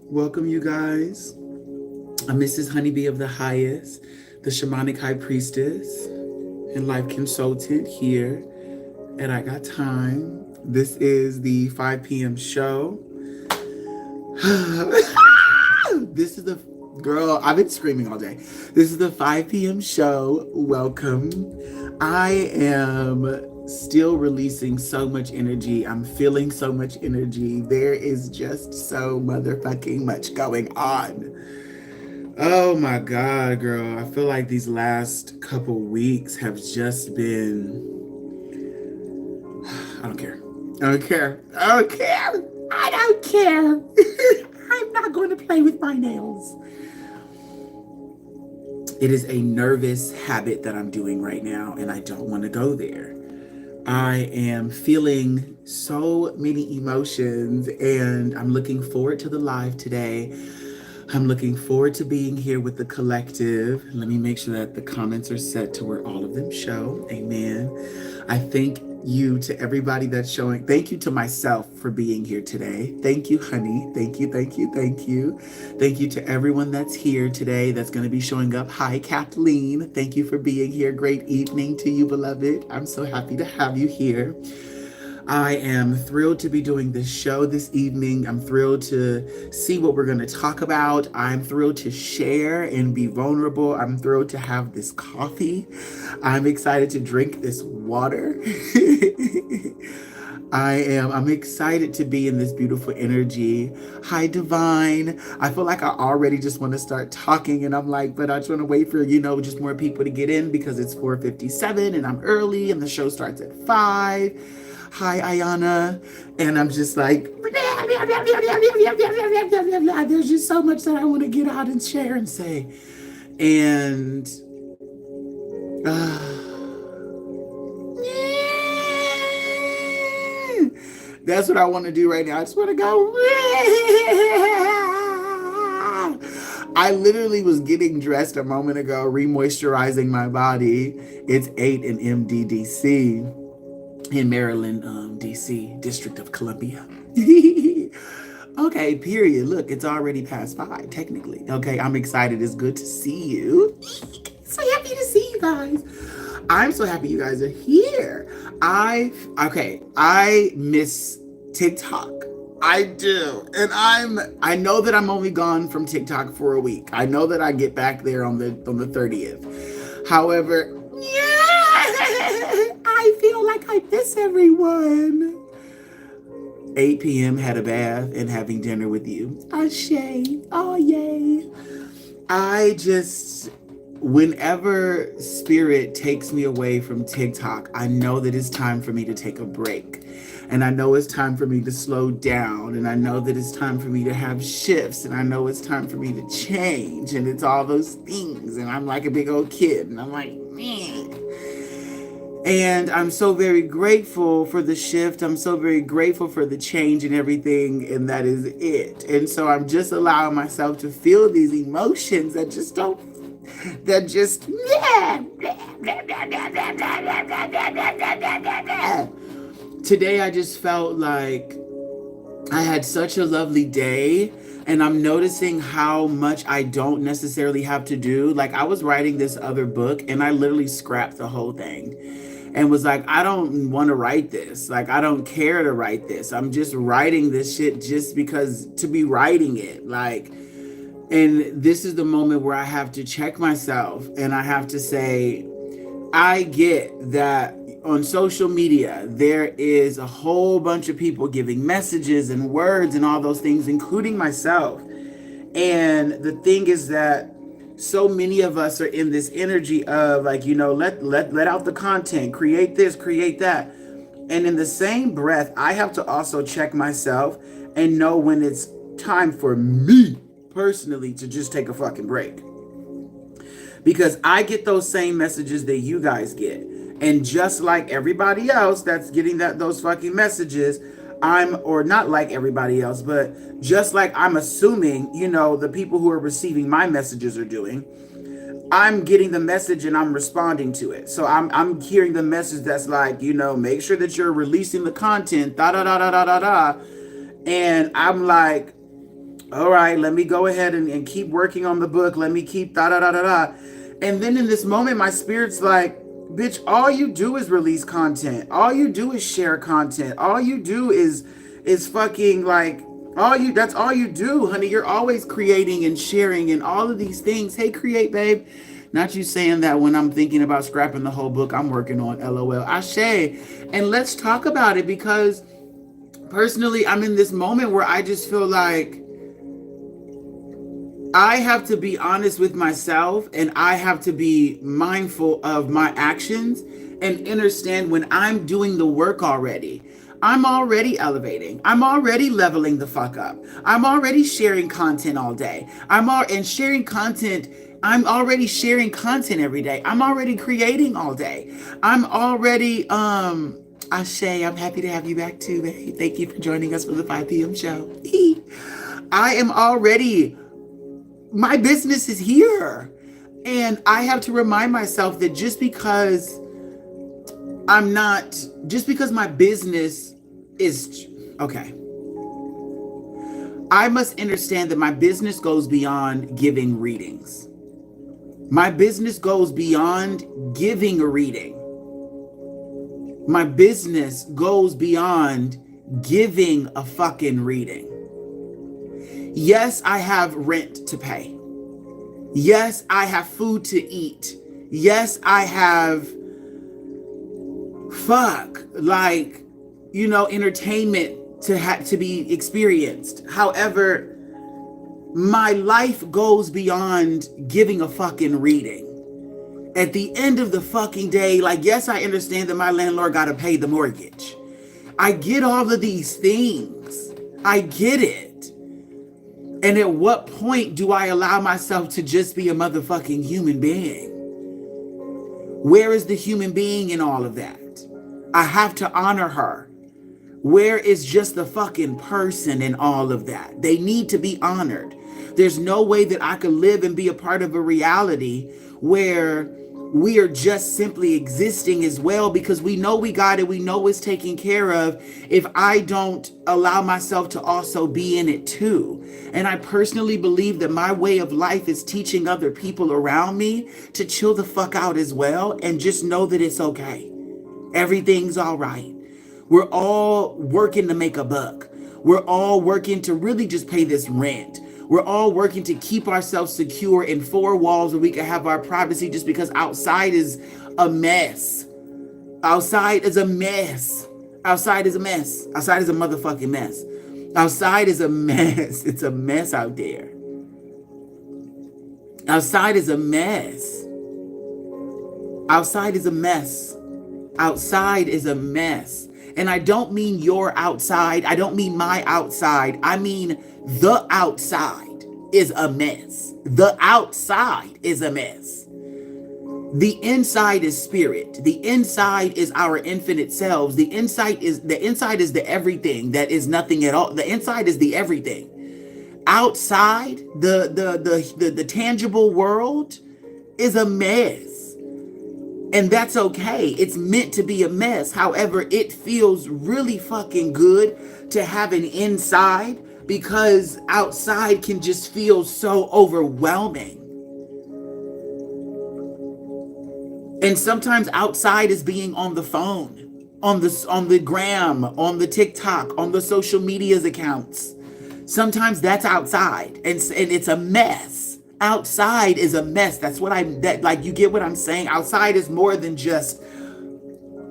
Welcome, you guys. I'm Mrs. Honeybee of the Highest, the shamanic high priestess and life consultant here at I Got Time. This is the 5 p.m. show. This is the girl, I've been screaming all day. This is the 5 p.m. show. Welcome. I am still releasing so much energy. I'm feeling so much energy. There is just so motherfucking much going on. Oh my God, girl. I feel like these last couple weeks have just been. I don't care. I don't care. I don't care. I don't care. I'm not going to play with my nails. It is a nervous habit that I'm doing right now, and I don't want to go there. I am feeling so many emotions, and I'm looking forward to the live today. I'm looking forward to being here with the collective. Let me make sure that the comments are set to where all of them show. Amen. I thank you to everybody that's showing. Thank you to myself for being here today. Thank you, honey. Thank you, thank you, thank you. Thank you to everyone that's here today that's going to be showing up. Hi, Kathleen. Thank you for being here. Great evening to you, beloved. I'm so happy to have you here. I am thrilled to be doing this show this evening. I'm thrilled to see what we're going to talk about. I'm thrilled to share and be vulnerable. I'm thrilled to have this coffee. I'm excited to drink this water. I'm excited to be in this beautiful energy. Hi, Divine. I feel like I already just want to start talking, and I'm like, but I just want to wait for, just more people to get in because it's 4:57 and I'm early and the show starts at 5. Hi, Ayana. And I'm just like, there's just so much that I want to get out and share and say. And that's what I want to do right now. I just want to go. I literally was getting dressed a moment ago, remoisturizing my body. It's 8 in MDDC. In Maryland, DC, District of Columbia. Okay, period. Look, it's already past 5, technically. Okay, I'm excited. It's good to see you. So happy to see you guys. I'm so happy you guys are here. I miss TikTok. I do. And I know that I'm only gone from TikTok for a week. I know that I get back there on the 30th. However, I feel like I miss everyone. 8 p.m. had a bath and having dinner with you. Ashe. Oh, yay. Whenever spirit takes me away from TikTok, I know that it's time for me to take a break. And I know it's time for me to slow down. And I know that it's time for me to have shifts. And I know it's time for me to change. And it's all those things. And I'm like a big old kid. And I'm like, man. And I'm so very grateful for the shift. I'm so very grateful for the change and everything. And that is it. And so I'm just allowing myself to feel these emotions that just don't, that just, today I just felt like I had such a lovely day. And I'm noticing how much I don't necessarily have to do. Like, I was writing this other book and I literally scrapped the whole thing and was like, I don't want to write this. Like, I don't care to write this. I'm just writing this shit just because to be writing it. Like, and this is the moment where I have to check myself and I have to say, I get that on social media, there is a whole bunch of people giving messages and words and all those things, including myself. And the thing is that so many of us are in this energy of like, let out the content, create this, create that. And in the same breath, I have to also check myself and know when it's time for me personally to just take a fucking break. Because I get those same messages that you guys get. And just like everybody else that's getting those fucking messages, or not like everybody else, but just like I'm assuming, the people who are receiving my messages are doing, I'm getting the message and I'm responding to it. So I'm hearing the message that's like, make sure that you're releasing the content, da da da da da da da. And I'm like, all right, let me go ahead and keep working on the book. Let me keep da da da da da. And then in this moment, my spirit's like, bitch, all you do is release content. All you do is share content. All you do is fucking like that's all you do, honey. You're always creating and sharing and all of these things. Hey, create, babe. Not you saying that when I'm thinking about scrapping the whole book I'm working on. LOL. Ashe. And let's talk about it, because personally, I'm in this moment where I just feel like I have to be honest with myself, and I have to be mindful of my actions and understand when I'm doing the work already. I'm already elevating. I'm already leveling the fuck up. I'm already sharing content all day. And sharing content. I'm already sharing content every day. I'm already creating all day. I'm already Ashe, I'm happy to have you back too, babe. Thank you for joining us for the 5 p.m. show. I am already, my business is here. And I have to remind myself that just because my business is, okay. I must understand that my business goes beyond giving readings. My business goes beyond giving a reading. My business goes beyond giving a fucking reading. Yes, I have rent to pay. Yes, I have food to eat. Yes, I have entertainment to be experienced. However, my life goes beyond giving a fucking reading. At the end of the fucking day, yes, I understand that my landlord got to pay the mortgage. I get all of these things. I get it. And at what point do I allow myself to just be a motherfucking human being? Where is the human being in all of that? I have to honor her. Where is just the fucking person in all of that? They need to be honored. There's no way that I could live and be a part of a reality where we are just simply existing as well, because we know we got it, we know it's taken care of, if I don't allow myself to also be in it too. And I personally believe that my way of life is teaching other people around me to chill the fuck out as well, and just know that it's okay. Everything's all right. We're all working to make a buck. We're all working to really just pay this rent. We're all working to keep ourselves secure in 4 walls where we can have our privacy, just because outside is a mess. Outside is a mess. Outside is a mess. Outside is a motherfucking mess. Outside is a mess. It's a mess out there. Outside is a mess. Outside is a mess. Outside is a mess. And I don't mean your outside. I don't mean my outside. I mean the outside is a mess. The outside is a mess. The inside is spirit. The inside is our infinite selves. The inside is the everything that is nothing at all. The inside is the everything. Outside, the tangible world is a mess. And that's okay. It's meant to be a mess. However, it feels really fucking good to have an inside, because outside can just feel so overwhelming. And sometimes outside is being on the phone, on the gram, on the TikTok, on the social media's accounts. Sometimes that's outside, and it's a mess. Outside is a mess. That's what you get what I'm saying? Outside is more than just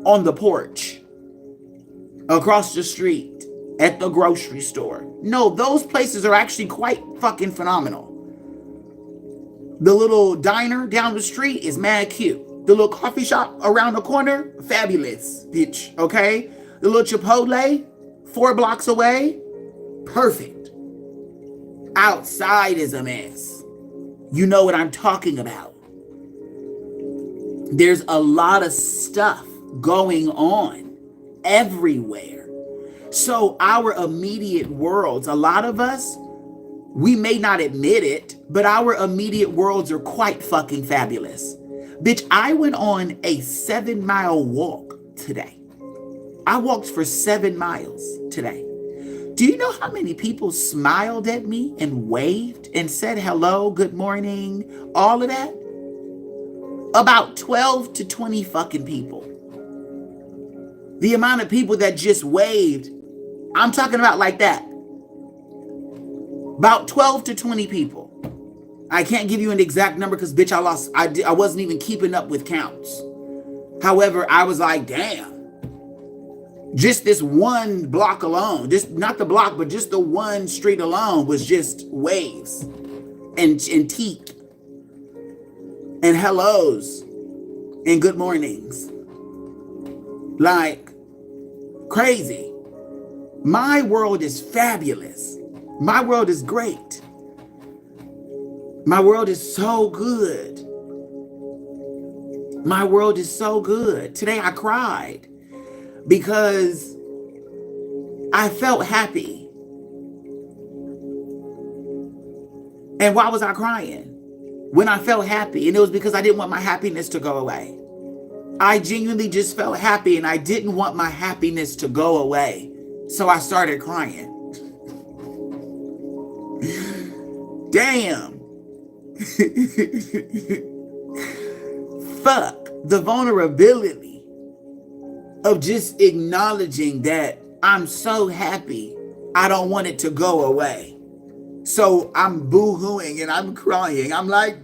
on the porch, across the street, at the grocery store. No, those places are actually quite fucking phenomenal. The little diner down the street is mad cute. The little coffee shop around the corner, fabulous, bitch, okay? The little Chipotle, 4 blocks away, perfect. Outside is a mess. You know what I'm talking about. There's a lot of stuff going on everywhere. So our immediate worlds, a lot of us, we may not admit it, but our immediate worlds are quite fucking fabulous. Bitch, I went on a 7-mile walk today. I walked for 7 miles today. Do you know how many people smiled at me and waved and said hello, good morning, all of that? About 12 to 20 fucking people. The amount of people that just waved, I'm talking about like that. About 12 to 20 people. I can't give you an exact number because, bitch, I wasn't even keeping up with counts. However, I was like, damn. Just this one block alone, just not the block, but just the one street alone was just waves and teeth and hellos and good mornings. Like crazy. My world is fabulous. My world is great. My world is so good. My world is so good. Today I cried because I felt happy. And why was I crying? When I felt happy, and it was because I didn't want my happiness to go away. I genuinely just felt happy and I didn't want my happiness to go away. So I started crying. Damn. Fuck the vulnerability of just acknowledging that I'm so happy, I don't want it to go away. So I'm boo-hooing and I'm crying. I'm like,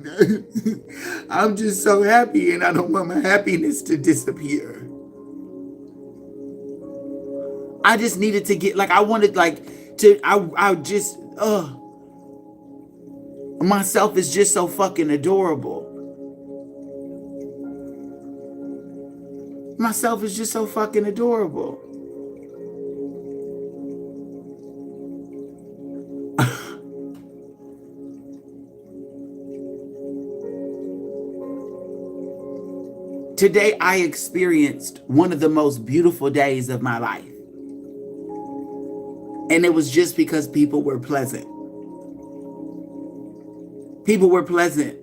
I'm just so happy and I don't want my happiness to disappear. I just needed to get, like, I wanted, like, to, I just, myself is just so fucking adorable. Myself is just so fucking adorable. Today I experienced one of the most beautiful days of my life. And it was just because people were pleasant. People were pleasant.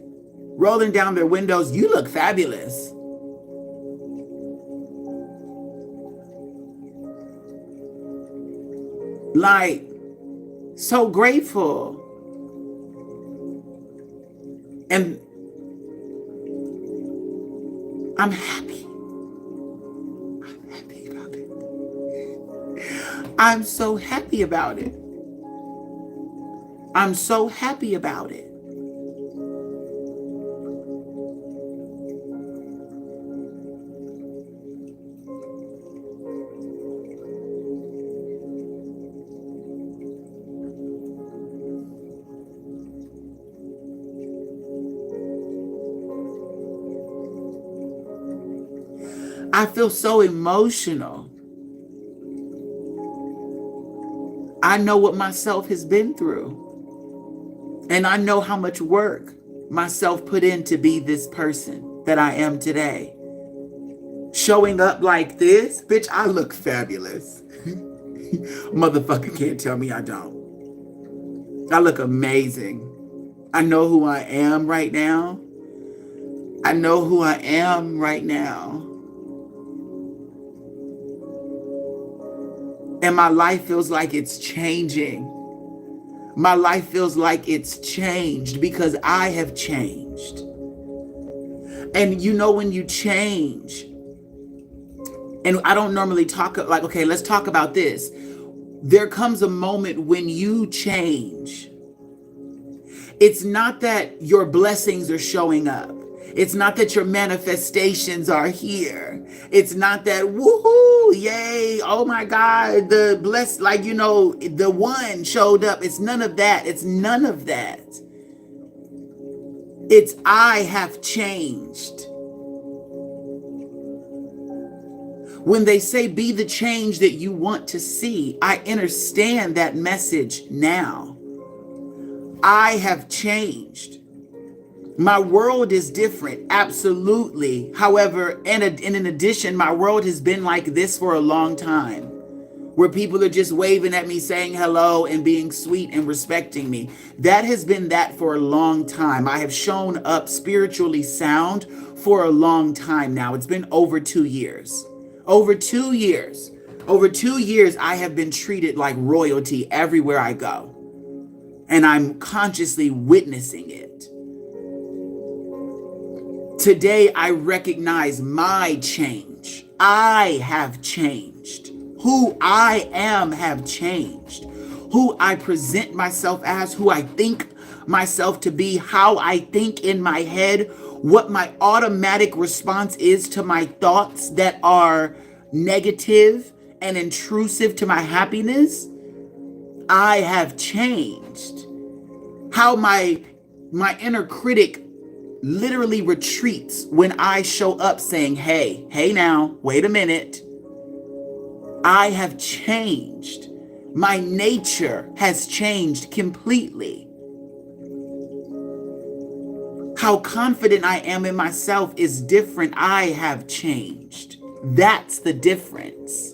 Rolling down their windows, you look fabulous. Like, so grateful. And I'm happy. I'm happy about it. I'm so happy about it. I'm so happy about it. I feel so emotional. I know what myself has been through. And I know how much work myself put in to be this person that I am today. Showing up like this, bitch, I look fabulous. Motherfucker can't tell me I don't. I look amazing. I know who I am right now. I know who I am right now. And my life feels like it's changing. My life feels like it's changed because I have changed. And you know, when you change, and I don't normally talk like, okay, let's talk about this. There comes a moment when you change. It's not that your blessings are showing up. It's not that your manifestations are here. It's not that, woohoo, yay, oh my God, the blessed, like, you know, the one showed up. It's none of that. It's none of that. It's I have changed. When they say be the change that you want to see, I understand that message now. I have changed. My world is different, absolutely. However, and in addition, my world has been like this for a long time, where people are just waving at me, saying hello and being sweet and respecting me. That has been that for a long time. I have shown up spiritually sound for a long time now. It's been over 2 years. Over 2 years Over 2 years, I have been treated like royalty everywhere I go. And I'm consciously witnessing it. Today, I recognize my change. I have changed. Who I am have changed. Who I present myself as, who I think myself to be, how I think in my head, what my automatic response is to my thoughts that are negative and intrusive to my happiness. I have changed. How my inner critic literally retreats when I show up saying, hey now, wait a minute. I have changed. My nature has changed completely. How confident I am in myself is different. I have changed. That's the difference.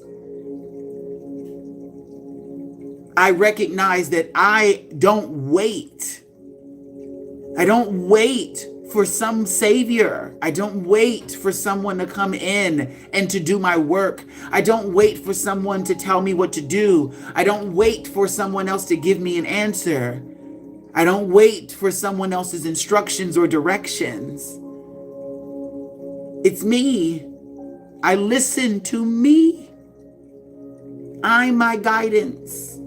I recognize that I don't wait. I don't wait for some savior. I don't wait for someone to come in and to do my work. I don't wait for someone to tell me what to do. I don't wait for someone else to give me an answer. I don't wait for someone else's instructions or directions. It's me. I listen to me. I'm my guidance.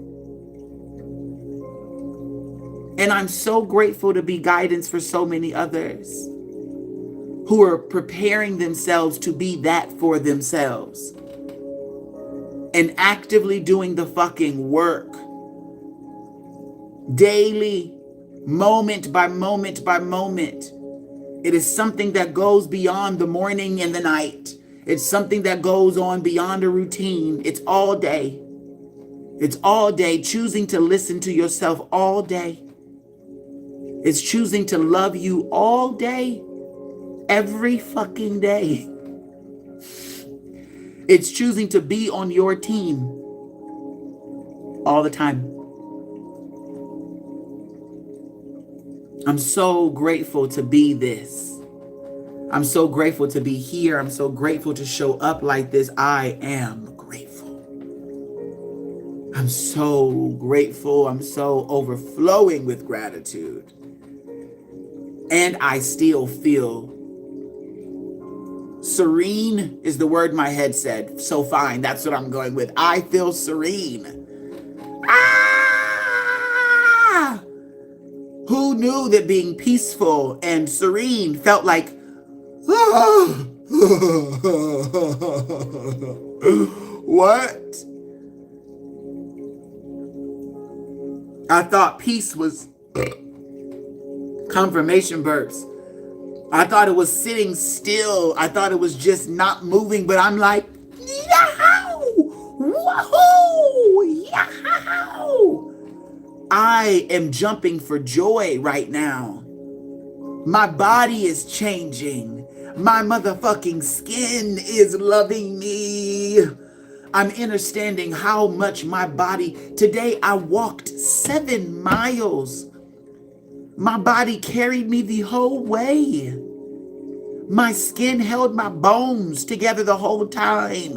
And I'm so grateful to be guidance for so many others who are preparing themselves to be that for themselves and actively doing the fucking work daily, moment by moment by moment. It is something that goes beyond the morning and the night. It's something that goes on beyond a routine. It's all day. It's all day, choosing to listen to yourself all day. It's choosing to love you all day, every fucking day. It's choosing to be on your team all the time. I'm so grateful to be this. I'm so grateful to be here. I'm so grateful to show up like this. I am grateful. I'm so grateful. I'm so overflowing with gratitude. And I still feel serene is the word my head said. So fine, that's what I'm going with. I feel serene. Ah! Who knew that being peaceful and serene felt like, what? I thought peace was confirmation burps. I thought it was sitting still. I thought it was just not moving, but I'm like, yahoo! Woohoo! Yahoo! I am jumping for joy right now. My body is changing. My motherfucking skin is loving me. I'm understanding how much my body... Today I walked 7 miles. My body carried me the whole way. My skin held my bones together the whole time.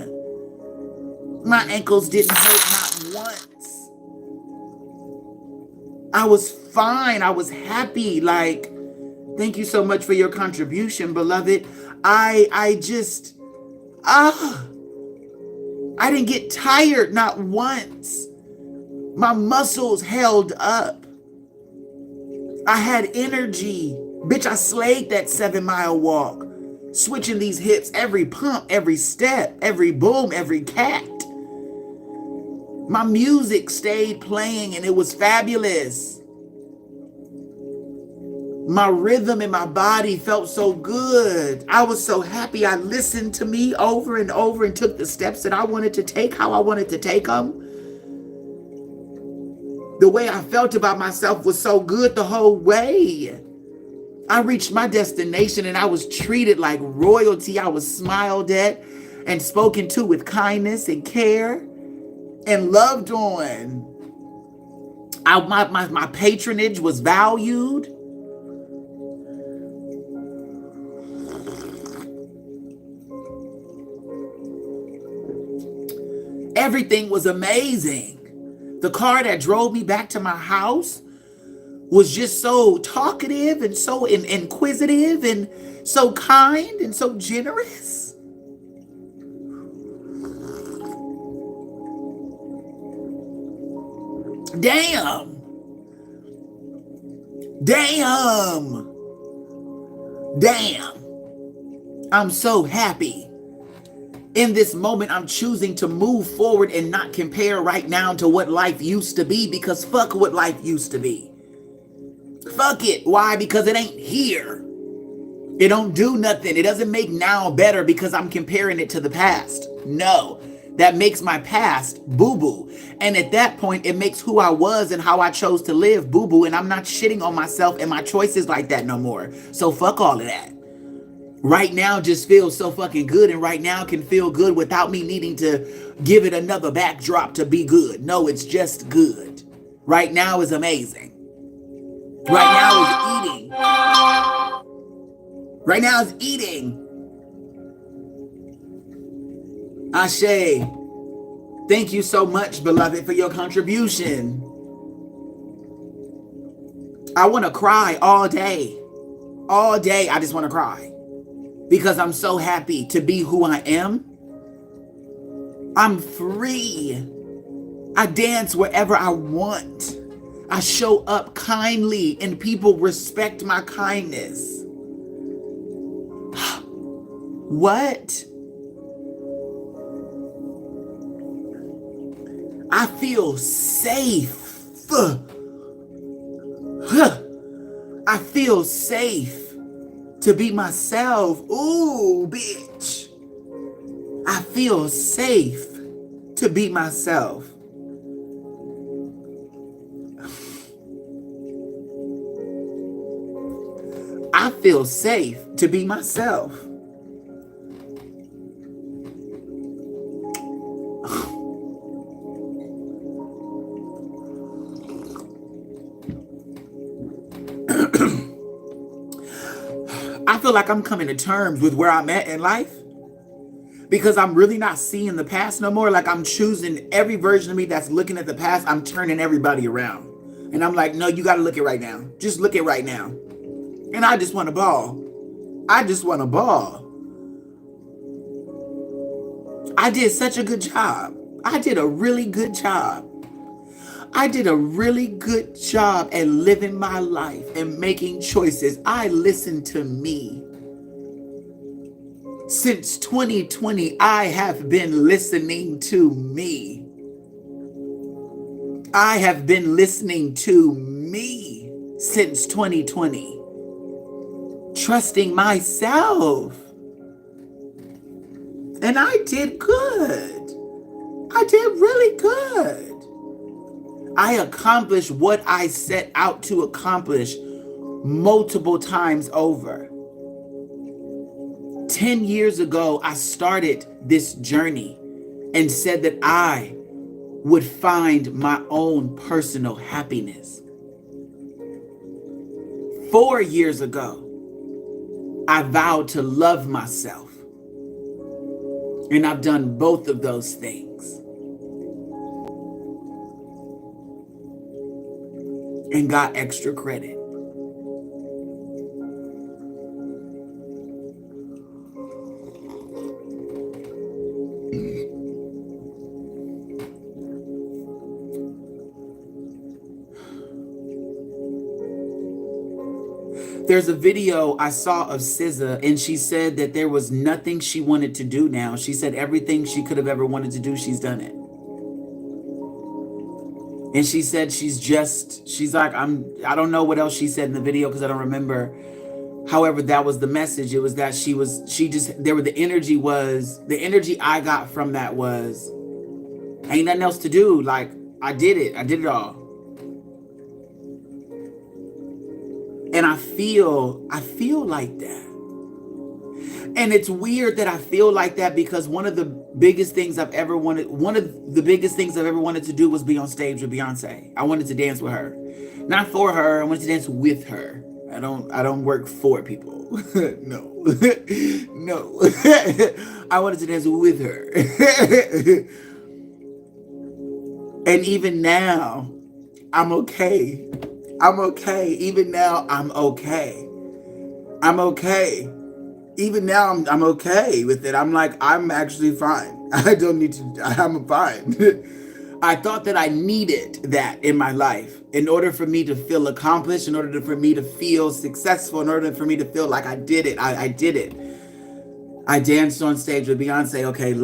My ankles didn't hurt not once. I was fine. I was happy. Like, thank you so much for your contribution, beloved. I didn't get tired not once. My muscles held up. I had energy. Bitch, I slayed that 7-mile walk. Switching these hips, every pump, every step, every boom, every cat. My music stayed playing and it was fabulous. My rhythm in my body felt so good. I was so happy. I listened to me over and over and took the steps that I wanted to take, how I wanted to take them. The way I felt about myself was so good the whole way. I reached my destination and I was treated like royalty. I was smiled at and spoken to with kindness and care and loved on. My patronage was valued. Everything was amazing. The car that drove me back to my house was just so talkative and so inquisitive and so kind and so generous. Damn. I'm so happy. In this moment, I'm choosing to move forward and not compare right now to what life used to be, because fuck what life used to be. Fuck it. Why? Because it ain't here. It don't do nothing. It doesn't make now better because I'm comparing it to the past. No, that makes my past boo-boo. And at that point, it makes who I was and how I chose to live boo-boo. And I'm not shitting on myself and my choices like that no more. So fuck all of that. Right now just feels so fucking good, and right now can feel good without me needing to give it another backdrop to be good. No, it's just good. Right now is amazing. Right now is eating. Right now is eating. Ashe, thank you so much, beloved, for your contribution. I want to cry all day. All day, I just want to cry. Because I'm so happy to be who I am. I'm free. I dance wherever I want. I show up kindly and people respect my kindness. What? I feel safe. I feel safe to be myself. Ooh, bitch. I feel safe to be myself. I feel safe to be myself. I feel like I'm coming to terms with where I'm at in life, because I'm really not seeing the past no more. Like, I'm choosing every version of me that's looking at the past. I'm turning everybody around. And I'm like, no, you got to look at right now. Just look at right now. And I just want to ball. I just want to ball. I did such a good job. I did a really good job. I did a really good job at living my life and making choices. I listened to me. Since 2020, I have been listening to me. I have been listening to me since 2020. Trusting myself. And I did good. I did really good. I accomplished what I set out to accomplish multiple times over. 10 years ago, I started this journey and said that I would find my own personal happiness. 4 years ago, I vowed to love myself. And I've done both of those things. And got extra credit. There's a video I saw of SZA, and she said that there was nothing she wanted to do now. She said everything she could have ever wanted to do, she's done it. And she said she's like, I don't know what else she said in the video because I don't remember. However, that was the message. It was that the energy I got from that was, ain't nothing else to do. Like, I did it all. And I feel like that. And it's weird that I feel like that because one of the biggest things I've ever wanted to do was be on stage with Beyonce. I wanted to dance with her. Not for her, I wanted to dance with her. I don't work for people. No. No. I wanted to dance with her. And even now, I'm okay. I'm okay. Even now, I'm okay. I'm okay. Even now, I'm okay with it. I'm like, I'm actually fine. I don't need to, I'm fine. I thought that I needed that in my life in order for me to feel accomplished, in order for me to feel successful, in order for me to feel like I did it. I did it. I danced on stage with Beyonce. Okay,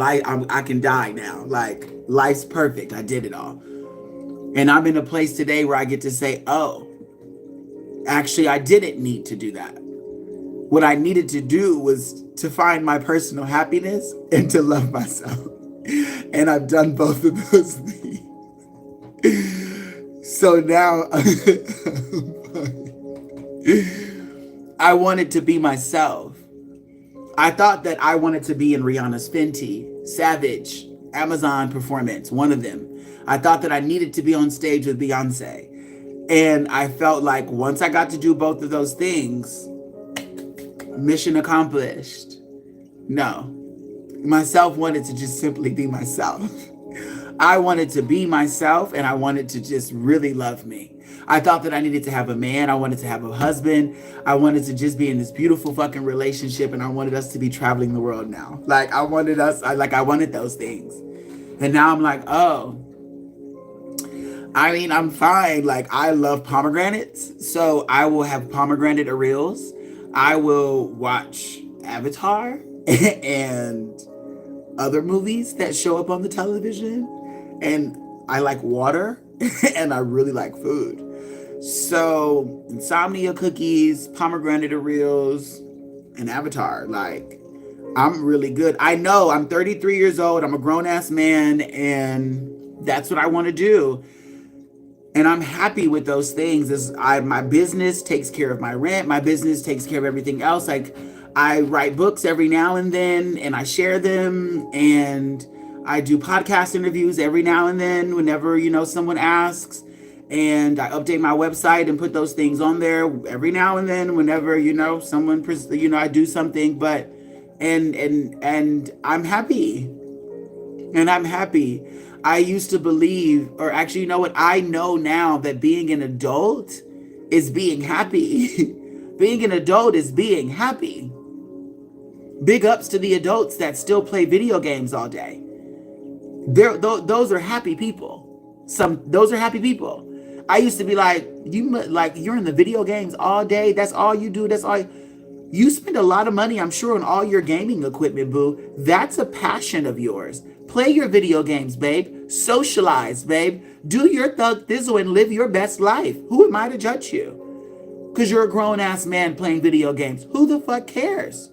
I can die now. Like, life's perfect. I did it all. And I'm in a place today where I get to say, oh, actually, I didn't need to do that. What I needed to do was to find my personal happiness and to love myself. And I've done both of those things. So now I wanted to be myself. I thought that I wanted to be in Rihanna's Fenty, Savage, Amazon performance, one of them. I thought that I needed to be on stage with Beyonce. And I felt like once I got to do both of those things, mission accomplished. No, myself wanted to just simply be myself. I wanted to be myself and I wanted to just really love me. I thought that I needed to have a man. I wanted to have a husband. I wanted to just be in this beautiful fucking relationship and I wanted us to be traveling the world now. Like I wanted those things. And now I'm like, oh, I mean, I'm fine. Like I love pomegranates. So I will have pomegranate Oreos. I will watch Avatar and other movies that show up on the television. And I like water and I really like food. So insomnia cookies, pomegranate Oreos, and Avatar. Like I'm really good. I know I'm 33 years old. I'm a grown ass man and that's what I want to do. And I'm happy with those things. My business takes care of my rent. My business takes care of everything else. Like I write books every now and then and I share them and I do podcast interviews every now and then whenever, someone asks, and I update my website and put those things on there every now and then whenever, someone, I do something, but, and I'm happy. And I'm happy. I used to believe, or actually, you know what? I know now that being an adult is being happy. Being an adult is being happy. Big ups to the adults that still play video games all day. Those are happy people. Those are happy people. I used to be like, you're in the video games all day. That's all you do. That's all. You spend a lot of money, I'm sure, on all your gaming equipment, boo. That's a passion of yours. Play your video games, babe. Socialize, babe. Do your thug thizzle and live your best life. Who am I to judge you? Because you're a grown-ass man playing video games. Who the fuck cares?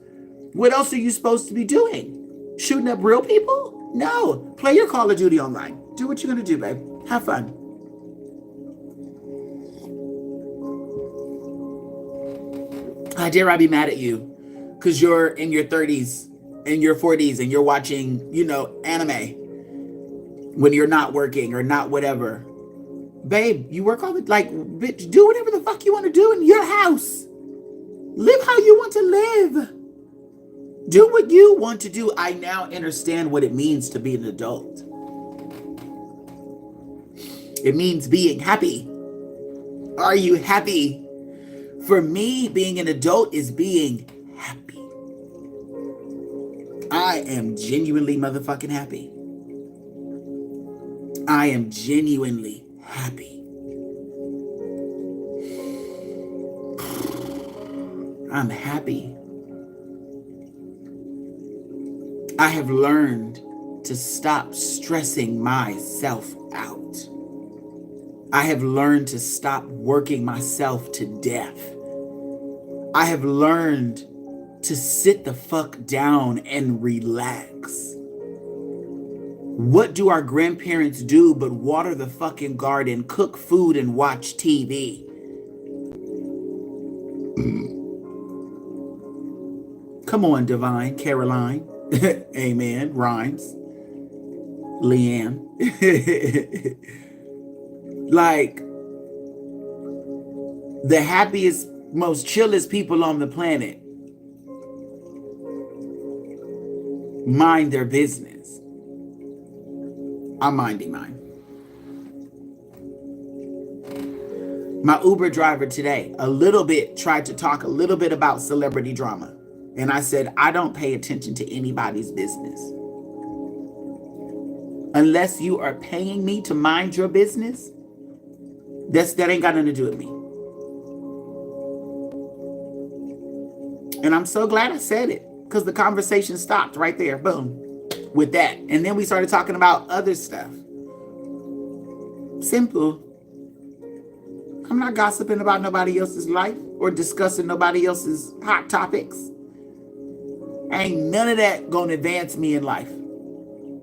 What else are you supposed to be doing? Shooting up real people? No. Play your Call of Duty online. Do what you're going to do, babe. Have fun. How dare I be mad at you? Because you're in your 30s, in your 40s, and you're watching, anime when you're not working or not whatever. Babe, you work all the, bitch, do whatever the fuck you want to do in your house. Live how you want to live. Do what you want to do. I now understand what it means to be an adult. It means being happy. Are you happy? For me, being an adult is being happy. I am genuinely motherfucking happy. I am genuinely happy. I'm happy. I have learned to stop stressing myself out. I have learned to stop working myself to death. I have learned to sit the fuck down and relax. What do our grandparents do but water the fucking garden, cook food, and watch TV? Come on, Divine, Caroline. Amen. Rhymes. Leanne. Like, the happiest, most chillest people on the planet mind their business. I'm minding mine. My Uber driver today, a little bit, tried to talk a little bit about celebrity drama. And I said, I don't pay attention to anybody's business. Unless you are paying me to mind your business, that ain't got nothing to do with me. And I'm so glad I said it, because the conversation stopped right there, boom, with that. And then we started talking about other stuff. Simple. I'm not gossiping about nobody else's life or discussing nobody else's hot topics. Ain't none of that gonna advance me in life.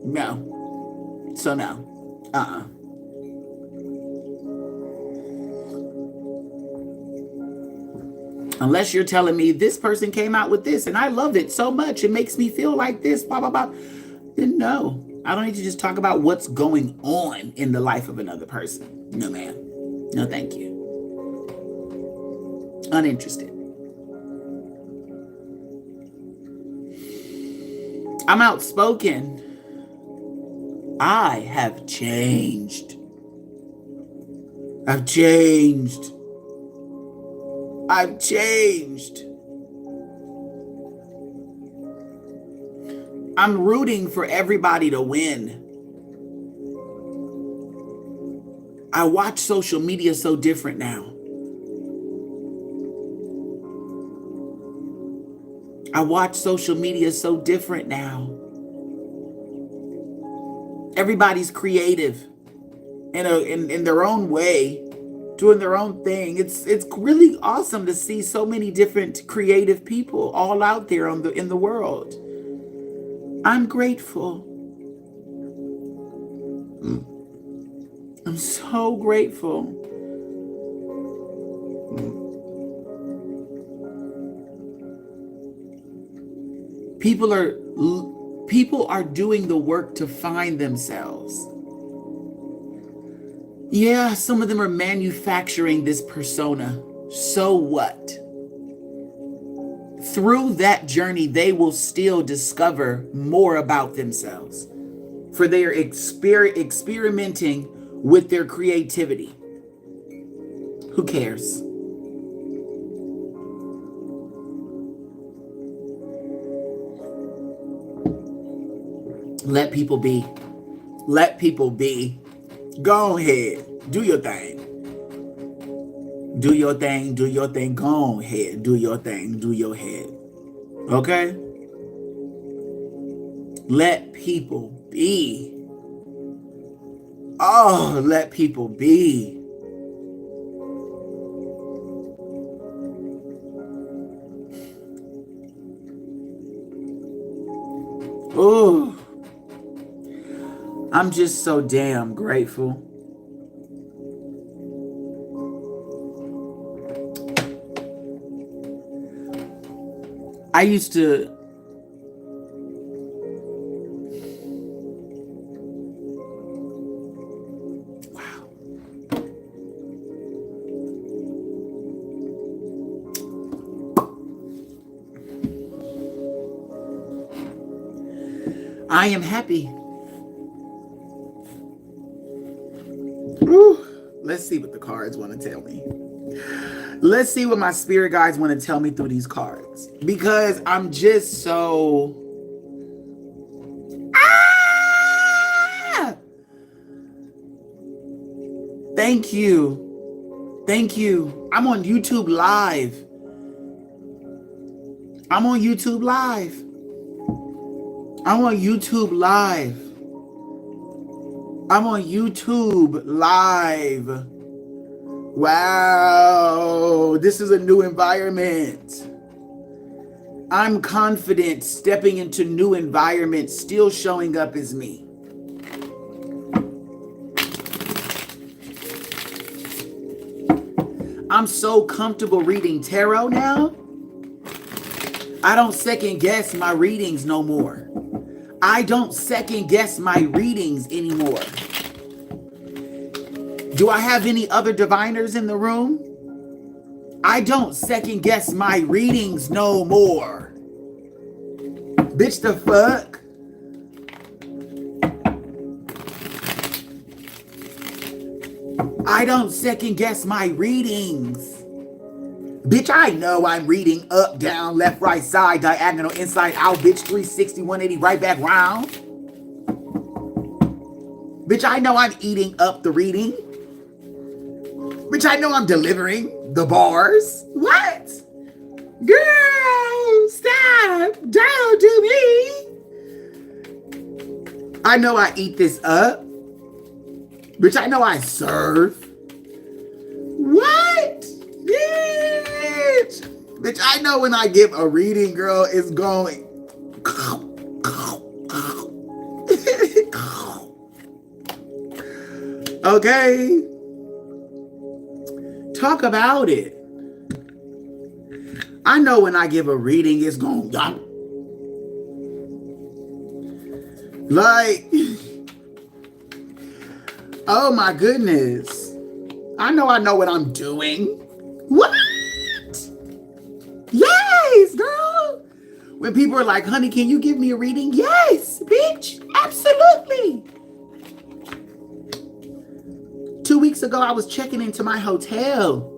No. So no. Unless you're telling me this person came out with this and I love it so much, it makes me feel like this, blah, blah, blah. Then no. I don't need to just talk about what's going on in the life of another person. No, ma'am. No, thank you. Uninterested. I'm outspoken. I have changed. I've changed. I've changed. I'm rooting for everybody to win. I watch social media so different now. I watch social media so different now. Everybody's creative in their own way, doing their own thing. It's really awesome to see so many different creative people all out there in the world. I'm grateful. I'm so grateful. People are doing the work to find themselves. Yeah, some of them are manufacturing this persona. So what? Through that journey, they will still discover more about themselves. For they are experimenting with their creativity. Who cares? Let people be. Let people be. Go ahead. Do your thing. Do your thing. Do your thing. Go ahead. Do your thing. Do your head. Okay? Let people be. Oh, let people be. Oh, I'm just so damn grateful. I used to I am happy. Whew. Let's see what the cards want to tell me. Let's see what my spirit guides want to tell me through these cards. Because I'm just so... Thank you. Thank you. I'm on YouTube Live. I'm on YouTube Live. I'm on YouTube Live. I'm on YouTube Live. Wow, this is a new environment. I'm confident stepping into new environments, still showing up as me. I'm so comfortable reading tarot now. I don't second guess my readings no more. I don't second guess my readings anymore. Do I have any other diviners in the room? I don't second guess my readings no more. Bitch, the fuck? I don't second guess my readings. Bitch, I know I'm reading up, down, left, right, side, diagonal, inside, out, bitch, 360, 180, right back round. Bitch, I know I'm eating up the reading. Bitch, I know I'm delivering the bars. What? Girl, stop. Don't do me. I know I eat this up. Bitch, I know I serve. What? Bitch. Bitch, I know when I give a reading, girl, it's going. Okay. Talk about it. I know when I give a reading, it's going. Like, oh my goodness. I know what I'm doing. What? Yes, girl. When people are like, honey, can you give me a reading? Yes, bitch. Absolutely. 2 weeks ago, I was checking into my hotel.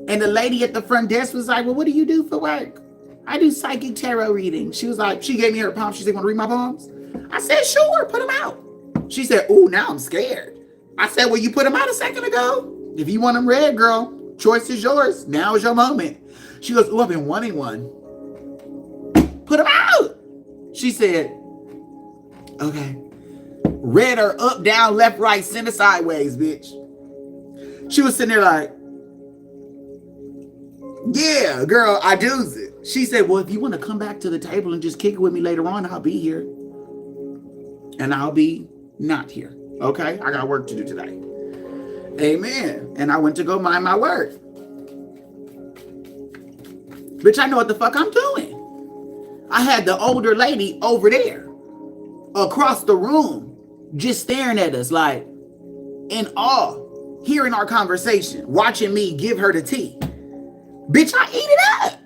And the lady at the front desk was like, well, what do you do for work? I do psychic tarot readings. She was like, she gave me her palms. She said, want to read my palms? I said, sure, put them out. She said, ooh, now I'm scared. I said, well, you put them out a second ago. If you want them read, girl, choice is yours. Now is your moment. She goes, ooh, I've been wanting one. Put them out. She said, okay. Read her up, down, left, right, center, sideways, bitch. She was sitting there like, yeah, girl, I do's it. She said, well, if you want to come back to the table and just kick it with me later on, I'll be here. And I'll be not here. Okay? I got work to do today. Amen. And I went to go mind my work. Bitch, I know what the fuck I'm doing. I had the older lady over there across the room just staring at us like in awe, hearing our conversation, watching me give her the tea. Bitch, I eat it up.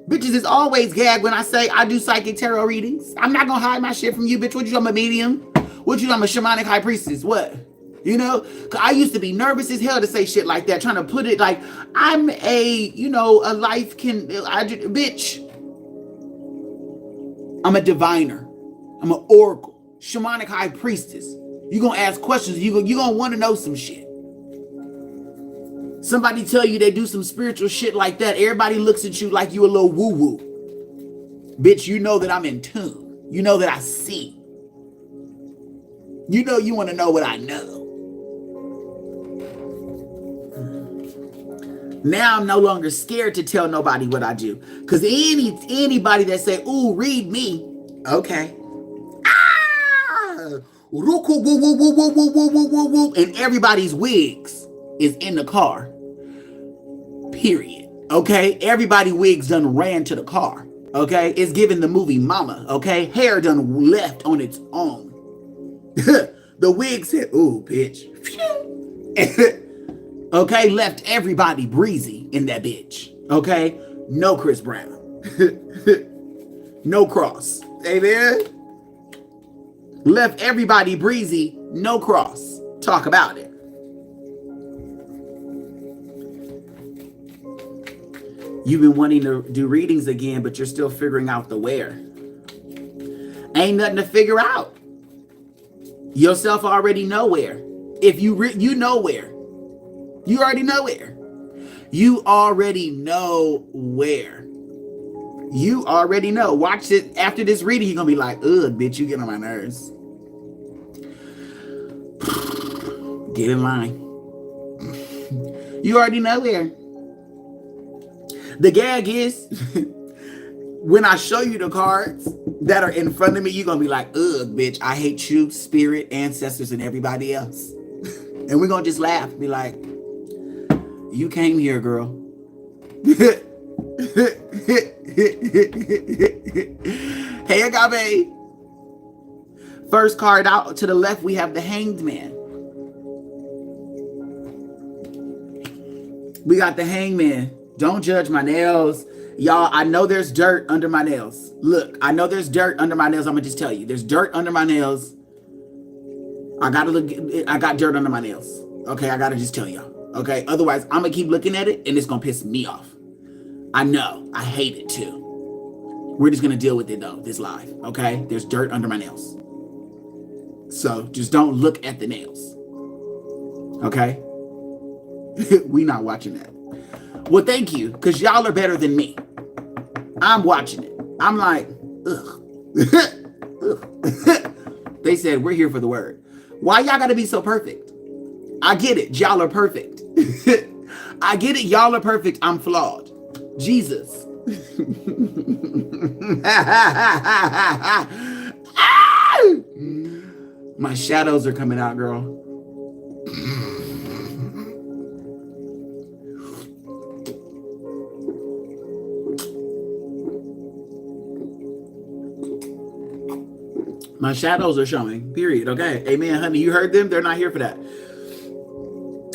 Bitches is always gag when I say I do psychic tarot readings. I'm not gonna hide my shit from you, bitch. What you know, I'm a medium? What you know, I'm a shamanic high priestess? What? You know? Cause I used to be nervous as hell to say shit like that, trying to put it like I'm a, you know, a life can, bitch. I'm a diviner. I'm an oracle, shamanic high priestess. You gonna ask questions. You gonna want to know some shit. Somebody tell you they do some spiritual shit like that. Everybody looks at you like you a little woo-woo. Bitch, you know that I'm in tune. You know that I see. You know you want to know what I know. Now I'm no longer scared to tell nobody what I do. Because anybody that say, ooh, read me. Okay. And everybody's wigs is in the car. Period. Okay? Everybody wigs done ran to the car. Okay? It's giving the movie Mama. Okay? Hair done left on its own. The wig said, ooh, bitch. Okay? Left everybody breezy in that bitch. Okay? No Chris Brown. No cross. Amen? Left everybody breezy. No cross. Talk about it. You've been wanting to do readings again, but you're still figuring out the where. Ain't nothing to figure out. Yourself already know where. If you know where. You already know where. You already know where. You already know. Watch it after this reading. You're going to be like, ugh, bitch, you get on my nerves. Get in line. You already know where. The gag is, when I show you the cards that are in front of me, you're going to be like, ugh, bitch, I hate you, spirit, ancestors, and everybody else. And we're going to just laugh. Be like, you came here, girl. Hey, Agave. First card out to the left, we have the Hanged Man. We got the Hanged Man. Don't judge my nails. Y'all, I know there's dirt under my nails. Look, I know there's dirt under my nails. I'm going to just tell you. There's dirt under my nails. I got dirt under my nails. Okay, I gotta just tell y'all. Okay, otherwise I'm gonna keep looking at it and it's gonna piss me off. I know, I hate it too. We're just gonna deal with it though, this live. Okay, there's dirt under my nails. So just don't look at the nails. Okay? We not watching that. Well, thank you, because y'all are better than me. I'm watching it. I'm like, ugh. They said, we're here for the word. Why y'all gotta be so perfect? I get it. Y'all are perfect. I get it. Y'all are perfect. I'm flawed. Jesus. My shadows are coming out, girl. My shadows are showing, period. Okay. Amen, honey. You heard them? They're not here for that.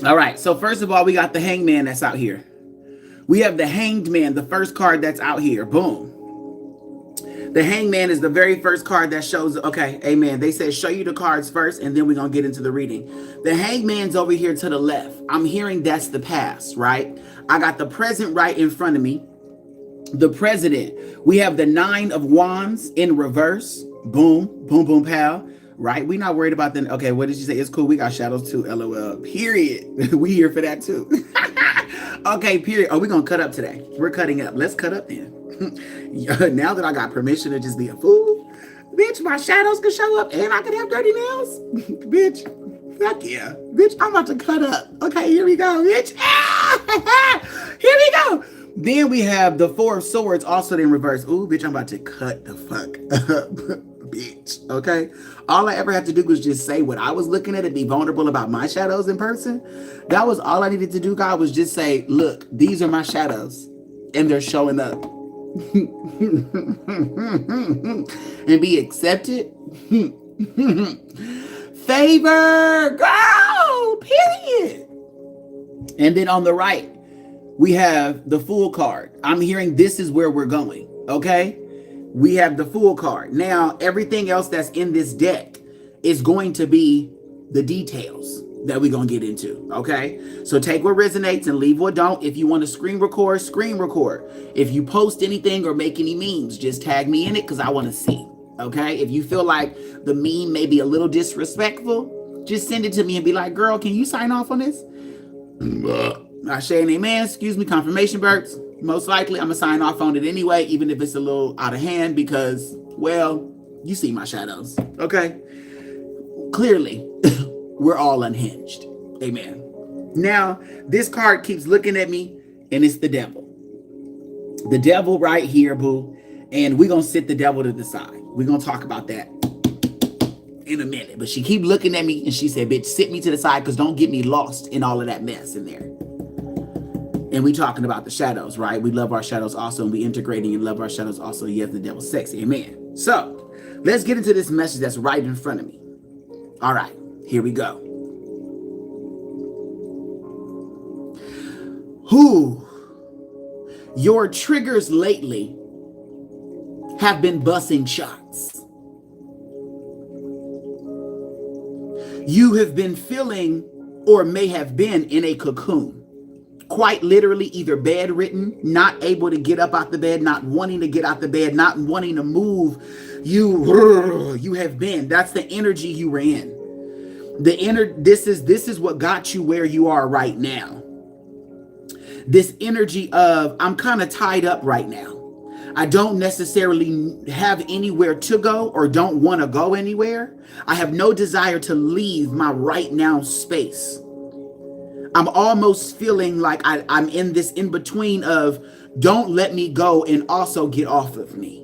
All right. So first of all, we got the hangman that's out here. We have the hanged man, the first card that's out here. Boom. The hangman is the very first card that shows. Okay. Amen. They said show you the cards first, and then we're going to get into the reading. The hangman's over here to the left. I'm hearing that's the past, right? I got the present right in front of me. The president. We have the 9 of wands in reverse. Boom, boom, boom, pal. Right? We're not worried about that. Okay, what did you say? It's cool. We got shadows too. LOL. Period. We here for that too. Okay, period. Oh, we're going to cut up today. We're cutting up. Let's cut up then. Now that I got permission to just be a fool, bitch, my shadows can show up and I can have dirty nails. Bitch, fuck yeah. Bitch, I'm about to cut up. Okay, here we go, bitch. Here we go. Then we have the 4 of swords also in reverse. Ooh, bitch, I'm about to cut the fuck up. Bitch, okay? All I ever had to do was just say what I was looking at and be vulnerable about my shadows in person. That was all I needed to do, God, was just say, look, these are my shadows. And they're showing up. And be accepted. Favor, girl, period. And then on the right, we have the Fool card. I'm hearing this is where we're going, okay? We have the Fool card. Now, everything else that's in this deck is going to be the details that we're going to get into, okay? So take what resonates and leave what don't. If you want to screen record, screen record. If you post anything or make any memes, just tag me in it because I want to see, okay? If you feel like the meme may be a little disrespectful, just send it to me and be like, girl, can you sign off on this? I say an amen, excuse me, confirmation burps. Most likely I'm going to sign off on it anyway, even if it's a little out of hand because, well, you see my shadows, okay? Clearly, we're all unhinged. Amen. Now, this card keeps looking at me, and it's the devil. The devil right here, boo. And we're going to sit the devil to the side. We're going to talk about that in a minute. But she keep looking at me, and she said, bitch, sit me to the side because don't get me lost in all of that mess in there. And we talking about the shadows, right? We love our shadows also, and we integrating and love our shadows also. Yes, the devil's sexy. Amen. So, let's get into this message that's right in front of me. All right, here we go. Your triggers lately have been bussing shots. You have been feeling or may have been in a cocoon. Quite literally either bedridden, not able to get up out the bed, not wanting to get out the bed, not wanting to move. You have been. That's the energy you were in. This is what got you where you are right now. This energy of I'm kind of tied up right now. I don't necessarily have anywhere to go or don't want to go anywhere. I have no desire to leave my right now space. I'm almost feeling like I'm in this in between of don't let me go and also get off of me.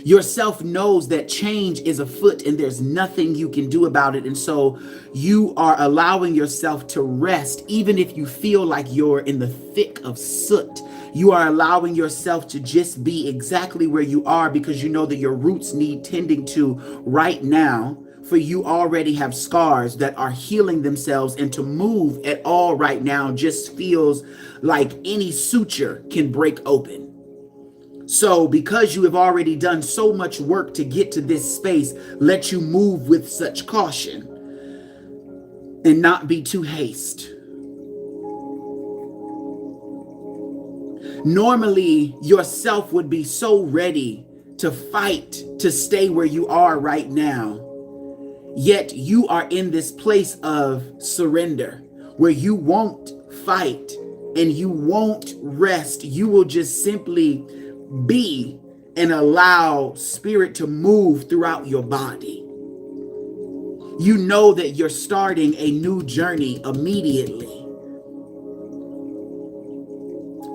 Yourself knows that change is afoot and there's nothing you can do about it. And so you are allowing yourself to rest, even if you feel like you're in the thick of soot. You are allowing yourself to just be exactly where you are because you know that your roots need tending to right now. For you already have scars that are healing themselves, and to move at all right now just feels like any suture can break open. So because you have already done so much work to get to this space, let you move with such caution and not be too haste. Normally, yourself would be so ready to fight to stay where you are right now. Yet you are in this place of surrender where you won't fight and you won't rest. You will just simply be and allow spirit to move throughout your body. You know that you're starting a new journey immediately.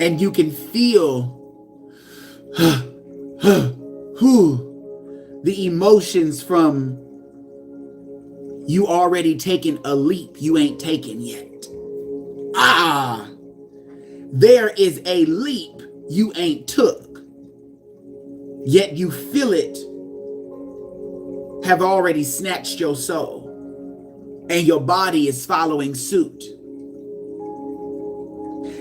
And you can feel the emotions from you already taken a leap you ain't taken yet. There is a leap you ain't took, yet you feel it have already snatched your soul, and your body is following suit.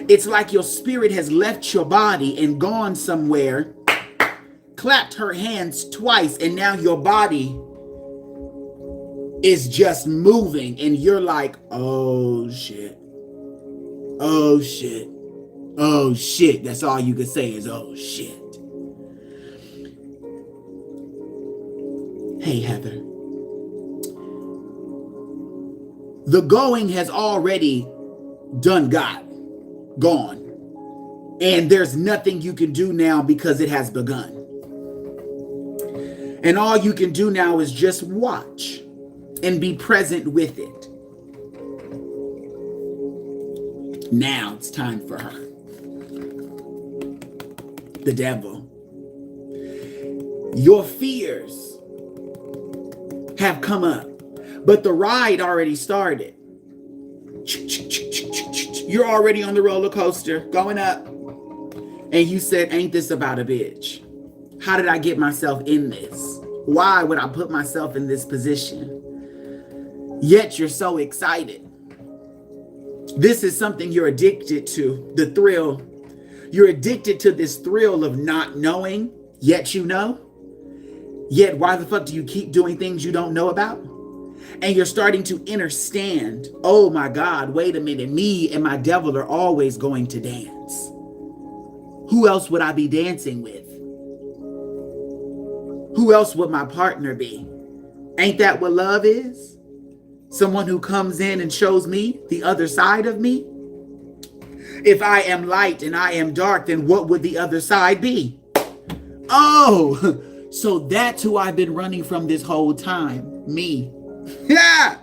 It's like your spirit has left your body and gone somewhere, clapped her hands twice, and now your body is just moving, and you're like, oh shit, oh shit, oh shit. That's all you can say is, oh shit. Hey, Heather. The going has already gone. And there's nothing you can do now because it has begun. And all you can do now is just watch and be present with it. Now it's time for her. The devil. Your fears have come up, but the ride already started. You're already on the roller coaster going up. And you said, ain't this about a bitch? How did I get myself in this? Why would I put myself in this position? Yet you're so excited. This is something you're addicted to, the thrill. You're addicted to this thrill of not knowing, yet you know. Yet why the fuck do you keep doing things you don't know about? And you're starting to understand, oh my God, wait a minute, me and my devil are always going to dance. Who else would I be dancing with? Who else would my partner be? Ain't that what love is? Someone who comes in and shows me the other side of me? If I am light and I am dark, then what would the other side be? Oh, so that's who I've been running from this whole time. Me. Yeah.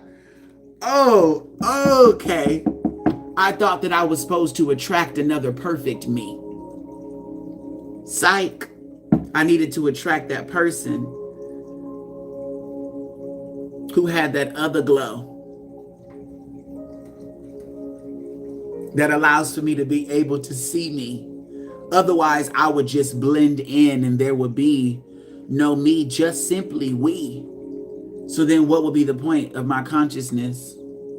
Oh, okay. I thought that I was supposed to attract another perfect me. Psych. I needed to attract that person who had that other glow that allows for me to be able to see me. Otherwise, I would just blend in and there would be no me, just simply we. So then what would be the point of my consciousness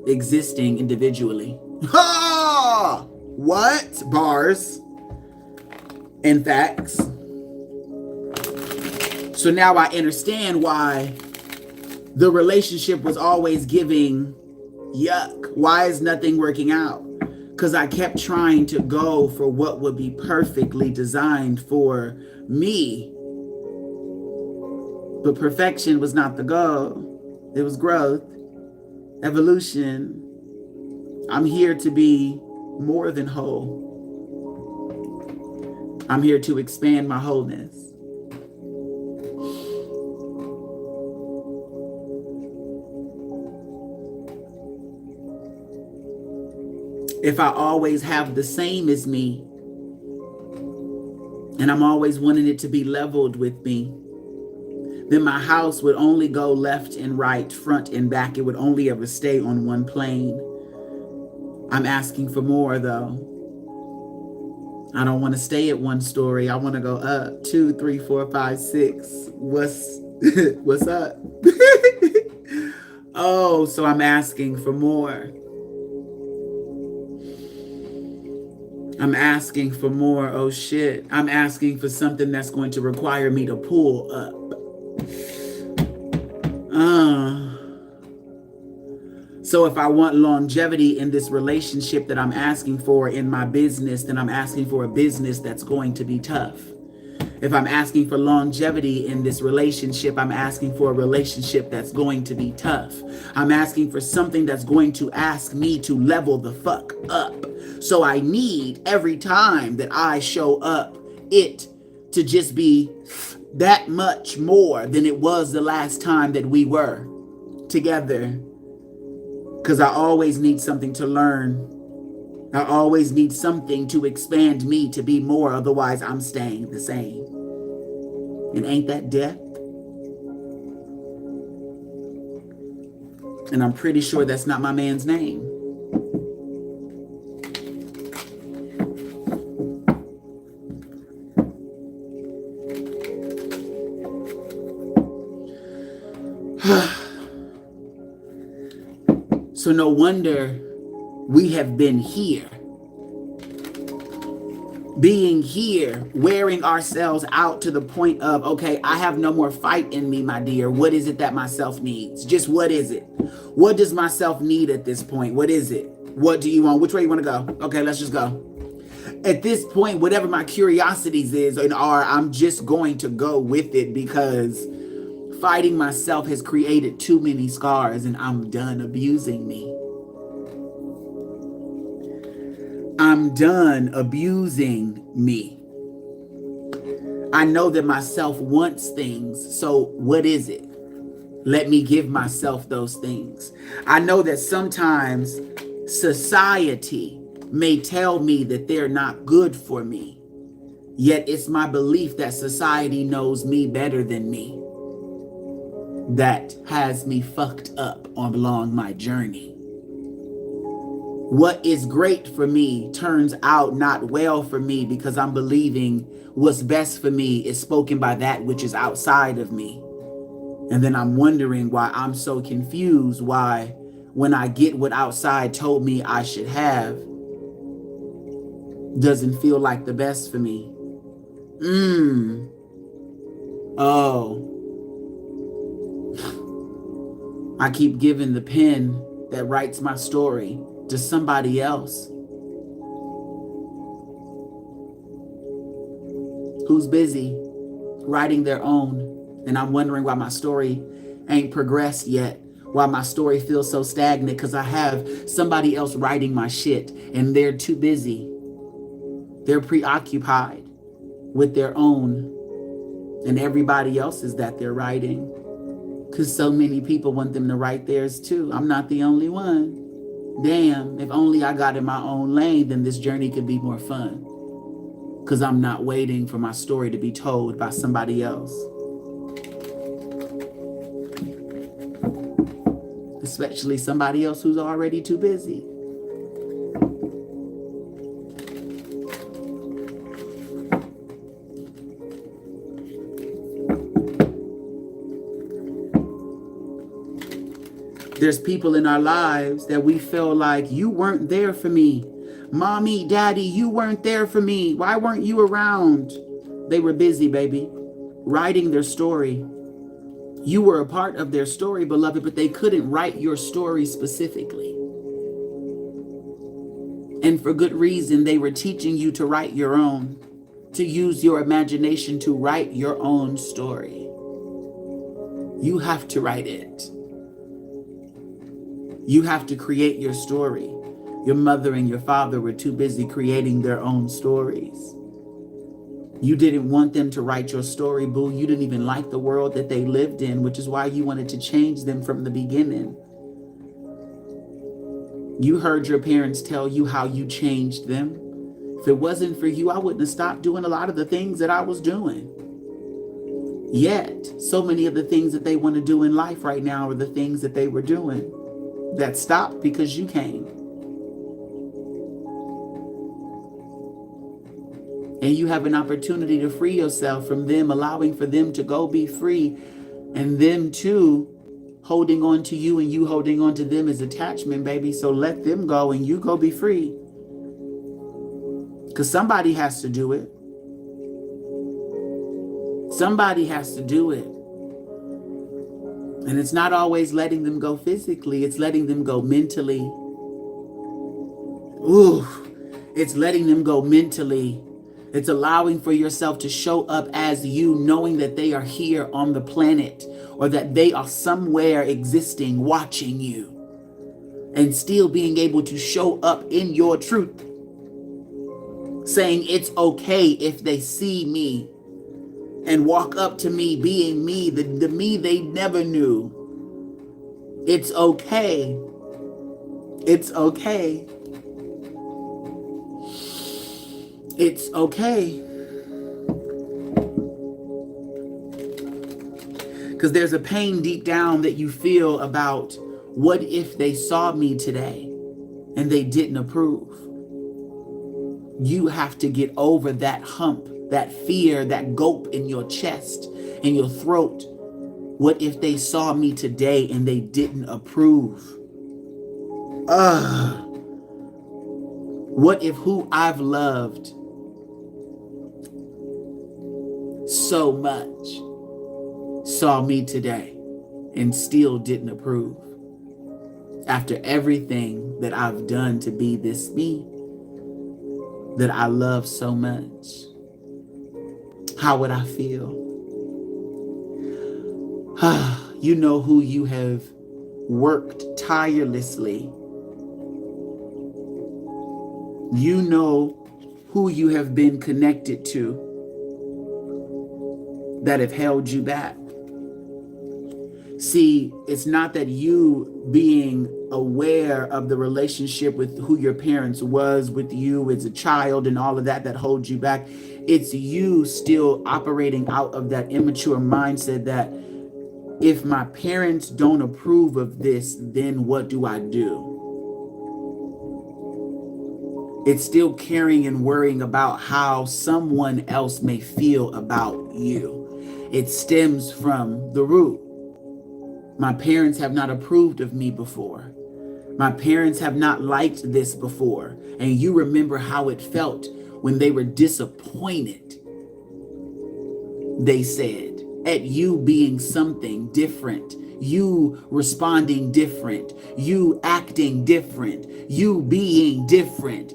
existing individually? Ha! What? Bars and facts. So now I understand why the relationship was always giving yuck. Why is nothing working out? Because I kept trying to go for what would be perfectly designed for me. But perfection was not the goal. It was growth, evolution. I'm here to be more than whole. I'm here to expand my wholeness. If I always have the same as me, and I'm always wanting it to be leveled with me, then my house would only go left and right, front and back. It would only ever stay on one plane. I'm asking for more though. I don't want to stay at one story. I want to go up 2, 3, 4, 5, 6. What's up? Oh, so I'm asking for more. I'm asking for more. Oh shit. I'm asking for something that's going to require me to pull up. So if I want longevity in this relationship that I'm asking for in my business, then I'm asking for a business that's going to be tough. If I'm asking for longevity in this relationship, I'm asking for a relationship that's going to be tough. I'm asking for something that's going to ask me to level the fuck up. So I need every time that I show up, it to just be that much more than it was the last time that we were together. Because I always need something to learn. I always need something to expand me to be more. Otherwise, I'm staying the same. And ain't that death? And I'm pretty sure that's not my man's name. So no wonder we have been here. Being here, wearing ourselves out to the point of, okay, I have no more fight in me, my dear. What is it that myself needs? Just what is it? What does myself need at this point? What is it? What do you want? Which way you want to go? Okay, let's just go. At this point, whatever my curiosities is and are, I'm just going to go with it because fighting myself has created too many scars and I'm done abusing me. I'm done abusing me. I know that myself wants things, so what is it? Let me give myself those things. I know that sometimes society may tell me that they're not good for me, yet it's my belief that society knows me better than me that has me fucked up along my journey. What is great for me turns out not well for me because I'm believing what's best for me is spoken by that which is outside of me. And then I'm wondering why I'm so confused, why when I get what outside told me I should have, doesn't feel like the best for me. Oh. I keep giving the pen that writes my story to somebody else who's busy writing their own. And I'm wondering why my story ain't progressed yet, why my story feels so stagnant, because I have somebody else writing my shit and they're too busy. They're preoccupied with their own and everybody else's that they're writing, because so many people want them to write theirs too. I'm not the only one. Damn, if only I got in my own lane, then this journey could be more fun. Because I'm not waiting for my story to be told by somebody else. Especially somebody else who's already too busy. There's people in our lives that we feel like, you weren't there for me. Mommy, daddy, you weren't there for me. Why weren't you around? They were busy, baby, writing their story. You were a part of their story, beloved, but they couldn't write your story specifically. And for good reason, they were teaching you to write your own, to use your imagination to write your own story. You have to write it. You have to create your story. Your mother and your father were too busy creating their own stories. You didn't want them to write your story, boo. You didn't even like the world that they lived in, which is why you wanted to change them from the beginning. You heard your parents tell you how you changed them. If it wasn't for you, I wouldn't have stopped doing a lot of the things that I was doing. Yet, so many of the things that they want to do in life right now are the things that they were doing that stopped because you came. And you have an opportunity to free yourself from them, allowing for them to go be free, and them too holding on to you and you holding on to them is attachment, baby. So let them go and you go be free. Because somebody has to do it. Somebody has to do it. And it's not always letting them go physically. It's letting them go mentally. Ooh, it's letting them go mentally. It's allowing for yourself to show up as you, knowing that they are here on the planet, or that they are somewhere existing, watching you, and still being able to show up in your truth, saying it's okay if they see me and walk up to me being me, the me they never knew. It's okay. It's okay. It's okay. Because there's a pain deep down that you feel about, what if they saw me today and they didn't approve? You have to get over that hump, that fear, that gulp in your chest, in your throat. What if they saw me today and they didn't approve? What if who I've loved so much saw me today and still didn't approve? After everything that I've done to be this me that I love so much, how would I feel? You know who you have worked tirelessly. You know who you have been connected to that have held you back. See, it's not that you being aware of the relationship with who your parents was with you as a child and all of that holds you back. It's you still operating out of that immature mindset that if my parents don't approve of this, then what do I do? It's still caring and worrying about how someone else may feel about you. It stems from the root. My parents have not approved of me before. My parents have not liked this before. And you remember how it felt when they were disappointed, they said, at you being something different, you responding different, you acting different, you being different,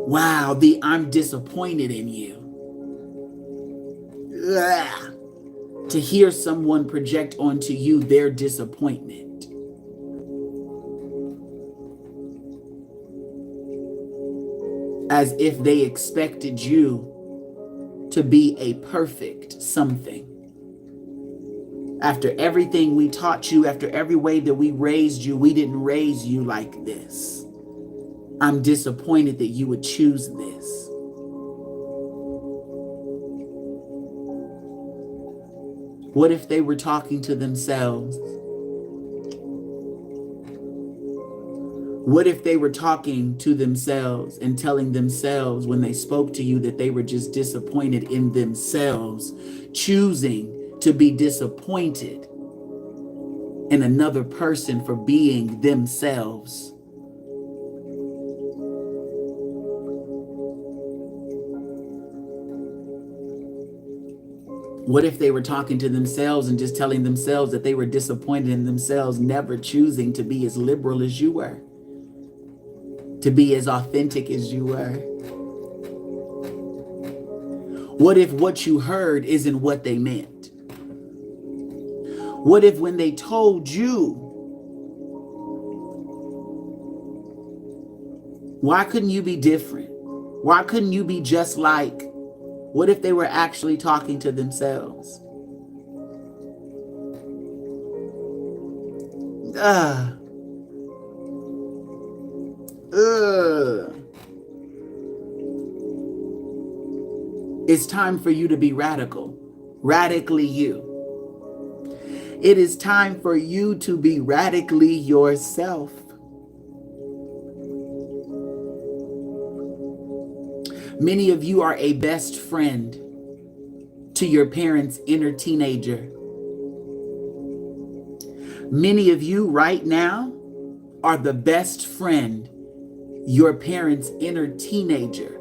wow, I'm disappointed in you. Ugh. To hear someone project onto you their disappointment. As if they expected you to be a perfect something. After everything we taught you, after every way that we raised you, we didn't raise you like this. I'm disappointed that you would choose this. What if they were talking to themselves? What if they were talking to themselves and telling themselves when they spoke to you that they were just disappointed in themselves, choosing to be disappointed in another person for being themselves? What if they were talking to themselves and just telling themselves that they were disappointed in themselves, never choosing to be as liberal as you were, to be as authentic as you were? What if what you heard isn't what they meant? What if when they told you, why couldn't you be different? Why couldn't you be just like? What if they were actually talking to themselves? It's time for you to be radical. Radically you. It is time for you to be radically yourself. Many of you are a best friend to your parents' inner teenager. Many of you right now are the best friend your parents' inner teenager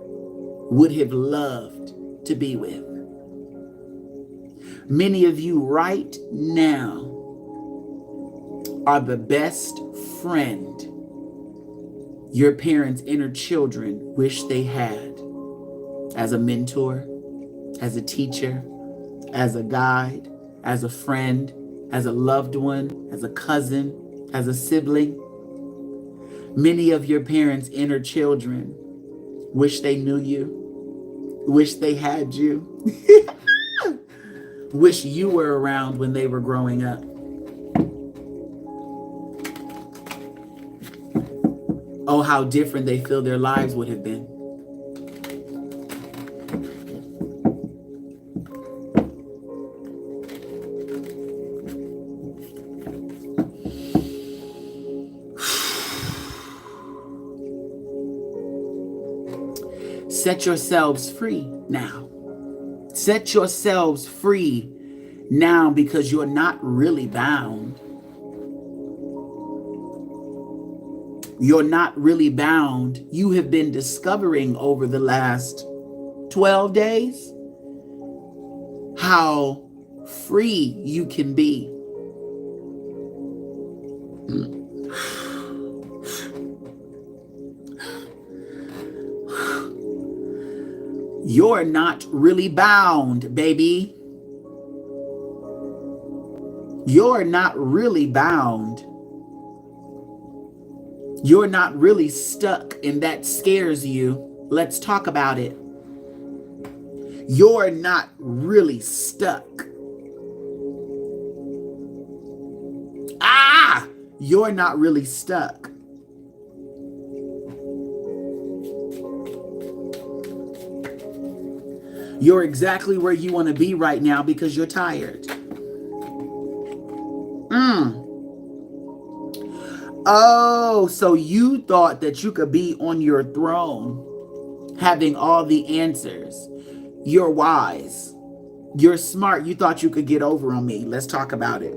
would have loved to be with. Many of you right now are the best friend your parents' inner children wish they had, as a mentor, as a teacher, as a guide, as a friend, as a loved one, as a cousin, as a sibling. Many of your parents' inner children wish they knew you, wish they had you, wish you were around when they were growing up. Oh, how different they feel their lives would have been. Set yourselves free now. Set yourselves free now, because you're not really bound. You're not really bound. You have been discovering over the last 12 days how free you can be. You're not really bound, baby. You're not really bound. You're not really stuck, and that scares you. Let's talk about it. You're not really stuck. You're not really stuck. You're exactly where you want to be right now because you're tired. Oh, so you thought that you could be on your throne, having all the answers. You're wise. You're smart. You thought you could get over on me. Let's talk about it.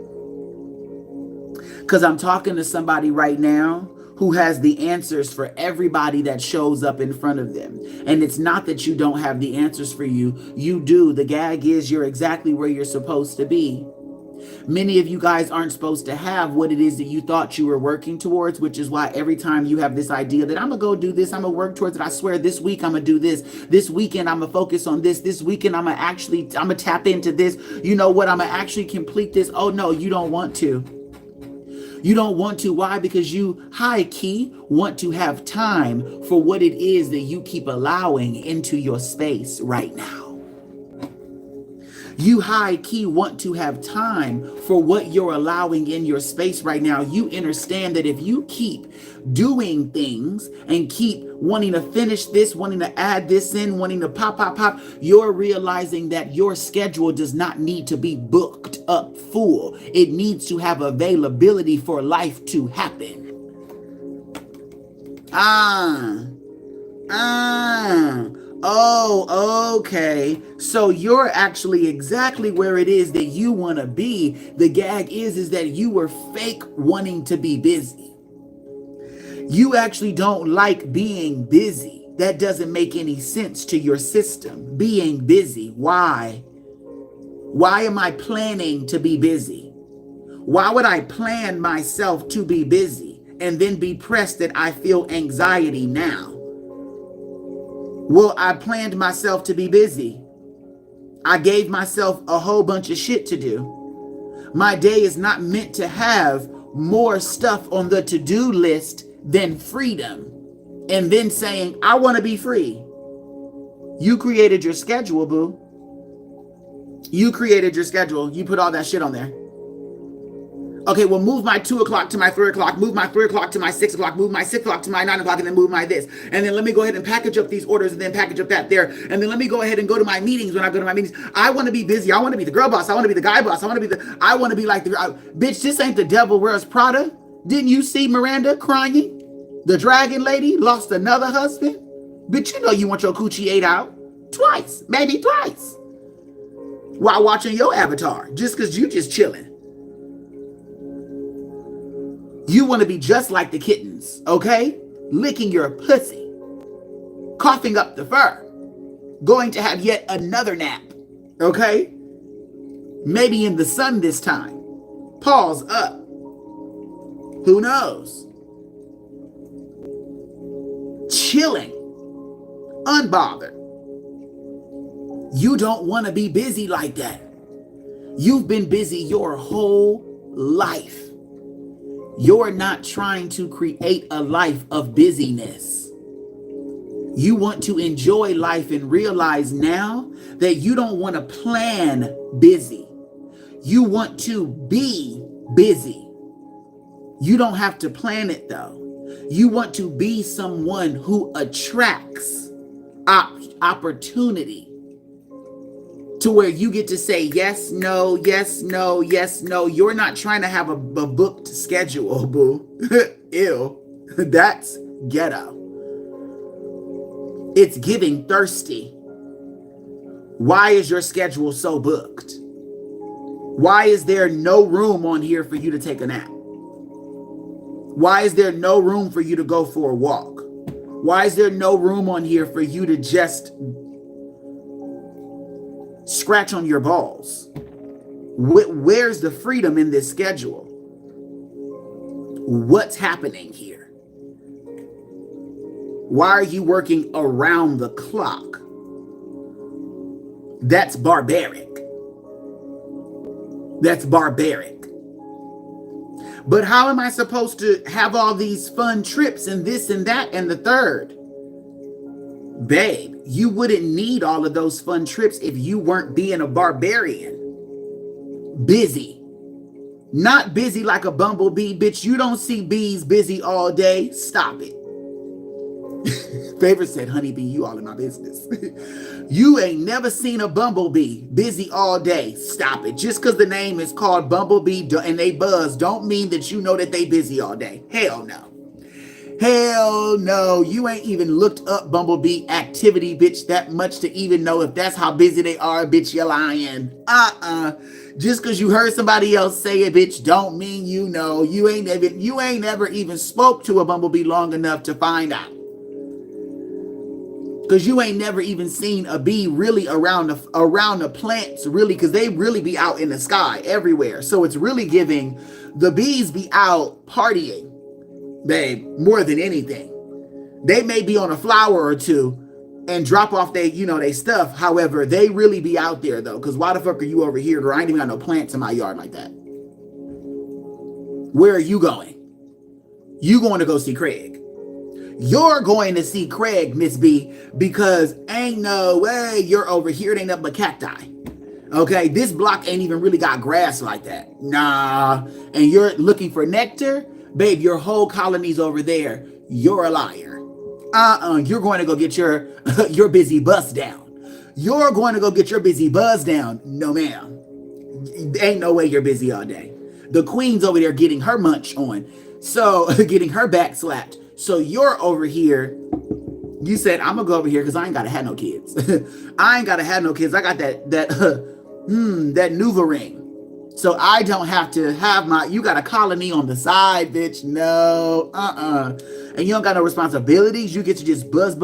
Because I'm talking to somebody right now who has the answers for everybody that shows up in front of them. And it's not that you don't have the answers for you. You do. The gag is you're exactly where you're supposed to be. Many of you guys aren't supposed to have what it is that you thought you were working towards, which is why every time you have this idea that I'm going to go do this, I'm going to work towards it. I swear this week I'm going to do this. This weekend I'm going to focus on this. This weekend I'm going to tap into this. You know what? I'm going to actually complete this. Oh no, you don't want to. You don't want to. Why? Because you high key want to have time for what it is that you keep allowing into your space right now. You high key want to have time for what you're allowing in your space right now. You understand that if you keep doing things and keep wanting to finish this, wanting to add this in, wanting to pop, you're realizing that your schedule does not need to be booked up full. It needs to have availability for life to happen. Oh, okay. So you're actually exactly where it is that you want to be. The gag is that you were fake wanting to be busy. You actually don't like being busy. That doesn't make any sense to your system. Being busy. Why? Why am I planning to be busy? Why would I plan myself to be busy and then be pressed that I feel anxiety now? Well, I planned myself to be busy. I gave myself a whole bunch of shit to do. My day is not meant to have more stuff on the to-do list than freedom. And then saying, I want to be free. You created your schedule, boo. You created your schedule. You put all that shit on there. Okay, well, move my 2 o'clock to my 3 o'clock, move my 3 o'clock to my 6 o'clock, move my 6 o'clock to my 9 o'clock, and then move my this. And then let me go ahead and package up these orders and then package up that there. And then let me go ahead and go to my meetings when I go to my meetings. I want to be busy. I want to be the girl boss. I want to be the guy boss. I want to be like bitch, this ain't the devil wears Prada. Didn't you see Miranda crying? The dragon lady lost another husband. Bitch, you know you want your coochie ate out twice, maybe thrice, while watching your avatar just because you just chilling. You want to be just like the kittens, okay? Licking your pussy, coughing up the fur, going to have yet another nap, okay? Maybe in the sun this time. Paws up. Who knows? Chilling, unbothered. You don't want to be busy like that. You've been busy your whole life. You're not trying to create a life of busyness. You want to enjoy life and realize now that you don't want to plan busy. You want to be busy. You don't have to plan it though. You want to be someone who attracts opportunity to where you get to say yes, no, yes, no, yes, no. You're not trying to have a booked schedule, boo. Ew. That's ghetto. It's giving thirsty. Why is your schedule so booked? Why is there no room on here for you to take a nap? Why is there no room for you to go for a walk? Why is there no room on here for you to just scratch on your balls? Where's the freedom in this schedule? What's happening here? Why are you working around the clock? That's barbaric. That's barbaric. But how am I supposed to have all these fun trips and this and that and the third? Babe, you wouldn't need all of those fun trips if you weren't being a barbarian. Busy. Not busy like a bumblebee, bitch. You don't see bees busy all day. Stop it. Favorite said, honeybee, you all in my business. You ain't never seen a bumblebee busy all day. Stop it. Just because the name is called Bumblebee and they buzz don't mean that you know that they busy all day. Hell no. Hell no. You ain't even looked up bumblebee activity, bitch, that much to even know if that's how busy they are, bitch, you're lying. Just because you heard somebody else say it, bitch, don't mean you know. You ain't never even spoke to a bumblebee long enough to find out. Because you ain't never even seen a bee really around the plants, really, because they really be out in the sky everywhere. So it's really giving the bees be out partying, babe, more than anything. They may be on a flower or two and drop off they stuff. However, they really be out there though. Because why the fuck are you over here, girl? I ain't even got no plants in my yard like that. Where are you going? You going to go see Craig. You're going to see Craig, Miss B, because ain't no way you're over here. It ain't nothing but cacti. Okay, this block ain't even really got grass like that. Nah, and you're looking for nectar? Babe, your whole colony's over there. You're a liar. You're going to go get your busy buzz down. You're going to go get your busy buzz down. No, ma'am. Ain't no way you're busy all day. The queen's over there getting her munch on. So, getting her back slapped. So you're over here. You said, I'm going to go over here because I ain't got to have no kids. I ain't got to have no kids. I got that Nuva ring. So I don't have to have you got a colony on the side, bitch. No, And you don't got no responsibilities. You get to just buzz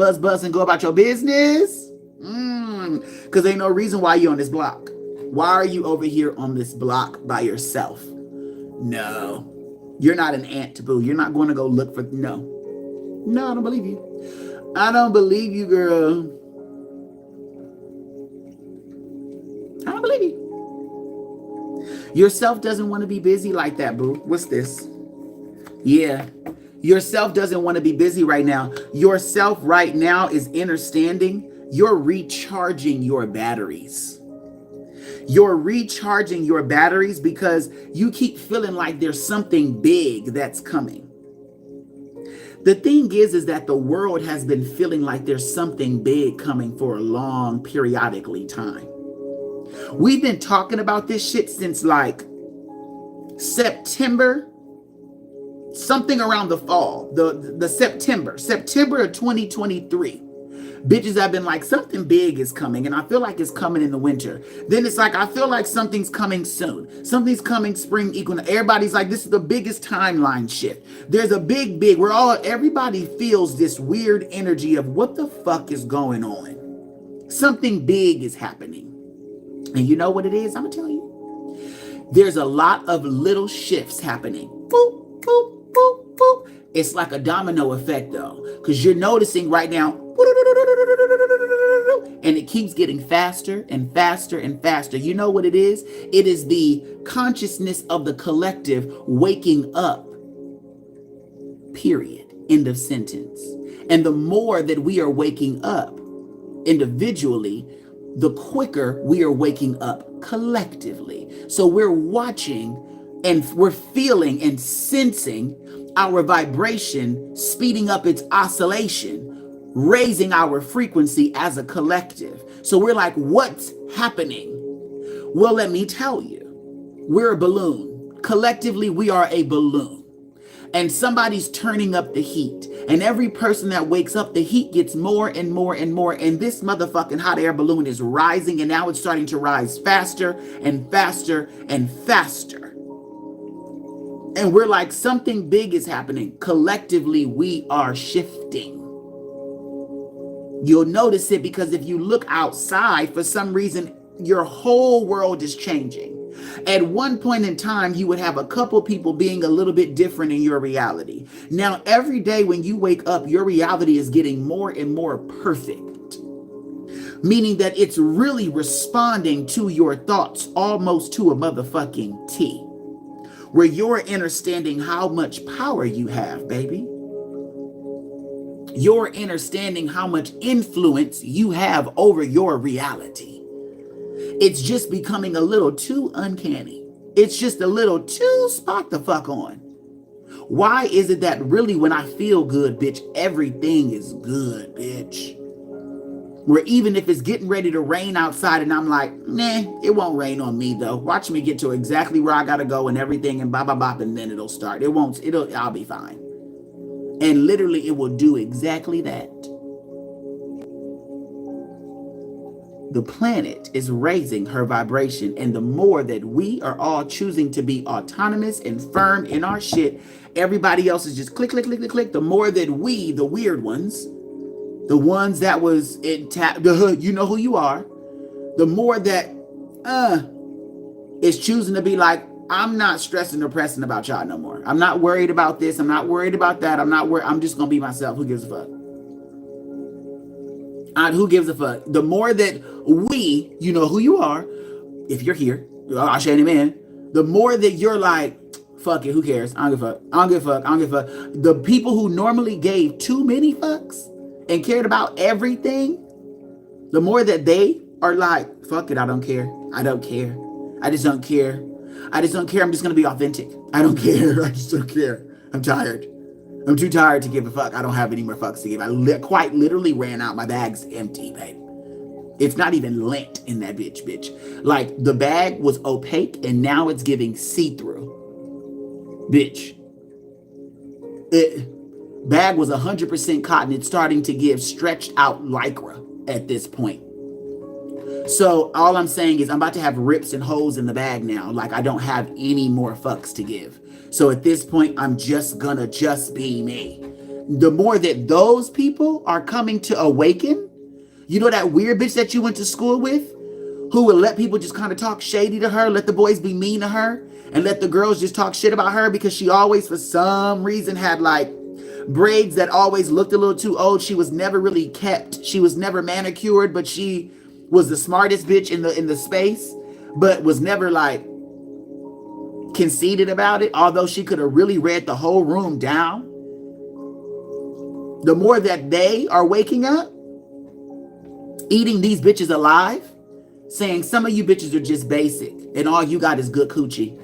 and go about your business. Because ain't no reason why you're on this block. Why are you over here on this block by yourself? No. You're not an ant, boo. You're not going to go look for... No, I don't believe you. I don't believe you, girl. I don't believe you. Yourself doesn't want to be busy like that, boo. What's this? Yeah. Yourself doesn't want to be busy right now. Yourself right now is understanding. You're recharging your batteries. You're recharging your batteries because you keep feeling like there's something big that's coming. The thing is that the world has been feeling like there's something big coming for a long periodically time. We've been talking about this shit since like September, something around the fall, the September of 2023. Bitches have been like, something big is coming, and I feel like it's coming in the winter. Then it's like, I feel like something's coming soon. Something's coming spring equinox. Everybody's like, this is the biggest timeline shift. There's a big, everybody feels this weird energy of what the fuck is going on. Something big is happening. And you know what it is? I'm gonna tell you. There's a lot of little shifts happening. Boop, boop, boop, boop. It's like a domino effect though, because you're noticing right now, and it keeps getting faster and faster and faster. You know what it is? It is the consciousness of the collective waking up, period. End of sentence. And the more that we are waking up individually, the quicker we are waking up collectively. So we're watching and we're feeling and sensing our vibration speeding up its oscillation, raising our frequency as a collective. So we're like, what's happening? Well, let me tell you, we're a balloon. Collectively, we are a balloon. And somebody's turning up the heat. And every person that wakes up, the heat gets more and more and more. And this motherfucking hot air balloon is rising. And now it's starting to rise faster and faster and faster. And we're like, something big is happening. Collectively, we are shifting. You'll notice it because if you look outside, for some reason, your whole world is changing. At one point in time, you would have a couple people being a little bit different in your reality. Now, every day when you wake up, your reality is getting more and more perfect. Meaning that it's really responding to your thoughts almost to a motherfucking T. Where you're understanding how much power you have, baby. You're understanding how much influence you have over your reality. It's just becoming a little too uncanny. It's just a little too spot the fuck on. Why is it that really when I feel good, bitch, everything is good, bitch? Where even if it's getting ready to rain outside and I'm like, nah, it won't rain on me though. Watch me get to exactly where I gotta go and everything and bop, bop, bop, and then it'll start. I'll be fine. And literally it will do exactly that. The planet is raising her vibration, and the more that we are all choosing to be autonomous and firm in our shit, everybody else is just click, click, click, click, click. The more that we, the weird ones, the ones that was in the hood, you know who you are, the more that is choosing to be like, I'm not stressing or pressing about y'all no more. I'm not worried about this. I'm not worried about that. I'm not worried. I'm just gonna be myself. Who gives a fuck? Who gives a fuck? The more that we, you know who you are, if you're here, I'll show you man. The more that you're like, fuck it, who cares? I don't give a fuck. I don't give a fuck. I don't give a fuck. The people who normally gave too many fucks and cared about everything, the more that they are like, fuck it, I don't care. I don't care. I just don't care. I just don't care. I'm just gonna be authentic. I don't care. I just don't care. I'm tired. I'm too tired to give a fuck. I don't have any more fucks to give. I quite literally ran out. My bag's empty, babe. It's not even lint in that bitch. Like, the bag was opaque and now it's giving see-through. Bitch. Bag was 100% cotton. It's starting to give stretched out lycra at this point. So all I'm saying is I'm about to have rips and holes in the bag now. Like, I don't have any more fucks to give. So at this point, I'm just gonna be me. The more that those people are coming to awaken, you know that weird bitch that you went to school with, who would let people just kind of talk shady to her, let the boys be mean to her, and let the girls just talk shit about her because she always, for some reason, had like braids that always looked a little too old. She was never really kept. She was never manicured, but she was the smartest bitch in the space, but was never like conceited about it, although she could have really read the whole room down. The more that they are waking up, eating these bitches alive, saying some of you bitches are just basic and all you got is good coochie.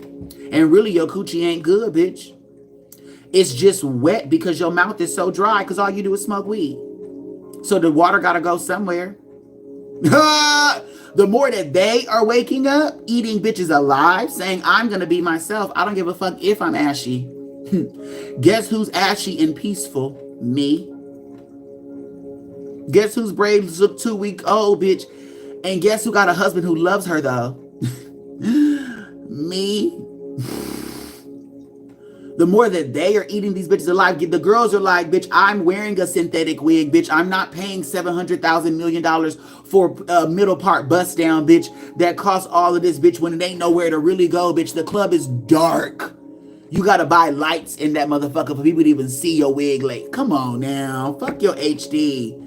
And really your coochie ain't good, bitch. It's just wet because your mouth is so dry because all you do is smoke weed. So the water gotta go somewhere. The more that they are waking up, eating bitches alive, saying, I'm going to be myself. I don't give a fuck if I'm ashy. Guess who's ashy and peaceful? Me. Guess whose braids look 2 weeks old, bitch? And guess who got a husband who loves her, though? Me. The more that they are eating these bitches alive, the girls are like, bitch, I'm wearing a synthetic wig, bitch. I'm not paying $700,000 million for a middle part bust down, bitch, that costs all of this, bitch, when it ain't nowhere to really go, bitch. The club is dark. You gotta buy lights in that motherfucker for people to even see your wig late. Come on now. Fuck your HD.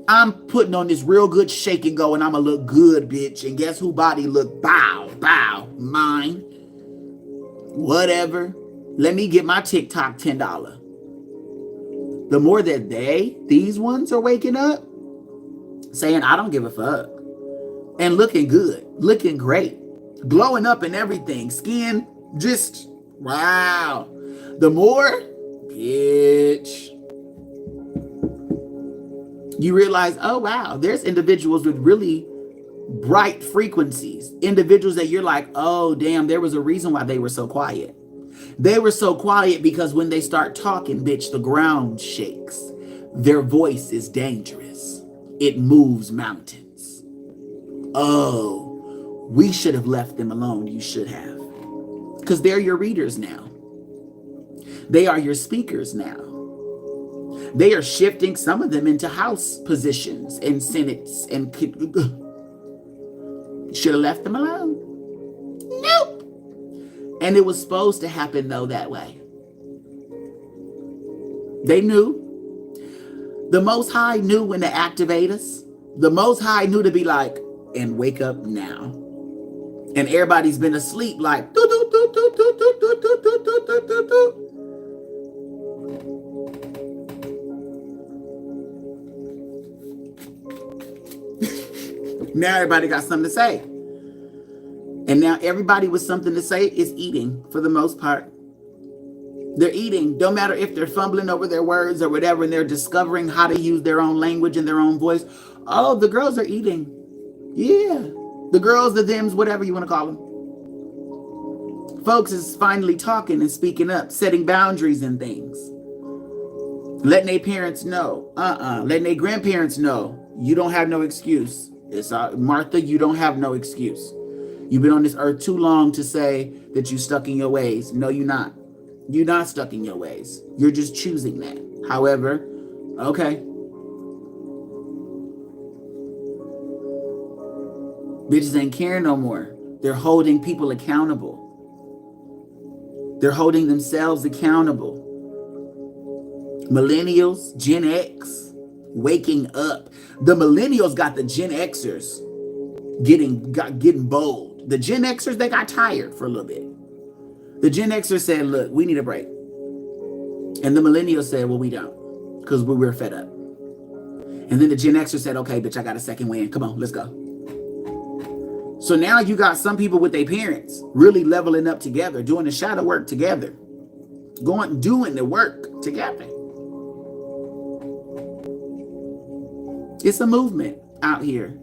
I'm putting on this real good shake and go, and I'ma look good, bitch. And guess who body look? Bow, bow. Mine. Whatever. Let me get my TikTok $10. The more that these ones are waking up, saying, I don't give a fuck. And looking good, looking great, glowing up and everything. Skin, just, wow. The more, bitch, you realize, oh, wow, there's individuals with really bright frequencies. Individuals that you're like, oh, damn, there was a reason why they were so quiet. They were so quiet because when they start talking, bitch, the ground shakes. Their voice is dangerous. It moves mountains. Oh, we should have left them alone. You should have. Because they're your readers now. They are your speakers now. They are shifting some of them into House positions and Senates and should have left them alone. Nope. And it was supposed to happen, though, that way. They knew. The Most High knew when to activate us. The Most High knew to be like, and wake up now. And everybody's been asleep like, doo, doo, doo, doo, doo, doo, doo, doo, doo, doo, doo, doo. Now everybody got something to say. And now everybody with something to say is eating for the most part. They're eating. Don't matter if they're fumbling over their words or whatever, and they're discovering how to use their own language and their own voice. Oh, the girls are eating. Yeah. The girls, the thems, whatever you want to call them. Folks is finally talking and speaking up, setting boundaries and things. Letting their parents know. Letting their grandparents know. You don't have no excuse. It's Martha, you don't have no excuse. You've been on this earth too long to say that you're stuck in your ways. No, you're not. You're not stuck in your ways. You're just choosing that. However, okay. Bitches ain't caring no more. They're holding people accountable. They're holding themselves accountable. Millennials, Gen X, waking up. The millennials got the Gen Xers getting bold. The Gen Xers, they got tired for a little bit. The Gen Xers said, look, we need a break. And the millennials said, well, we don't, because we're fed up. And then the Gen Xers said, okay, bitch, I got a second win. Come on, let's go. So now you got some people with their parents really leveling up together, doing the shadow work together, doing the work together. It's a movement out here.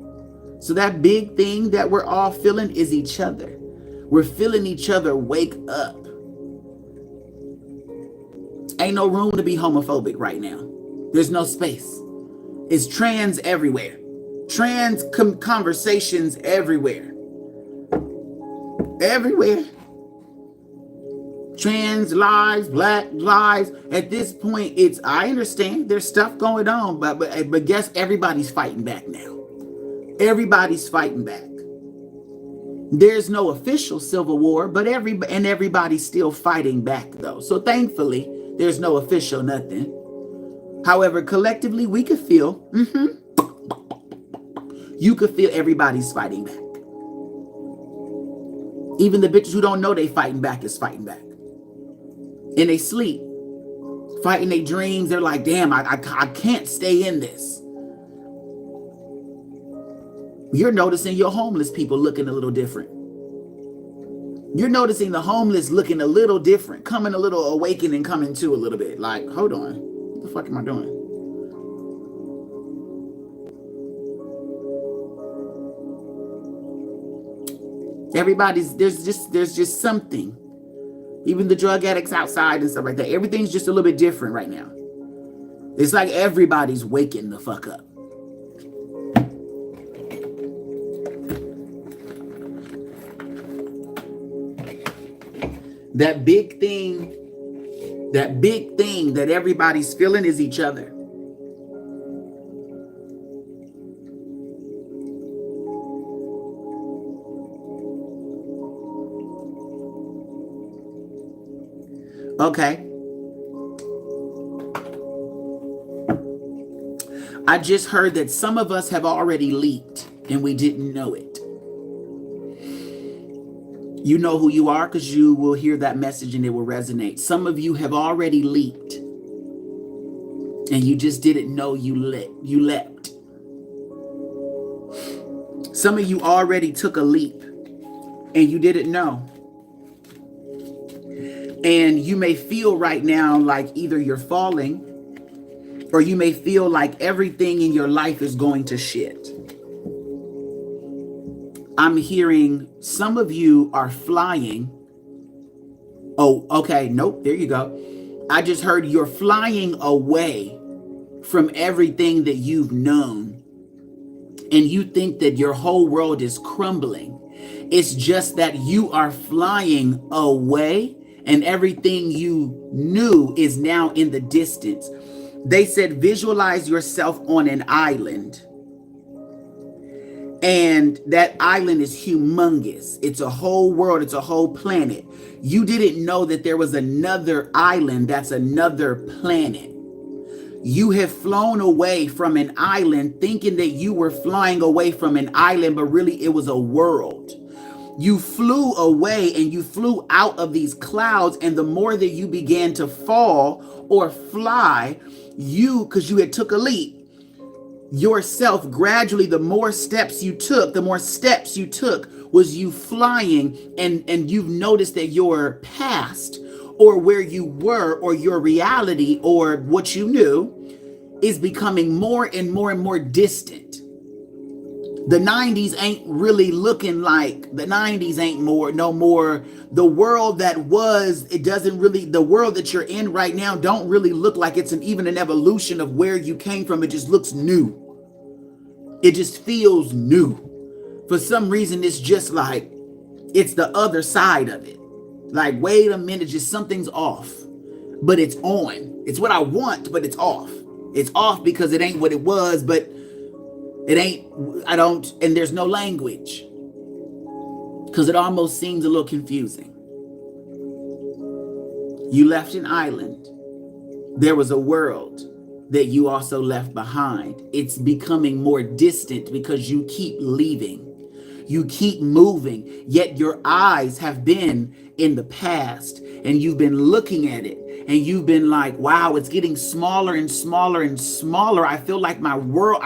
So that big thing that we're all feeling is each other. We're feeling each other wake up. Ain't no room to be homophobic right now. There's no space. It's trans everywhere. Trans conversations everywhere. Everywhere. Trans lives, black lives. At this point, I understand there's stuff going on, but guess everybody's fighting back now. Everybody's fighting back. There's no official civil war, but everybody's still fighting back though. So thankfully, there's no official nothing. However, collectively, we could feel, you could feel everybody's fighting back. Even the bitches who don't know they fighting back is fighting back. And they sleep, fighting their dreams. They're like, damn, I can't stay in this. You're noticing your homeless people looking a little different. You're noticing the homeless looking a little different, coming a little awakening, coming to a little bit. Like, hold on, what the fuck am I doing? There's just something. Even the drug addicts outside and stuff like that. Everything's just a little bit different right now. It's like everybody's waking the fuck up. That big thing, that everybody's feeling is each other. Okay. I just heard that some of us have already leaked and we didn't know it. You know who you are because you will hear that message and it will resonate. Some of you have already leaked and you just didn't know you leapt. Some of you already took a leap and you didn't know. And you may feel right now like either you're falling or you may feel like everything in your life is going to shit. I'm hearing some of you are flying. Oh, okay. Nope. There you go. I just heard you're flying away from everything that you've known. And you think that your whole world is crumbling. It's just that you are flying away and everything you knew is now in the distance. They said, visualize yourself on an island. And that island is humongous. It's a whole world. It's a whole planet. You didn't know that there was another island that's another planet. You have flown away from an island thinking that you were flying away from an island, but really it was a world. You flew away and you flew out of these clouds. And the more that you began to fall or fly, because you had took a leap, yourself gradually, the more steps you took was you flying, and you've noticed that your past or where you were or your reality or what you knew is becoming more and more and more distant. The 90s ain't really looking like the 90s no more. The world that was, the world that you're in right now don't really look like it's even an evolution of where you came from. It just looks new. It just feels new. For some reason, it's just like, it's the other side of it. Like, wait a minute, just something's off. But it's on. It's what I want, but it's off. It's off because it ain't what it was, but it ain't, and there's no language. Because it almost seems a little confusing. You left an island. There was a world that you also left behind. It's becoming more distant because you keep leaving. You keep moving, yet your eyes have been in the past and you've been looking at it and you've been like, wow, it's getting smaller and smaller and smaller. I feel like my world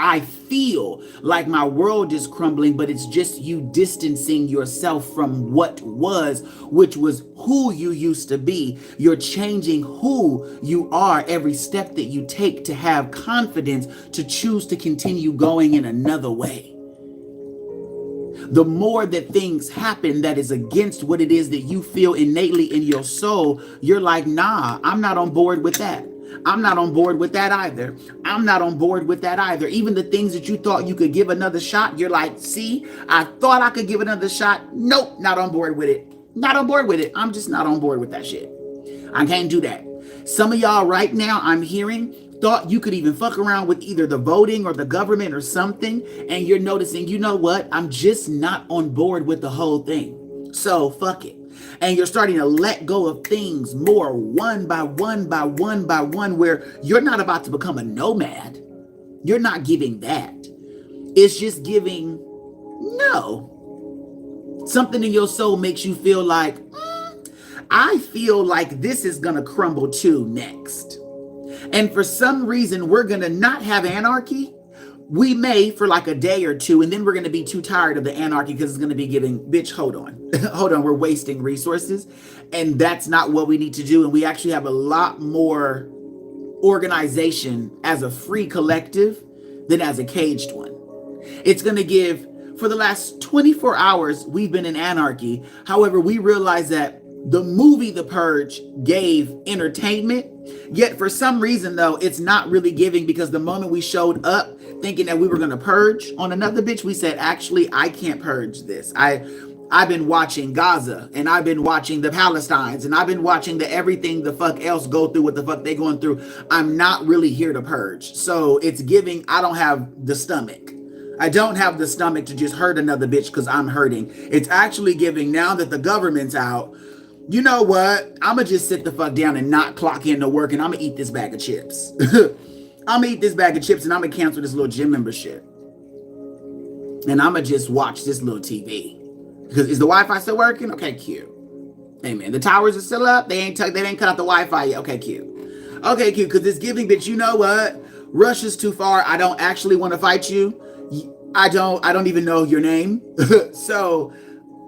is crumbling, but it's just you distancing yourself from what was, which was who you used to be. You're changing who you are every step that you take to have confidence to choose to continue going in another way. The more that things happen that is against what it is that you feel innately in your soul, you're like, nah, I'm not on board with that. I'm not on board with that either. I'm not on board with that either. Even the things that you thought you could give another shot, you're like, see, I thought I could give another shot. Nope, not on board with it. Not on board with it. I'm just not on board with that shit. I can't do that. Some of y'all right now, I'm hearing, thought you could even fuck around with either the voting or the government or something, and you're noticing, you know what? I'm just not on board with the whole thing. So fuck it. And you're starting to let go of things more one by one by one by one, where you're not about to become a nomad. You're not giving that. It's just giving no. Something in your soul makes you feel like, I feel like this is going to crumble too next. And for some reason, we're going to not have anarchy. We may for like a day or two, and then we're going to be too tired of the anarchy because it's going to be giving, bitch, hold on. Hold on, we're wasting resources. And that's not what we need to do. And we actually have a lot more organization as a free collective than as a caged one. It's going to give, for the last 24 hours, we've been in anarchy. However, we realize that the movie The Purge gave entertainment, yet for some reason, though, it's not really giving, because the moment we showed up thinking that we were going to purge on another bitch, we said, actually, I can't purge this. I've been watching Gaza, and I've been watching the Palestines, and I've been watching the everything the fuck else go through what the fuck they going through. I'm not really here to purge. So it's giving, I don't have the stomach. I don't have the stomach to just hurt another bitch because I'm hurting. It's actually giving, now that the government's out, you know what? I'm going to just sit the fuck down and not clock in to work, and I'm going to eat this bag of chips. I'm going to eat this bag of chips, and I'm going to cancel this little gym membership. And I'm going to just watch this little TV. Because is the Wi-Fi still working? Okay, cute. Amen. The towers are still up. They ain't cut out the Wi-Fi yet. Okay, cute. Okay, cute. Because it's giving, bitch, you know what? Russia's too far. I don't actually want to fight you. I don't even know your name. So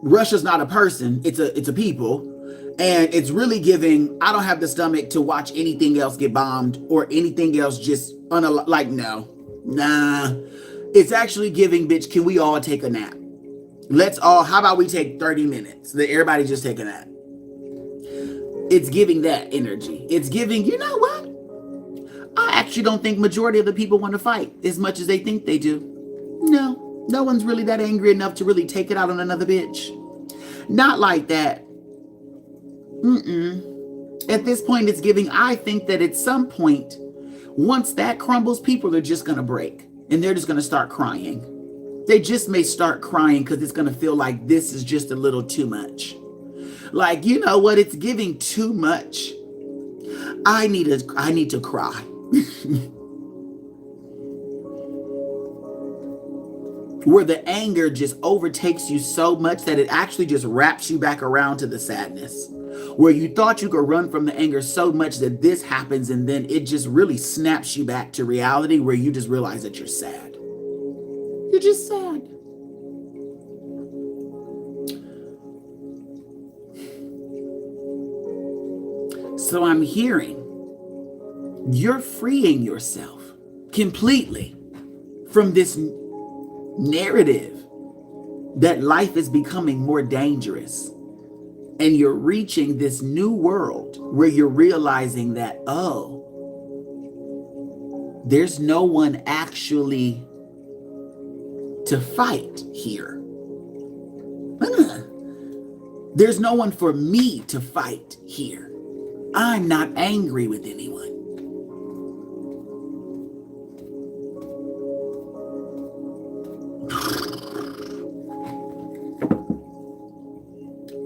Russia's not a person. It's a people. And it's really giving, I don't have the stomach to watch anything else get bombed or anything else just no. Nah. It's actually giving, bitch, can we all take a nap? How about we take 30 minutes? Let everybody just take a nap. It's giving that energy. It's giving, you know what? I actually don't think majority of the people want to fight as much as they think they do. No one's really that angry enough to really take it out on another bitch. Not like that. At this point, it's giving, I think that at some point, once that crumbles, people are just going to break. And they're just going to start crying. They just may start crying because it's going to feel like this is just a little too much. Like, you know what? It's giving too much. I need to cry. Where the anger just overtakes you so much that it actually just wraps you back around to the sadness. Where you thought you could run from the anger so much that this happens, and then it just really snaps you back to reality where you just realize that you're sad. You're just sad. So I'm hearing you're freeing yourself completely from this narrative that life is becoming more dangerous. And you're reaching this new world where you're realizing that, oh, there's no one actually to fight here. There's no one for me to fight here. I'm not angry with anyone.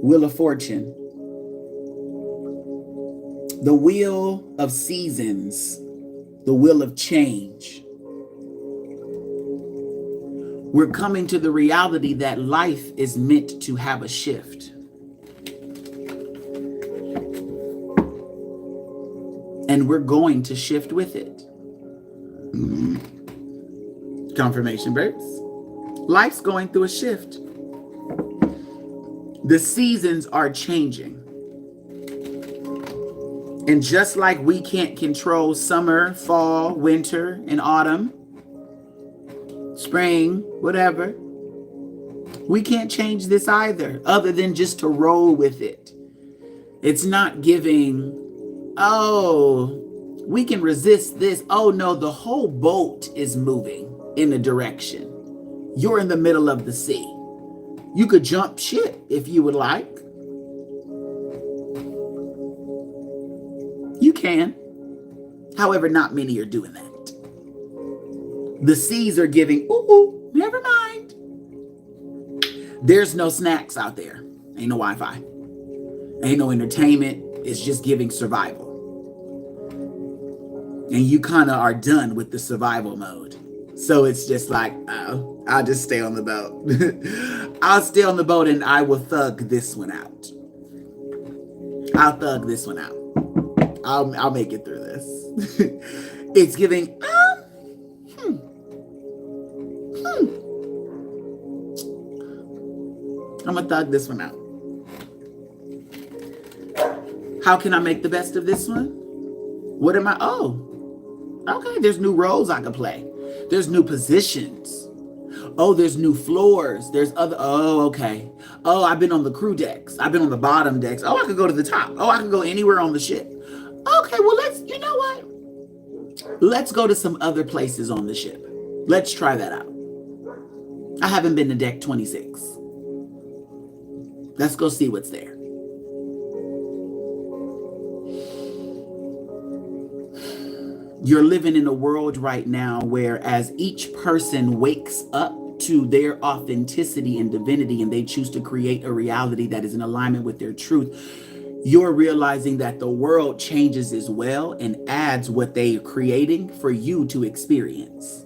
Wheel of Fortune. The wheel of seasons. The wheel of change. We're coming to the reality that life is meant to have a shift. And we're going to shift with it. Confirmation, birds. Life's going through a shift. The seasons are changing. And just like we can't control summer, fall, winter, and autumn, spring, whatever, we can't change this either, other than just to roll with it. It's not giving, oh, we can resist this. Oh no, the whole boat is moving in a direction. You're in the middle of the sea. You could jump ship if you would like. You can. However, not many are doing that. The seas are giving, ooh, never mind. There's no snacks out there. Ain't no Wi-Fi. Ain't no entertainment. It's just giving survival. And you kind of are done with the survival mode. So it's just like, oh, I'll just stay on the boat. I'll stay on the boat and I will thug this one out. I'll thug this one out. I'll make it through this. It's giving, I'm gonna thug this one out. How can I make the best of this one? What am I? Oh, okay. There's new roles I can play. There's new positions. Oh, there's new floors. There's other. Oh, okay. Oh, I've been on the crew decks. I've been on the bottom decks. Oh, I could go to the top. Oh, I could go anywhere on the ship. Okay, well, you know what? Let's go to some other places on the ship. Let's try that out. I haven't been to deck 26. Let's go see what's there. You're living in a world right now where as each person wakes up to their authenticity and divinity and they choose to create a reality that is in alignment with their truth, you're realizing that the world changes as well and adds what they are creating for you to experience.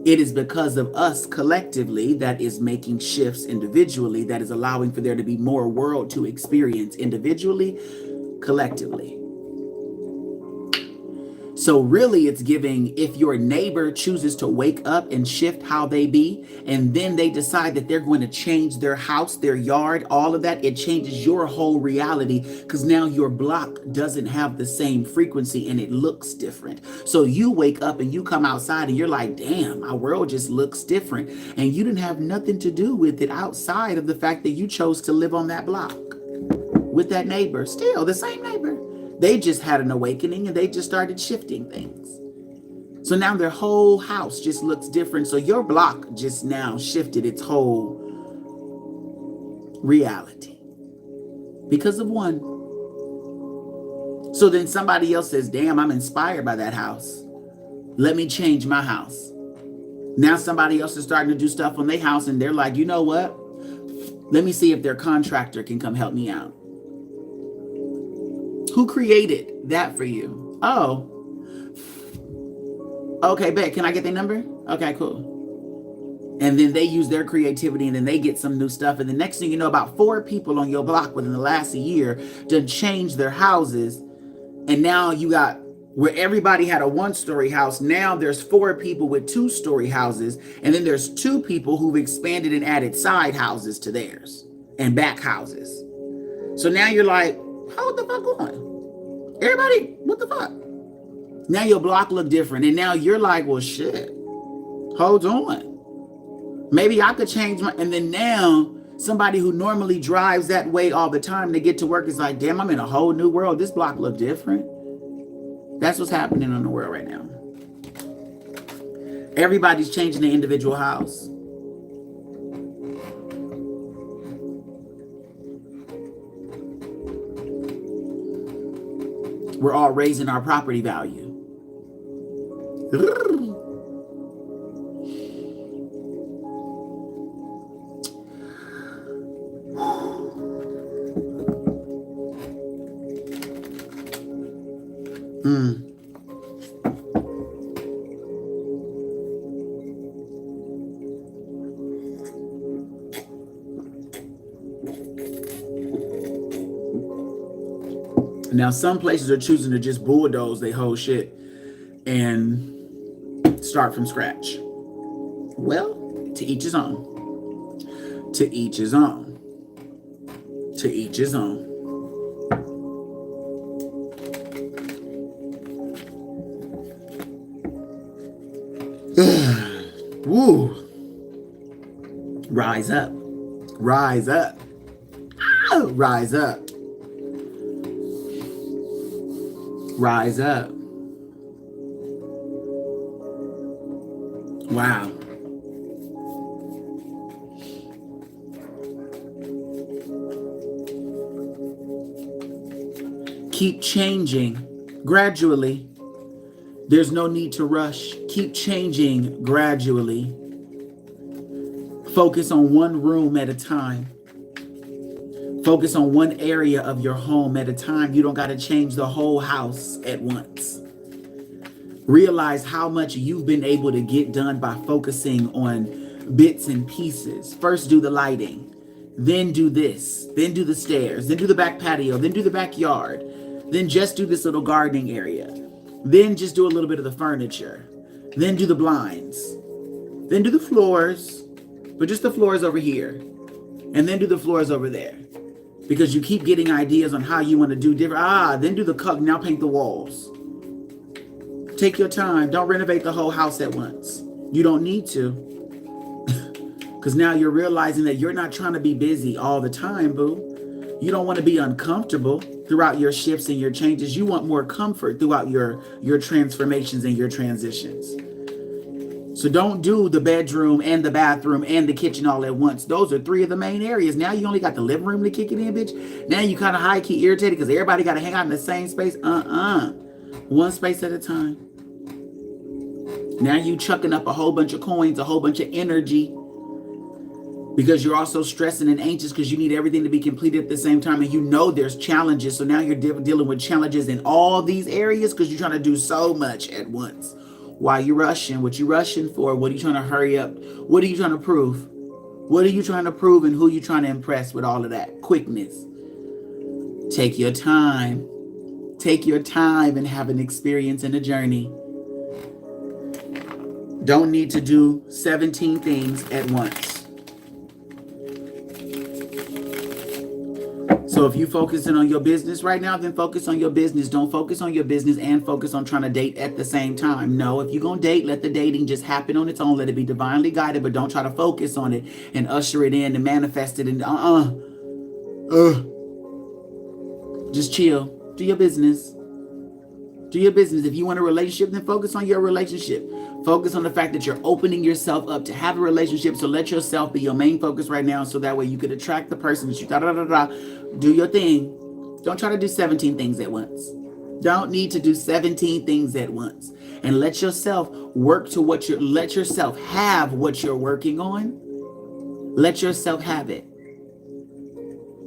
It is because of us collectively that is making shifts individually, that is allowing for there to be more world to experience individually, collectively. So really it's giving, if your neighbor chooses to wake up and shift how they be, and then they decide that they're going to change their house, their yard, all of that, it changes your whole reality because now your block doesn't have the same frequency and it looks different. So you wake up and you come outside and you're like, damn, my world just looks different. And you didn't have nothing to do with it outside of the fact that you chose to live on that block with that neighbor, still the same neighbor. They just had an awakening and they just started shifting things. So now their whole house just looks different. So your block just now shifted its whole reality because of one. So then somebody else says, damn, I'm inspired by that house. Let me change my house. Now somebody else is starting to do stuff on their house and they're like, you know what? Let me see if their contractor can come help me out. Who created that for you? Oh. Okay, bet. Can I get their number? Okay, cool. And then they use their creativity and then they get some new stuff. And the next thing you know, about 4 people on your block within the last year done changed their houses. And now you got where everybody had a 1-story house. Now there's 4 people with 2-story houses. And then there's 2 people who've expanded and added side houses to theirs and back houses. So now you're like, how the fuck going? Everybody, what the fuck? Now your block look different. And now you're like, well, shit, hold on. Maybe I could change my, and then now somebody who normally drives that way all the time to get to work is like, damn, I'm in a whole new world. This block look different. That's what's happening in the world right now. Everybody's changing their individual house. We're all raising our property value. Now, some places are choosing to just bulldoze their whole shit and start from scratch. Well, to each his own. To each his own. To each his own. Woo. Rise up. Rise up. Rise up. Rise up. Wow. Keep changing gradually. There's no need to rush. Keep changing gradually. Focus on one room at a time. Focus on one area of your home at a time. You don't got to change the whole house at once. Realize how much you've been able to get done by focusing on bits and pieces. First, do the lighting. Then do this. Then do the stairs. Then do the back patio. Then do the backyard. Then just do this little gardening area. Then just do a little bit of the furniture. Then do the blinds. Then do the floors. But just the floors over here. And then do the floors over there. Because you keep getting ideas on how you want to do different. Then do the color. Now paint the walls. Take your time. Don't renovate the whole house at once. You don't need to. Because now you're realizing that you're not trying to be busy all the time, boo. You don't want to be uncomfortable throughout your shifts and your changes. You want more comfort throughout your transformations and your transitions. So don't do the bedroom and the bathroom and the kitchen all at once. Those are 3 of the main areas. Now you only got the living room to kick it in, bitch. Now you kind of high key irritated because everybody got to hang out in the same space. One space at a time. Now you chucking up a whole bunch of coins, a whole bunch of energy, because you're also stressing and anxious because you need everything to be completed at the same time. And you know there's challenges. So now you're dealing with challenges in all these areas because you're trying to do so much at once. Why you rushing? What you rushing for? What are you trying to hurry up? What are you trying to prove? What are you trying to prove, and who are you trying to impress with all of that quickness? Take your time. Take your time and have an experience and a journey. Don't need to do 17 things at once. So if you're focusing on your business right now, then focus on your business. Don't focus on your business and focus on trying to date at the same time. No, if you're going to date, let the dating just happen on its own. Let it be divinely guided, but don't try to focus on it and usher it in and manifest it. And just chill. Do your business. Do your business. If you want a relationship, then focus on your relationship. Focus on the fact that you're opening yourself up to have a relationship. So let yourself be your main focus right now. So that way you could attract the person that you do your thing. Don't try to do 17 things at once. Don't need to do 17 things at once. And let yourself work to let yourself have what you're working on. Let yourself have it.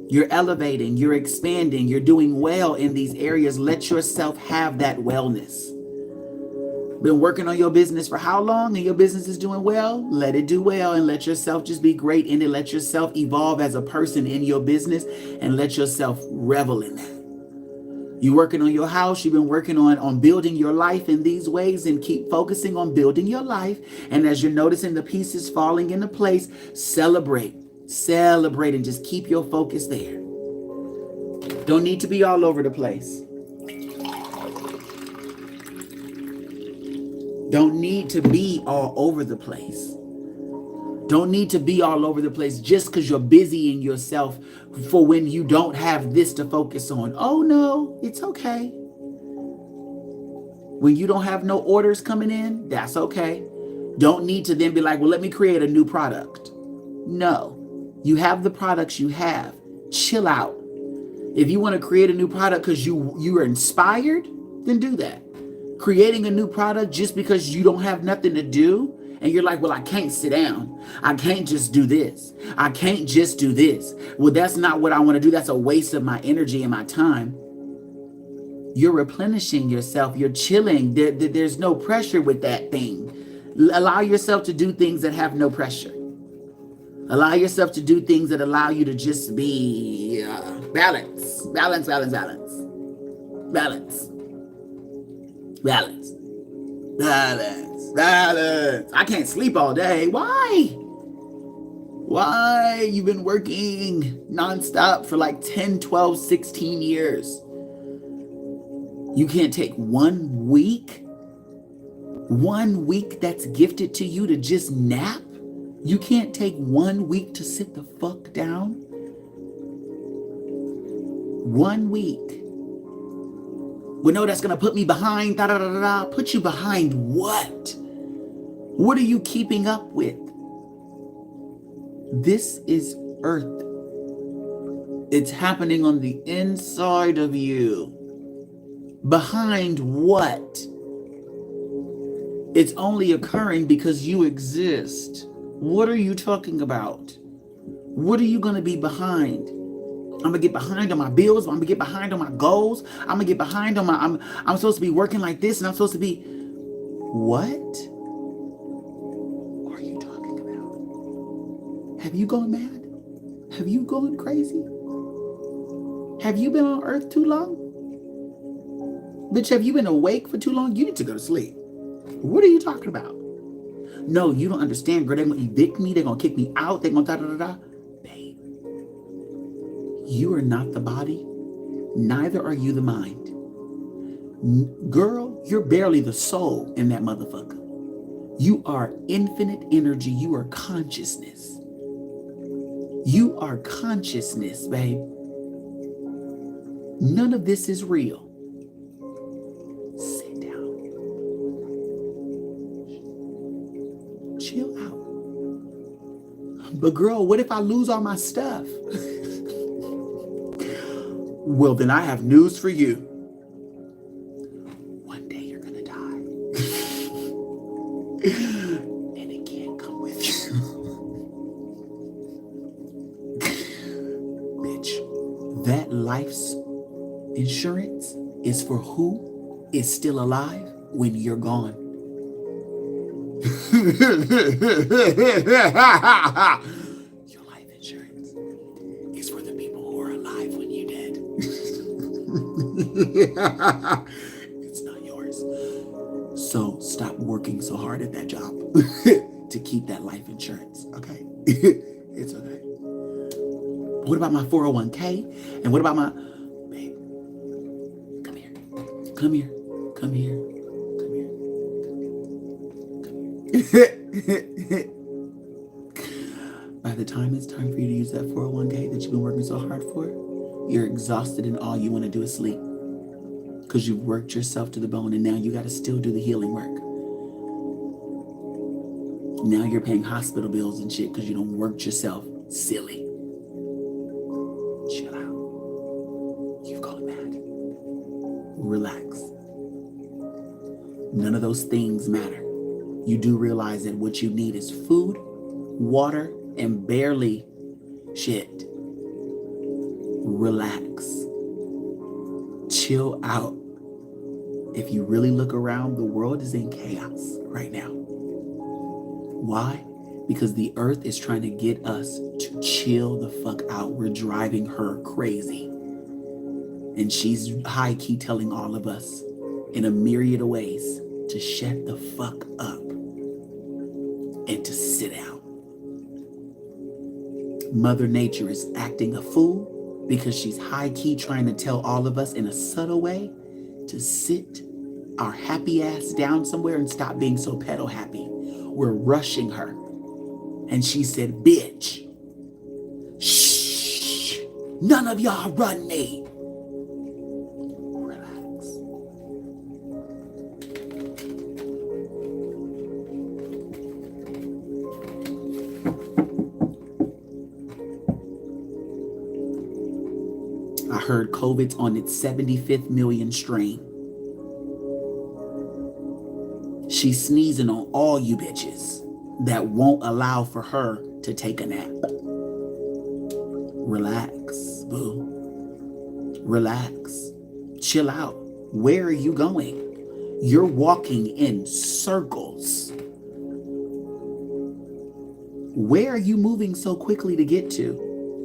You're elevating, you're expanding, you're doing well in these areas. Let yourself have that wellness. Been working on your business for how long and your business is doing well? Let it do well and let yourself just be great in it. Let yourself evolve as a person in your business and let yourself revel in that. You're working on your house. You've been working on building your life in these ways, and keep focusing on building your life. And as you're noticing the pieces falling into place, celebrate. Celebrate and just keep your focus there. Don't need to be all over the place. Don't need to be all over the place. Don't need to be all over the place just because you're busying yourself for when you don't have this to focus on. Oh no, it's okay. When you don't have no orders coming in, that's okay. Don't need to then be like, well, let me create a new product. No. You have the products you have. Chill out. If you want to create a new product because you are inspired, then do that. Creating a new product just because you don't have nothing to do and you're like, well, I can't sit down. I can't just do this. I can't just do this. Well, that's not what I want to do. That's a waste of my energy and my time. You're replenishing yourself. You're chilling. There's no pressure with that thing. Allow yourself to do things that have no pressure. Allow yourself to do things that allow you to just be balance. Balance, balance, balance. Balance. Balance. Balance. Balance. I can't sleep all day. Why? Why? You've been working nonstop for like 10, 12, 16 years. You can't take 1 week? 1 week that's gifted to you to just nap? You can't take 1 week to sit the fuck down? 1 week. Well, no, that's going to put me behind. Put you behind what? What are you keeping up with? This is Earth. It's happening on the inside of you. Behind what? It's only occurring because you exist. What are you talking about? What are you going to be behind? I'm going to get behind on my bills. I'm going to get behind on my goals. I'm going to get behind on I'm supposed to be working like this and I'm supposed to be... What are you talking about? Have you gone mad? Have you gone crazy? Have you been on Earth too long? Bitch, have you been awake for too long? You need to go to sleep. What are you talking about? No, you don't understand, girl. They're going to evict me. They're going to kick me out. They're going to da-da-da-da. Babe, you are not the body. Neither are you the mind. Girl, you're barely the soul in that motherfucker. You are infinite energy. You are consciousness. You are consciousness, babe. None of this is real. But girl, what if I lose all my stuff? Well, then I have news for you. One day you're gonna die. And it can't come with you. Bitch, that life's insurance is for who is still alive when you're gone. Your life insurance is for the people who are alive when you're dead. It's not yours. So stop working so hard at that job to keep that life insurance, okay? It's okay. What about my 401k? And what about my... Babe, come here. Come here. Come here. Come here. By the time it's time for you to use that 401k that you've been working so hard for, you're exhausted and all you want to do is sleep. Because you've worked yourself to the bone and now you got to still do the healing work. Now you're paying hospital bills and shit because you don't work yourself silly. Chill out. You've gone mad. Relax. None of those things matter. You do realize that what you need is food, water, and barely shit. Relax. Chill out. If you really look around, the world is in chaos right now. Why? Because the earth is trying to get us to chill the fuck out. We're driving her crazy. And she's high-key telling all of us in a myriad of ways to shut the fuck up and to sit out. Mother Nature is acting a fool because she's high-key trying to tell all of us in a subtle way to sit our happy ass down somewhere and stop being so pedo happy. We're rushing her. And she said, bitch, shh, none of y'all run me. Relax. I heard COVID's on its 75th million strain. She's sneezing on all you bitches that won't allow for her to take a nap. Relax, boo. Relax. Chill out. Where are you going? You're walking in circles. Where are you moving so quickly to get to?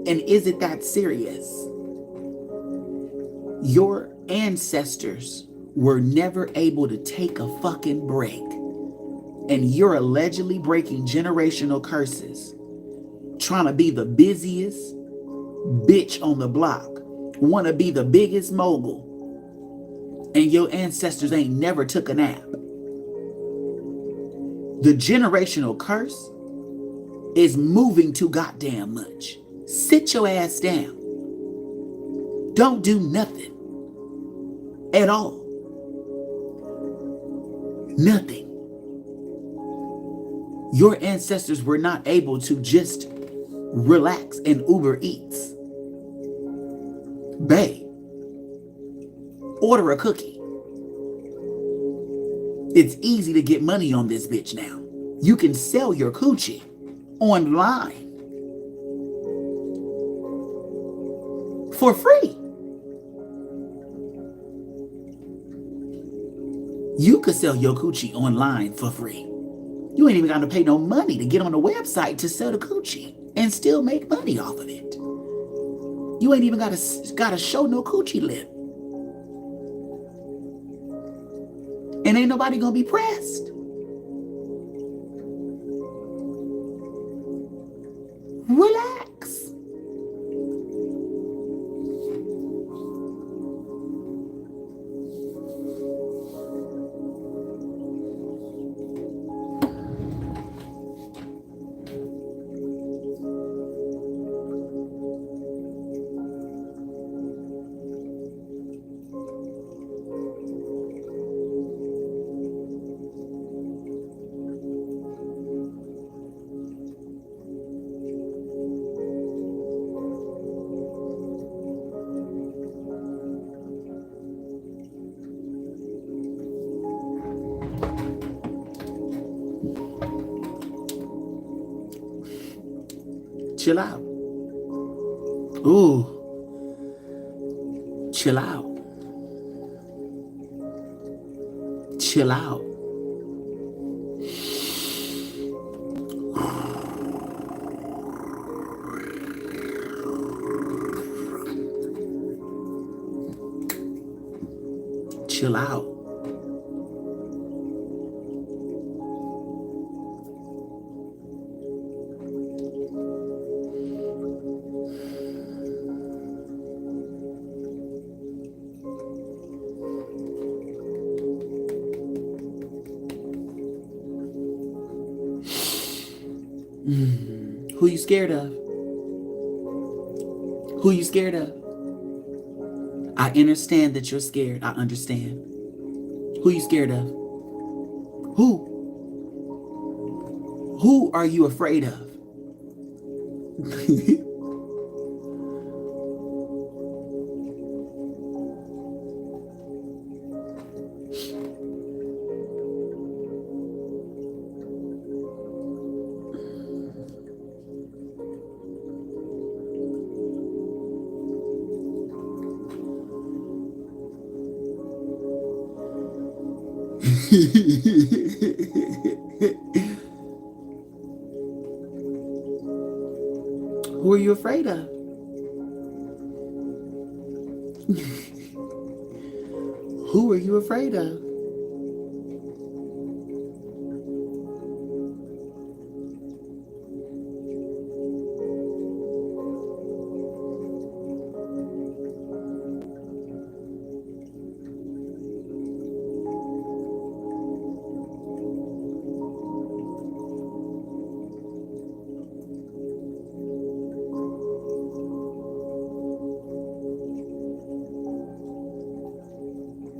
And is it that serious? Your ancestors were never able to take a fucking break. And you're allegedly breaking generational curses. Trying to be the busiest bitch on the block. Want to be the biggest mogul. And your ancestors ain't never took a nap. The generational curse is moving too goddamn much. Sit your ass down. Don't do nothing. At all. Nothing. Your ancestors were not able to just relax and Uber Eats. Babe, order a cookie. It's easy to get money on this bitch now. You can sell your coochie online for free. You could sell your coochie online for free. You ain't even got to pay no money to get on the website to sell the coochie and still make money off of it. You ain't even got to show no coochie lip. And ain't nobody gonna be pressed. Relax. Chill out. Ooh. Chill out. Chill out. Chill out. Who you scared of? Who you scared of? I understand that you're scared. I understand. Who you scared of? Who? Who are you afraid of? Who are you afraid of? Who are you afraid of?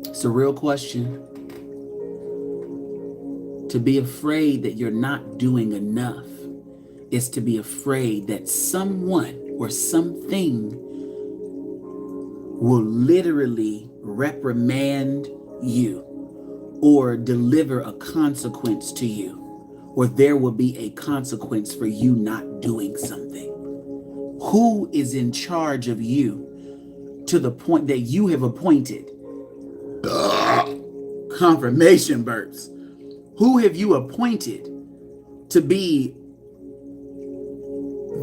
It's a real question. To be afraid that you're not doing enough is to be afraid that someone or something will literally reprimand you or deliver a consequence to you, or there will be a consequence for you not doing something. Who is in charge of you to the point that you have appointed? Confirmation burps. Who have you appointed to be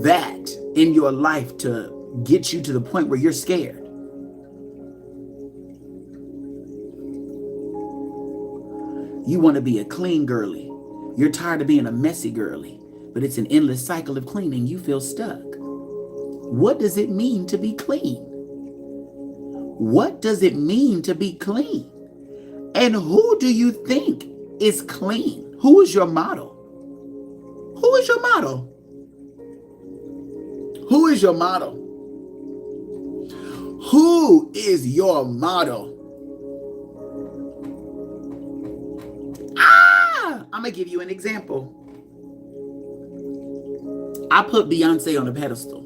that in your life to get you to the point where you're scared? You want to be a clean girly. You're tired of being a messy girly, but it's an endless cycle of cleaning. You feel stuck. What does it mean to be clean? What does it mean to be clean? And who do you think is clean? Who is your model? Who is your model? Who is your model? Who is your model? I'm going to give you an example. I put Beyonce on a pedestal.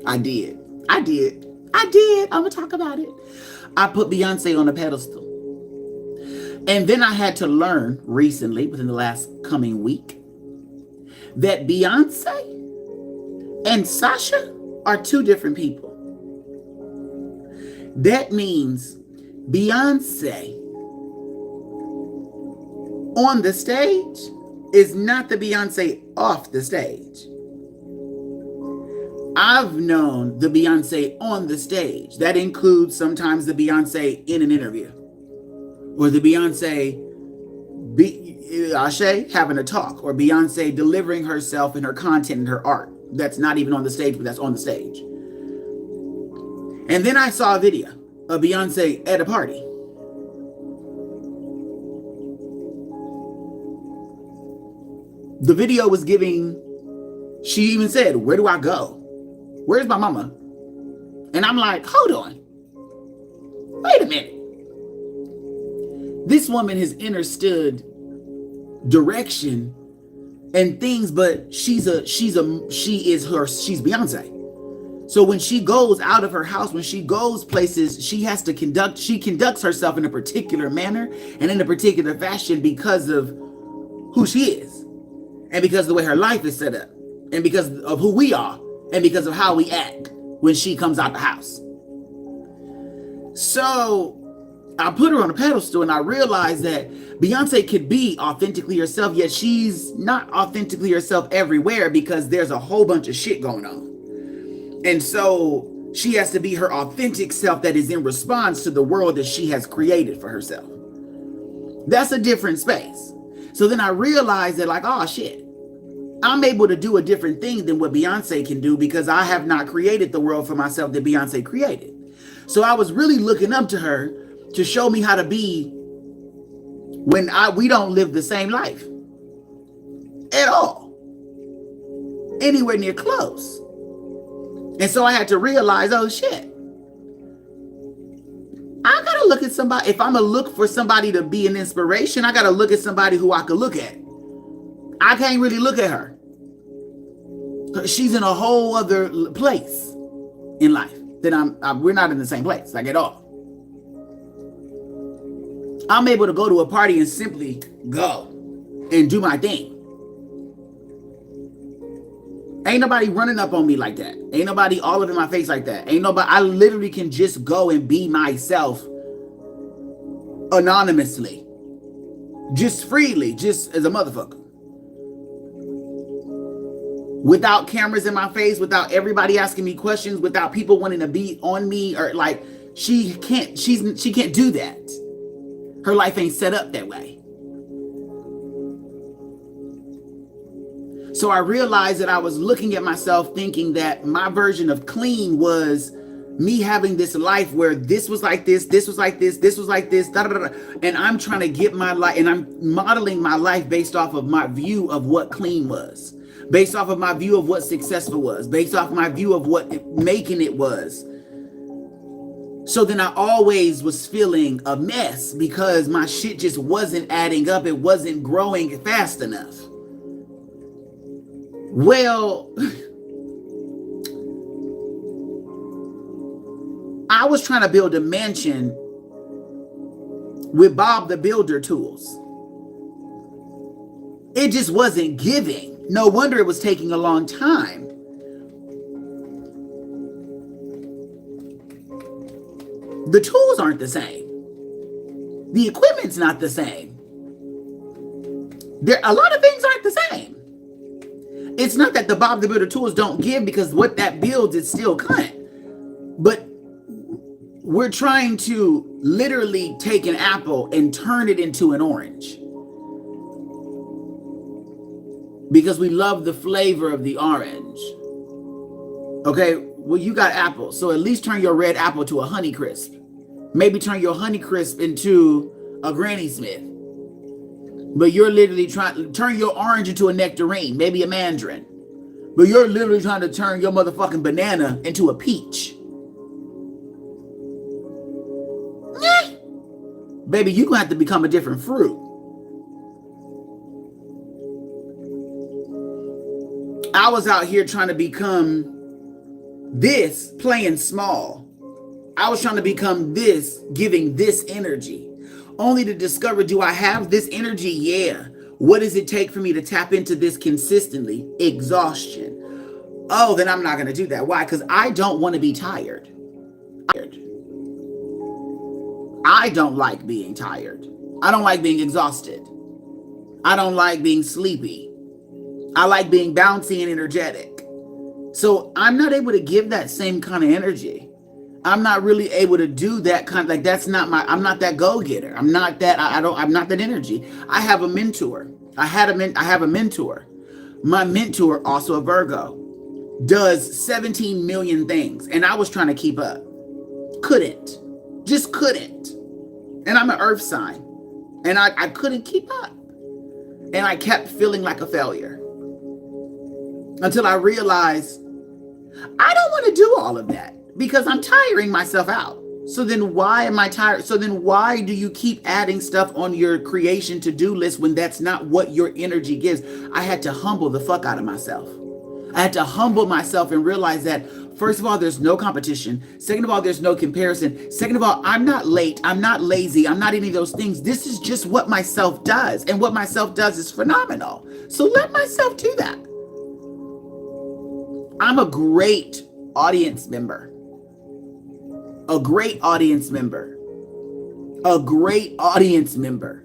I did. I'm going to talk about it. I put Beyonce on a pedestal. And then I had to learn recently, within the last coming week, that Beyonce and Sasha are two different people. That means Beyonce on the stage is not the Beyonce off the stage. I've known the Beyonce on the stage. That includes sometimes the Beyonce in an interview, or the Beyonce Ashe having a talk, or Beyonce delivering herself and her content and her art. That's not even on the stage, but that's on the stage. And then I saw a video of Beyonce at a party. The video was giving, she even said, "Where do I go? Where's my mama?" And I'm like, hold on. Wait a minute. This woman has understood direction and things, but she's Beyonce. So when she goes out of her house, when she goes places, she conducts herself in a particular manner and in a particular fashion because of who she is and because of the way her life is set up. and because of who we are, and because of how we act when she comes out the house. So I put her on a pedestal, and I realized that Beyonce could be authentically herself, yet she's not authentically herself everywhere because there's a whole bunch of shit going on. And so she has to be her authentic self that is in response to the world that she has created for herself. That's a different space. So then I realized that, like, oh shit, I'm able to do a different thing than what Beyonce can do because I have not created the world for myself that Beyonce created. So I was really looking up to her to show me how to be when we don't live the same life at all, anywhere near close. And so I had to realize, oh shit, I gotta look at somebody. If I'm gonna look for somebody to be an inspiration, I gotta look at somebody who I could look at. I can't really look at her. She's in a whole other place in life that we're not in the same place, like at all. I'm able to go to a party and simply go and do my thing. Ain't nobody running up on me like that. Ain't nobody all up in my face like that. Ain't nobody. I literally can just go and be myself anonymously, just freely, just as a motherfucker. Without cameras in my face, without everybody asking me questions, without people wanting to be on me, or like she can't do that. Her life ain't set up that way. So I realized that I was looking at myself thinking that my version of clean was me having this life where this was like this was like this was like this, da, da, da, da. And I'm trying to get my life, and I'm modeling my life based off of my view of what clean was, based off of my view of what successful was, based off my view of what making it was. So then I always was feeling a mess because my shit just wasn't adding up. It wasn't growing fast enough. Well, I was trying to build a mansion with Bob the Builder tools. It just wasn't giving. No wonder it was taking a long time. The tools aren't the same. The equipment's not the same. A lot of things aren't the same. It's not that the Bob the Builder tools don't give, because what that builds is still cunt. But we're trying to literally take an apple and turn it into an orange, because we love the flavor of the orange. Okay, well, you got apples, so at least turn your red apple to a Honey Crisp. Maybe turn your Honey Crisp into a Granny Smith. But you're literally trying to turn your orange into a nectarine, maybe a mandarin. But you're literally trying to turn your motherfucking banana into a peach. Baby, you're going to have to become a different fruit. I was out here trying to become this, playing small. I was trying to become this, giving this energy. Only to discover, do I have this energy? Yeah. What does it take for me to tap into this consistently? Exhaustion. Oh, then I'm not going to do that. Why? Because I don't want to be tired. I don't like being tired. I don't like being exhausted. I don't like being sleepy. I like being bouncy and energetic. So I'm not able to give that same kind of energy. I'm not really able to do that kind of, like, that's not I'm not that go-getter. I'm not that, I'm not that energy. I have a mentor. I have a mentor. My mentor, also a Virgo, does 17 million things. And I was trying to keep up. Couldn't. Just couldn't. And I'm an earth sign. And I couldn't keep up. And I kept feeling like a failure. Until I realized I don't want to do all of that, because I'm tiring myself out. So then why am I tired? So then why do you keep adding stuff on your creation to-do list when that's not what your energy gives? I had to humble the fuck out of myself. I had to humble myself and realize that, first of all, there's no competition. Second of all, there's no comparison. Second of all, I'm not late. I'm not lazy. I'm not any of those things. This is just what myself does. And what myself does is phenomenal. So let myself do that. I'm a great audience member. A great audience member. A great audience member.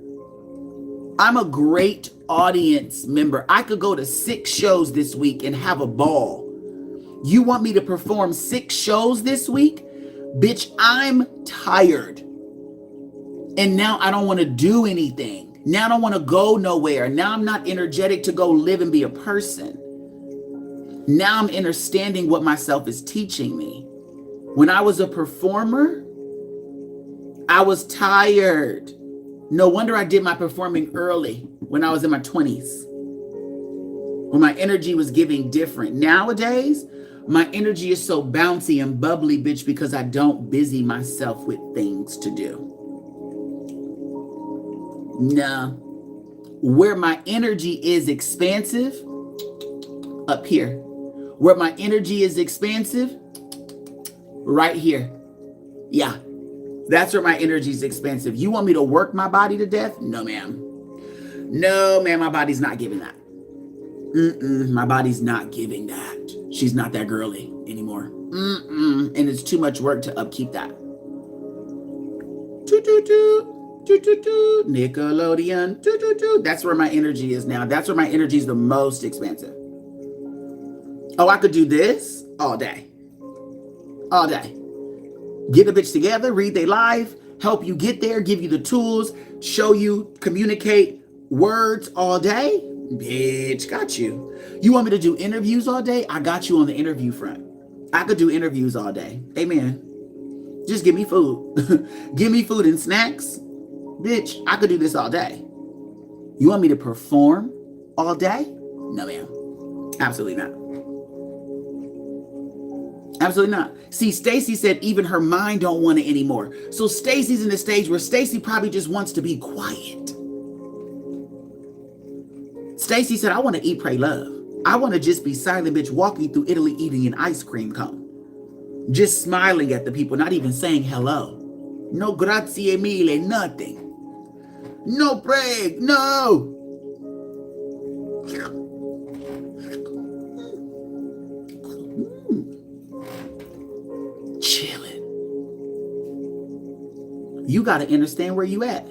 I'm a great audience member. I could go to 6 shows this week and have a ball. You want me to perform 6 shows this week? Bitch, I'm tired. And now I don't want to do anything. Now I don't want to go nowhere. Now I'm not energetic to go live and be a person. Now I'm understanding what myself is teaching me. When I was a performer, I was tired. No wonder I did my performing early when I was in my 20s. When my energy was giving different. Nowadays, my energy is so bouncy and bubbly, bitch, because I don't busy myself with things to do. No. Where my energy is expansive, up here. Where my energy is expansive, right here. Yeah. That's where my energy is expansive. You want me to work my body to death? No, ma'am. No, ma'am, my body's not giving that. My body's not giving that. She's not that girly anymore. And it's too much work to upkeep that. Nickelodeon. That's where my energy is now. That's where my energy is the most expansive. Oh, I could do this all day. All day. Get a bitch together, read they live, help you get there, give you the tools, show you, communicate words all day. Bitch, got you. You want me to do interviews all day? I got you on the interview front. I could do interviews all day. Amen. Just give me food. Give me food and snacks. Bitch, I could do this all day. You want me to perform all day? No, ma'am. Absolutely not. Absolutely not. See, Stacy said even her mind don't want it anymore. So Stacy's in the stage where Stacy probably just wants to be quiet. Stacy said, I want to eat, pray, love. I want to just be silent, bitch, walking through Italy eating an ice cream cone. Just smiling at the people, not even saying hello. No grazie mille, nothing. No pray, no. Chilling. You got to understand where you at.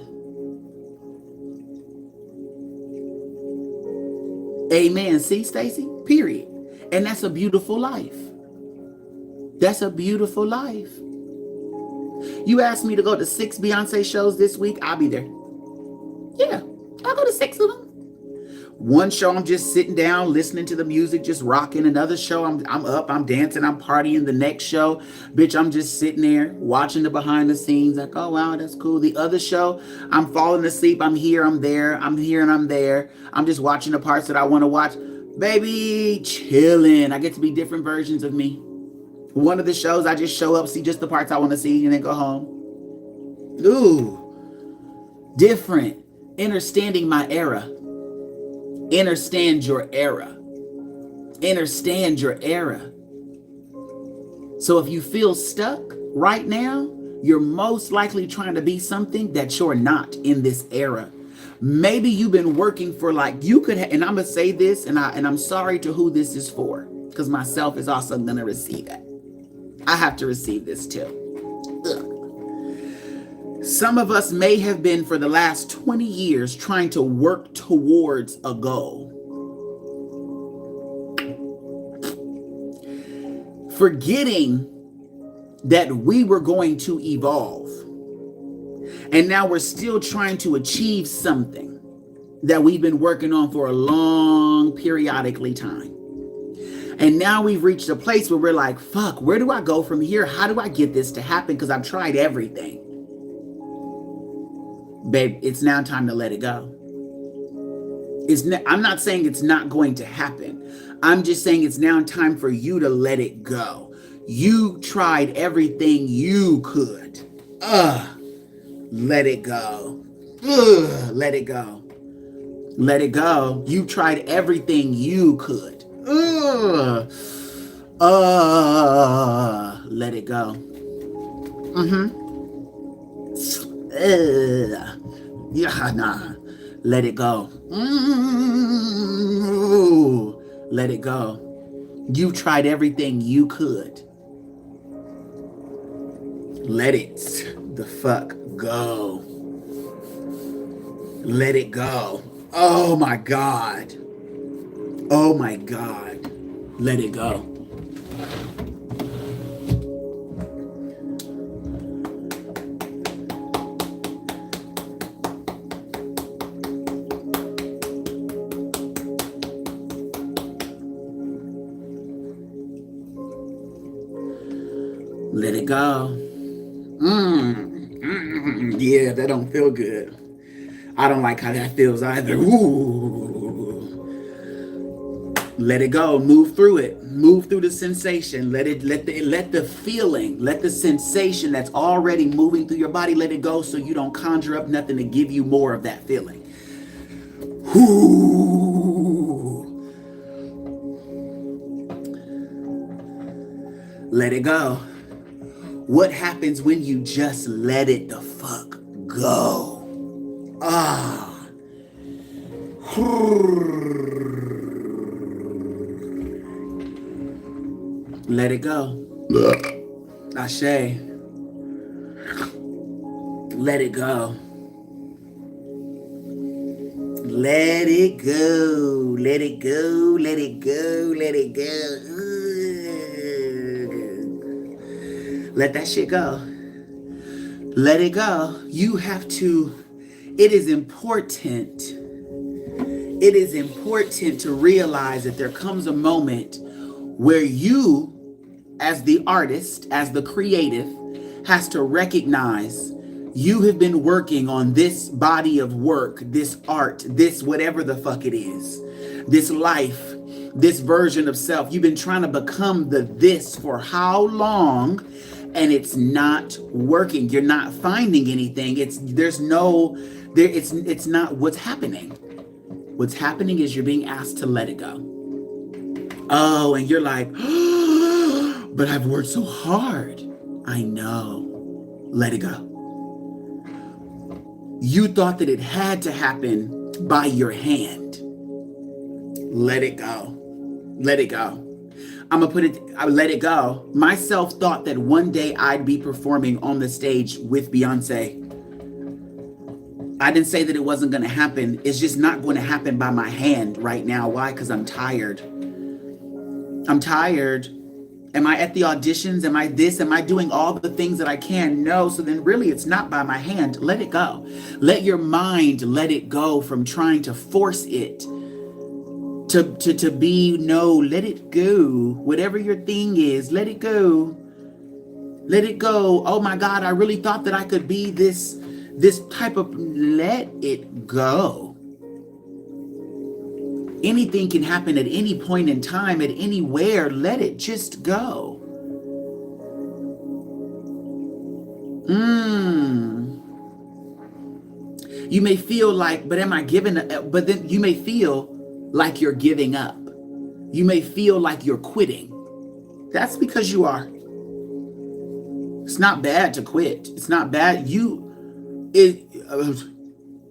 Amen. See, Stacy? Period. And that's a beautiful life. That's a beautiful life. You asked me to go to 6 Beyonce shows this week. I'll be there. Yeah, I'll go to 6 of them. One show, I'm just sitting down, listening to the music, just rocking. Another show, I'm up, I'm dancing, I'm partying. The next show, bitch, I'm just sitting there watching the behind the scenes. Like, oh, wow, that's cool. The other show, I'm falling asleep. I'm here, I'm there. I'm here and I'm there. I'm just watching the parts that I want to watch. Baby, chilling. I get to be different versions of me. One of the shows, I just show up, see just the parts I want to see, and then go home. Ooh, different. Understanding my era. Understand your era. Understand your era. So if you feel stuck right now, you're most likely trying to be something that you're not in this era. Maybe you've been working for you could, and I'm going to say this, and I'm sorry to who this is for, because myself is also going to receive it. I have to receive this too. Ugh. Some of us may have been for the last 20 years trying to work towards a goal. Forgetting that we were going to evolve. And now we're still trying to achieve something that we've been working on for a long periodically time. And now we've reached a place where we're like, fuck, where do I go from here? How do I get this to happen? Because I've tried everything. Babe, it's now time to let it go. I'm not saying it's not going to happen. I'm just saying it's now time for you to let it go. You tried everything you could. Let it go. Let it go. Let it go. You tried everything you could. Let it go. Yeah, nah. Let it go. Let it go. You've tried everything you could. Let it the fuck go. Let it go. Oh my God. Oh my God. Let it go. Let it go. Yeah, that don't feel good. I don't like how that feels either. Ooh. Let it go. Move through it. Move through the sensation. Let the feeling, let the sensation that's already moving through your body, let it go so you don't conjure up nothing to give you more of that feeling. Ooh. Let it go. What happens when you just let it the fuck go? Ah. Let it go. Ashe. Let it go. Let it go. Let it go. Let it go. Let it go. Let that shit go. Let it go. You have to, it is important to realize that there comes a moment where you, as the artist, as the creative, has to recognize you have been working on this body of work, this art, this whatever the fuck it is, this life, this version of self. You've been trying to become this for how long? And it's not working. You're not finding anything. It's not what's happening. What's happening is you're being asked to let it go. Oh, and you're like, oh, but I've worked so hard. I know. Let it go. You thought that it had to happen by your hand. Let it go. Let it go. I'm going to put it, let it go. Myself thought that one day I'd be performing on the stage with Beyonce. I didn't say that it wasn't going to happen. It's just not going to happen by my hand right now. Why? Because I'm tired. I'm tired. Am I at the auditions? Am I this? Am I doing all the things that I can? No. So then really it's not by my hand. Let it go. Let your mind let it go from trying to force it to be, no, let it go. Whatever your thing is, let it go. Let it go. Oh my God, I really thought that I could be this type of, let it go. Anything can happen at any point in time, at anywhere. Let it just go. You may feel like, but am I giving up? But then you may feel like you're giving up. You may feel like you're quitting. That's because you are. It's not bad to quit. It's not bad.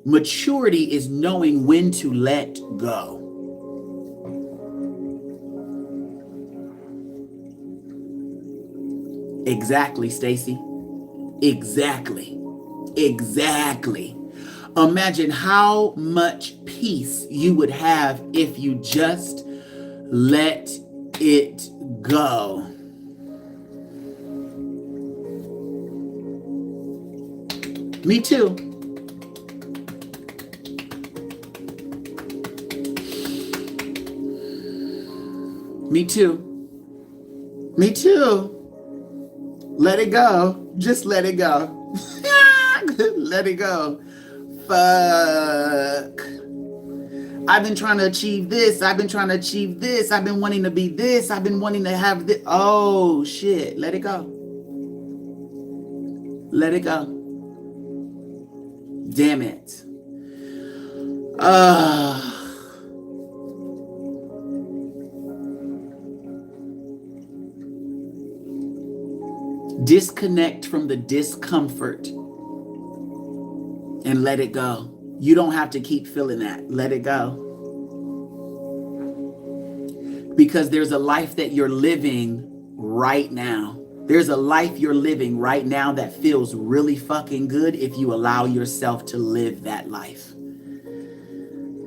Maturity is knowing when to let go. Exactly, Stacy. Exactly. Imagine how much peace you would have if you just let it go. Me too. Me too. Me too. Let it go. Just let it go. Let it go. Fuck. I've been trying to achieve this. I've been trying to achieve this. I've been wanting to be this. I've been wanting to have this. Oh, shit. Let it go. Let it go. Damn it. Disconnect from the discomfort and let it go. You don't have to keep feeling that. Let it go. Because there's a life that you're living right now. There's a life you're living right now that feels really fucking good if you allow yourself to live that life.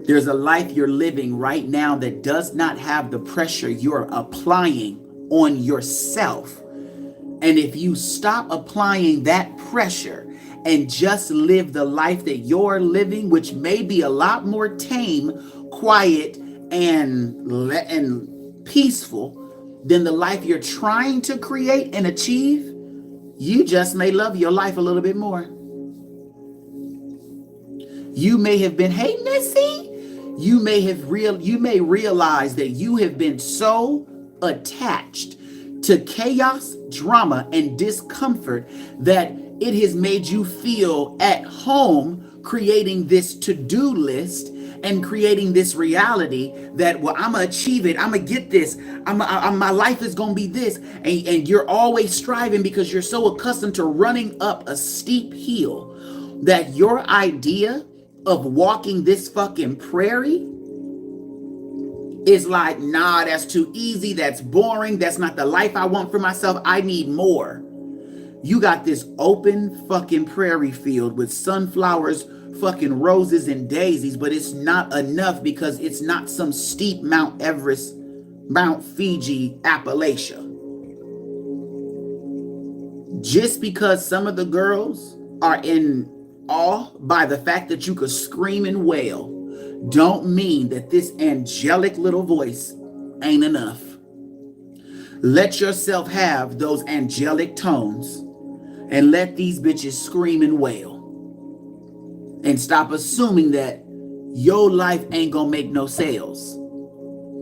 There's a life you're living right now that does not have the pressure you're applying on yourself. And if you stop applying that pressure and just live the life that you're living, which may be a lot more tame, quiet, and peaceful than the life you're trying to create and achieve, you just may love your life a little bit more. You may have been, hey Missy, you may realize that you have been so attached to chaos, drama, and discomfort that it has made you feel at home creating this to-do list and creating this reality that, well, I'm gonna achieve it, I'm gonna get this, my life is gonna be this, and you're always striving because you're so accustomed to running up a steep hill that your idea of walking this fucking prairie is like, nah, that's too easy, that's boring, that's not the life I want for myself, I need more. You got this open fucking prairie field with sunflowers, fucking roses and daisies, but it's not enough because it's not some steep Mount Everest, Mount Fiji, Appalachia. Just because some of the girls are in awe by the fact that you could scream and wail, don't mean that this angelic little voice ain't enough. Let yourself have those angelic tones and let these bitches scream and wail. And stop assuming that your life ain't gonna make no sales.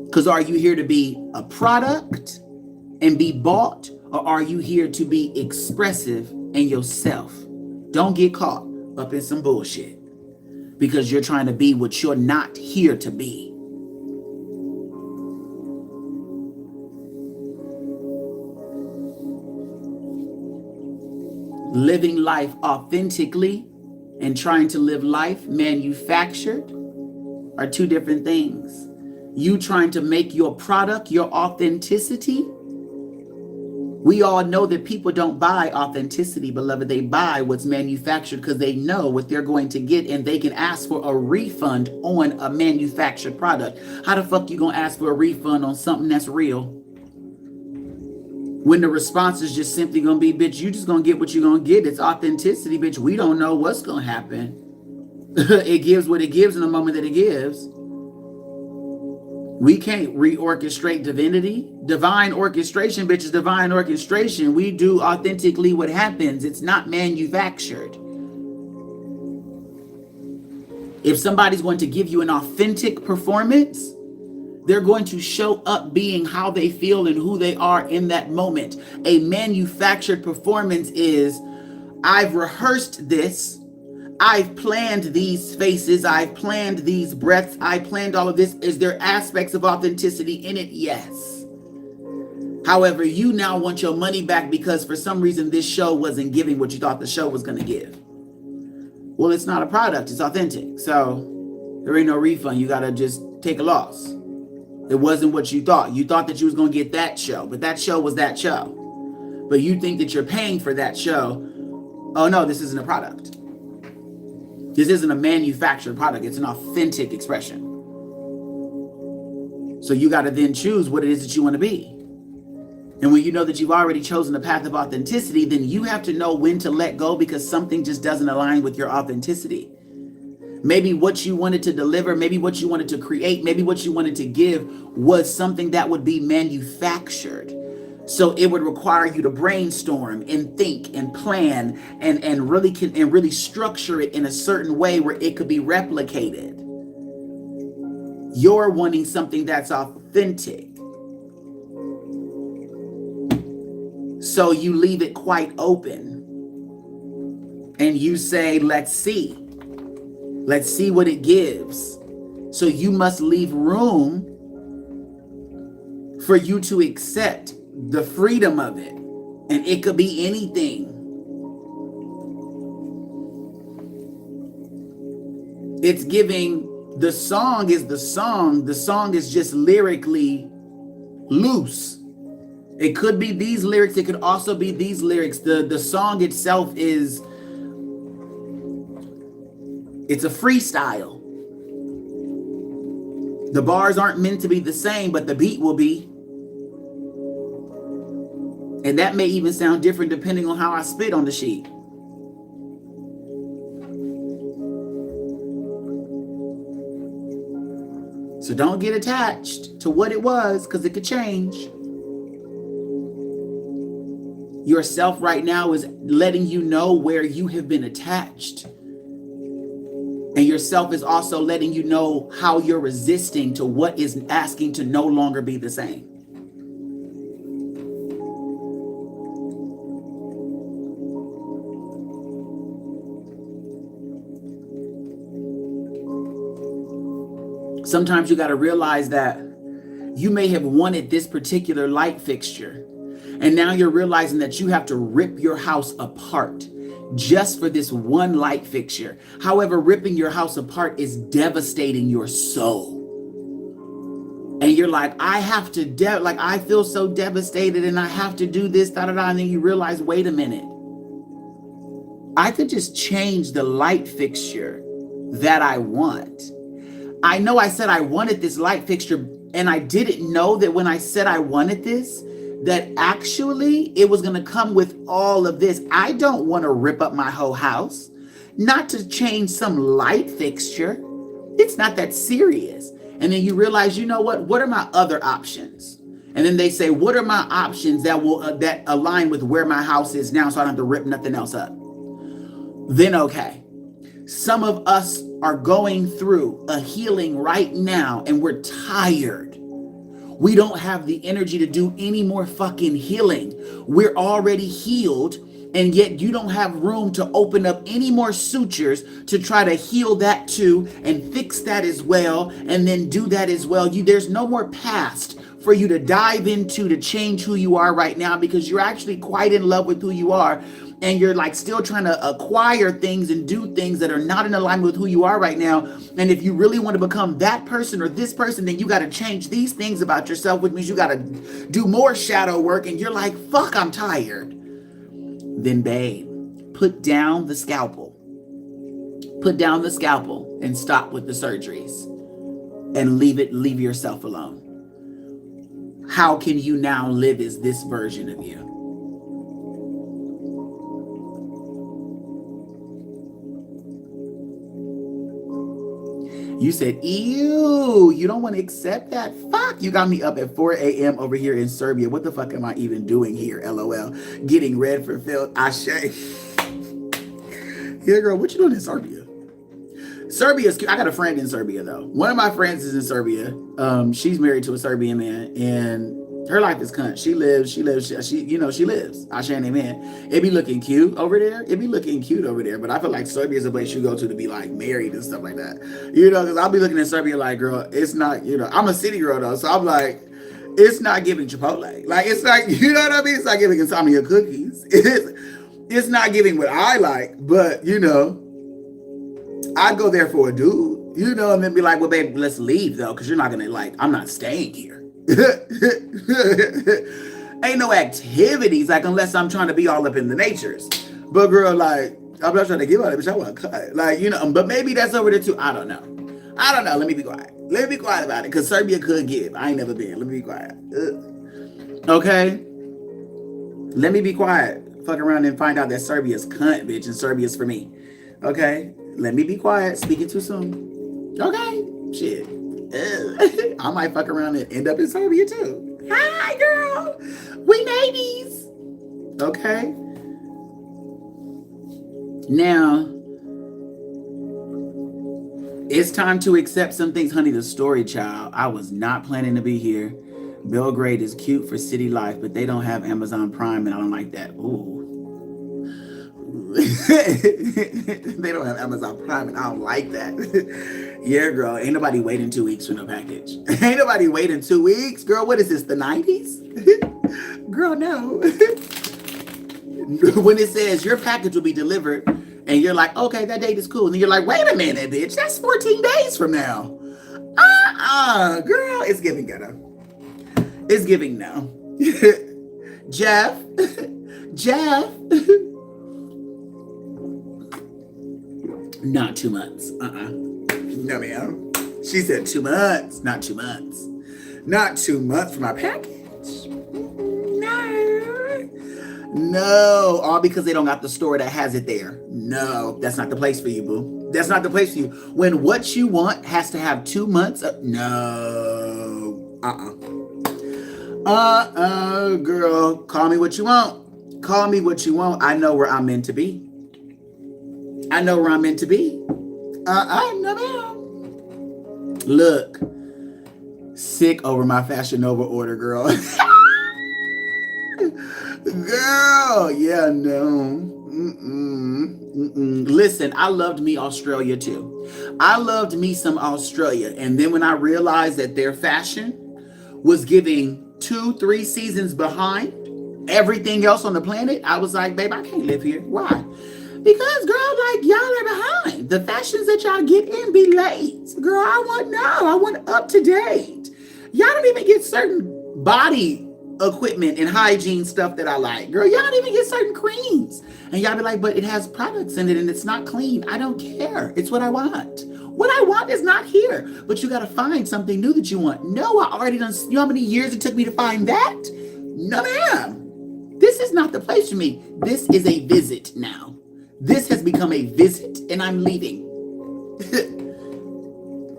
Because are you here to be a product and be bought, or are you here to be expressive in yourself? Don't get caught up in some bullshit because you're trying to be what you're not here to be. Living life authentically and trying to live life manufactured are two different things. You trying to make your product your authenticity. We all know that people don't buy authenticity, beloved. They buy what's manufactured because they know what they're going to get, and they can ask for a refund on a manufactured product. How the fuck you gonna ask for a refund on something that's real when the response is just simply gonna be, bitch, you just gonna get what you're gonna get? It's authenticity, bitch. We don't know what's gonna happen. It gives what it gives in the moment that it gives. We can't reorchestrate divinity. Divine orchestration, bitch, is divine orchestration. We do authentically what happens. It's not manufactured. If somebody's going to give you an authentic performance, they're going to show up being how they feel and who they are in that moment. A manufactured performance is, I've rehearsed this, I've planned these faces, I've planned these breaths, I planned all of this. Is there aspects of authenticity in it? Yes. However, you now want your money back because for some reason this show wasn't giving what you thought the show was going to give. Well, it's not a product, it's authentic. So there ain't no refund. You got to just take a loss. It wasn't what you thought. You thought that you was going to get that show, but that show was that show. But you think that you're paying for that show. Oh no, this isn't a product. This isn't a manufactured product. It's an authentic expression. So you got to then choose what it is that you want to be. And when you know that you've already chosen the path of authenticity, then you have to know when to let go because something just doesn't align with your authenticity. Maybe what you wanted to deliver, maybe what you wanted to create, maybe what you wanted to give was something that would be manufactured. So it would require you to brainstorm and think and plan and really structure it in a certain way where it could be replicated. You're wanting something that's authentic. So you leave it quite open. And you say, let's see. Let's see what it gives. So you must leave room for you to accept the freedom of it. And it could be anything. It's giving, the song is the song. The song is just lyrically loose. It could be these lyrics. It could also be these lyrics. The song itself it's a freestyle. The bars aren't meant to be the same, but the beat will be. And that may even sound different depending on how I spit on the sheet. So don't get attached to what it was, because it could change. Yourself right now is letting you know where you have been attached. And yourself is also letting you know how you're resisting to what is asking to no longer be the same. Sometimes you got to realize that you may have wanted this particular light fixture, and now you're realizing that you have to rip your house apart just for this one light fixture. However, ripping your house apart is devastating your soul. And you're like, I have to, I feel so devastated and I have to do this, and then you realize, wait a minute. I could just change the light fixture that I want. I know I said I wanted this light fixture, and I didn't know that when I said I wanted this, that actually it was going to come with all of this. I don't want to rip up my whole house, not to change some light fixture. It's not that serious. And then you realize, you know what are my other options? And then they say, what are my options that will that align with where my house is now, so I don't have to rip nothing else up? Then okay. Some of us are going through a healing right now, and we're tired. We don't have the energy to do any more fucking healing. We're already healed, and yet you don't have room to open up any more sutures to try to heal that too, and fix that as well, and then do that as well. There's no more past for you to dive into to change who you are right now, because you're actually quite in love with who you are. And you're like still trying to acquire things and do things that are not in alignment with who you are right now. And if you really want to become that person or this person, then you got to change these things about yourself, which means you got to do more shadow work. And you're like, fuck, I'm tired. Then babe, put down the scalpel. Put down the scalpel and stop with the surgeries and leave yourself alone. How can you now live as this version of you? You said, ew, you don't want to accept that? Fuck, you got me up at 4 a.m. over here in Serbia. What the fuck am I even doing here, LOL? Getting red for Phil. Ashe. Yeah, girl, what you doing in Serbia? Serbia's cute. I got a friend in Serbia, though. One of my friends is in Serbia. She's married to a Serbian man, and her life is cunt. She lives. Ashe and amen. It be looking cute over there. But I feel like Serbia is a place you go to be like married and stuff like that. Because I'll be looking at Serbia like, girl, it's not, I'm a city girl though. So I'm like, it's not giving Chipotle. Like, it's like, you know what I mean? It's not giving insomnia cookies. It's not giving what I like, but I'd go there for a dude, and then be like, well, babe, let's leave though. Cause you're not going to I'm not staying here. Ain't no activities, like, unless I'm trying to be all up in the natures. But girl, like, I'm not trying to give out it, but I want to cut. Like, but maybe that's over there too. I don't know. Let me be quiet. Let me be quiet about it, because Serbia could give. I ain't never been. Let me be quiet. Okay? Let me be quiet. Fuck around and find out that Serbia's cunt, bitch, and Serbia's for me. Okay? Let me be quiet. Speaking too soon. Okay? Shit. I might fuck around and end up in Serbia too. Hi, girl. We maybes. Okay. Now, it's time to accept some things, honey. The story, child. I was not planning to be here. Belgrade is cute for city life, but they don't have Amazon Prime, and I don't like that. Ooh. They don't have Amazon Prime, and I don't like that. Yeah, girl, ain't nobody waiting 2 weeks for no package. Ain't nobody waiting 2 weeks. Girl, what is this, the 90s? Girl, no. When it says your package will be delivered, and you're like, okay, that date is cool. And then you're like, wait a minute, bitch, that's 14 days from now. Girl, it's giving ghetto. It's giving no. Jeff, Jeff, not 2 months. No, ma'am. She said 2 months, not 2 months. Not 2 months for my package. No. No, all because they don't got the store that has it there. No, that's not the place for you, boo. That's not the place for you. When what you want has to have 2 months of, no. Girl, call me what you want. Call me what you want. I know where I'm meant to be. I know where I'm meant to be. No, ma'am. Look, sick over my Fashion Nova order, girl. Girl, yeah, no. Listen, I loved me Australia too. I loved me some Australia. And then when I realized that their fashion was giving 2-3 seasons behind everything else on the planet, I was like, babe, I can't live here. Why? Because, girl, like, y'all are behind. The fashions that y'all get in be late. Girl, I want up to date. Y'all don't even get certain body equipment and hygiene stuff that I like. Girl, y'all don't even get certain creams. And y'all be like, but it has products in it and it's not clean. I don't care. It's what I want. What I want is not here. But you got to find something new that you want. No, I already done. You know how many years it took me to find that? No, ma'am. This is not the place for me. This is a visit now. This has become a visit and I'm leaving.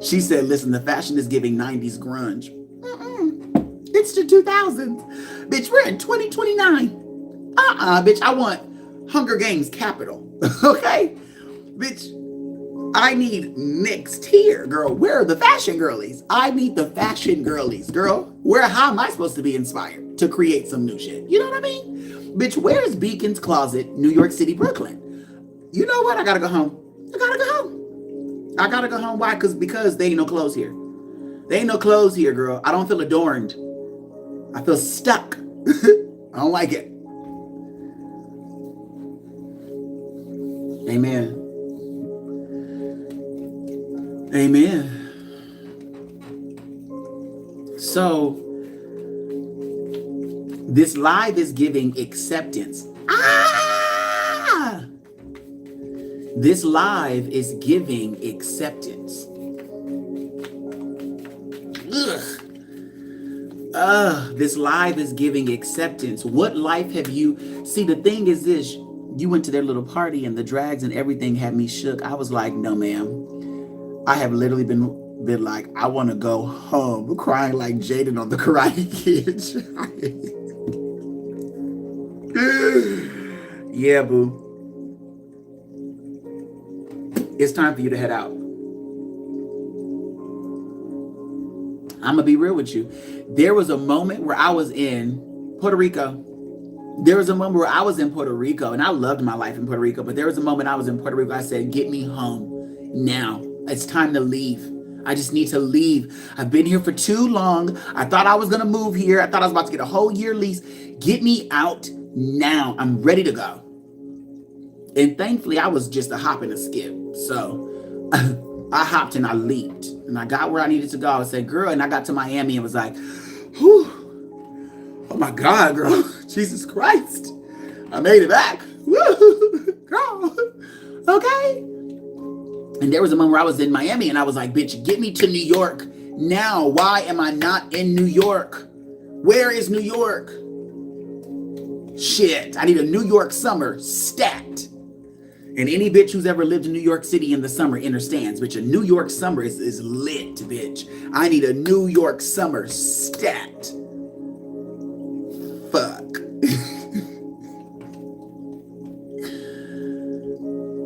She said, listen, the fashion is giving 90s grunge. It's the 2000s. Bitch, we're in 2029. Bitch, I want Hunger Games capital. Okay? Bitch, I need next tier, girl. Where are the fashion girlies? I need the fashion girlies, girl. How am I supposed to be inspired to create some new shit? You know what I mean? Bitch, where's Beacon's Closet, New York City, Brooklyn? You know what? I gotta go home. I gotta go home. Why? Because they ain't no clothes here. They ain't no clothes here, girl. I don't feel adorned. I feel stuck. I don't like it. Amen. Amen. So, this live is giving acceptance. This live is giving acceptance. This live is giving acceptance. What life have you... See, the thing is this. You went to their little party and the drags and everything had me shook. I was like, no, ma'am. I have literally been like, I want to go home. Crying like Jaden on the Karate Kid. Yeah, boo. It's time for you to head out. I'm going to be real with you. There was a moment where I was in Puerto Rico. There was a moment where I was in Puerto Rico, and I loved my life in Puerto Rico, but there was a moment I was in Puerto Rico. I said, get me home now. It's time to leave. I just need to leave. I've been here for too long. I thought I was going to move here. I thought I was about to get a whole year lease. Get me out now. I'm ready to go. And thankfully, I was just a hop and a skip. So I hopped and I leaped. And I got where I needed to go. I said, girl, and I got to Miami and was like, whew, oh my God, girl, Jesus Christ. I made it back. Woo, girl, okay. And there was a moment where I was in Miami and I was like, bitch, get me to New York now. Why am I not in New York? Where is New York? Shit, I need a New York summer stat. And any bitch who's ever lived in New York City in the summer understands, bitch, a New York summer is lit, bitch. I need a New York summer stat. Fuck.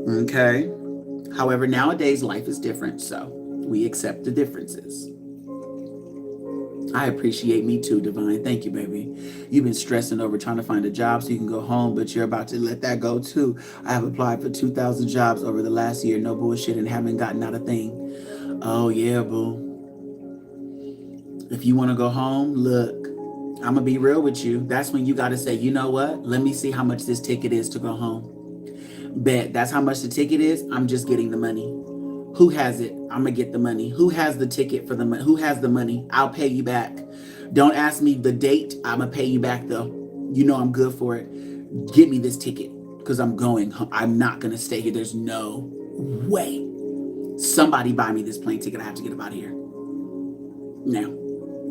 Okay. However, nowadays life is different, so we accept the differences. I appreciate me too, Divine. Thank you, baby. You've been stressing over trying to find a job so you can go home, but you're about to let that go too. I have applied for 2,000 jobs over the last year, no bullshit, and haven't gotten out a thing. Oh, yeah, boo. If you want to go home, look, I'm going to be real with you. That's when you got to say, you know what? Let me see how much this ticket is to go home. Bet that's how much the ticket is. I'm just getting the money. Who has it? I'm going to get the money. Who has the ticket for the money? Who has the money? I'll pay you back. Don't ask me the date. I'm going to pay you back though. You know I'm good for it. Give me this ticket because I'm going. I'm not going to stay here. There's no way. Somebody buy me this plane ticket. I have to get up out of here. Now,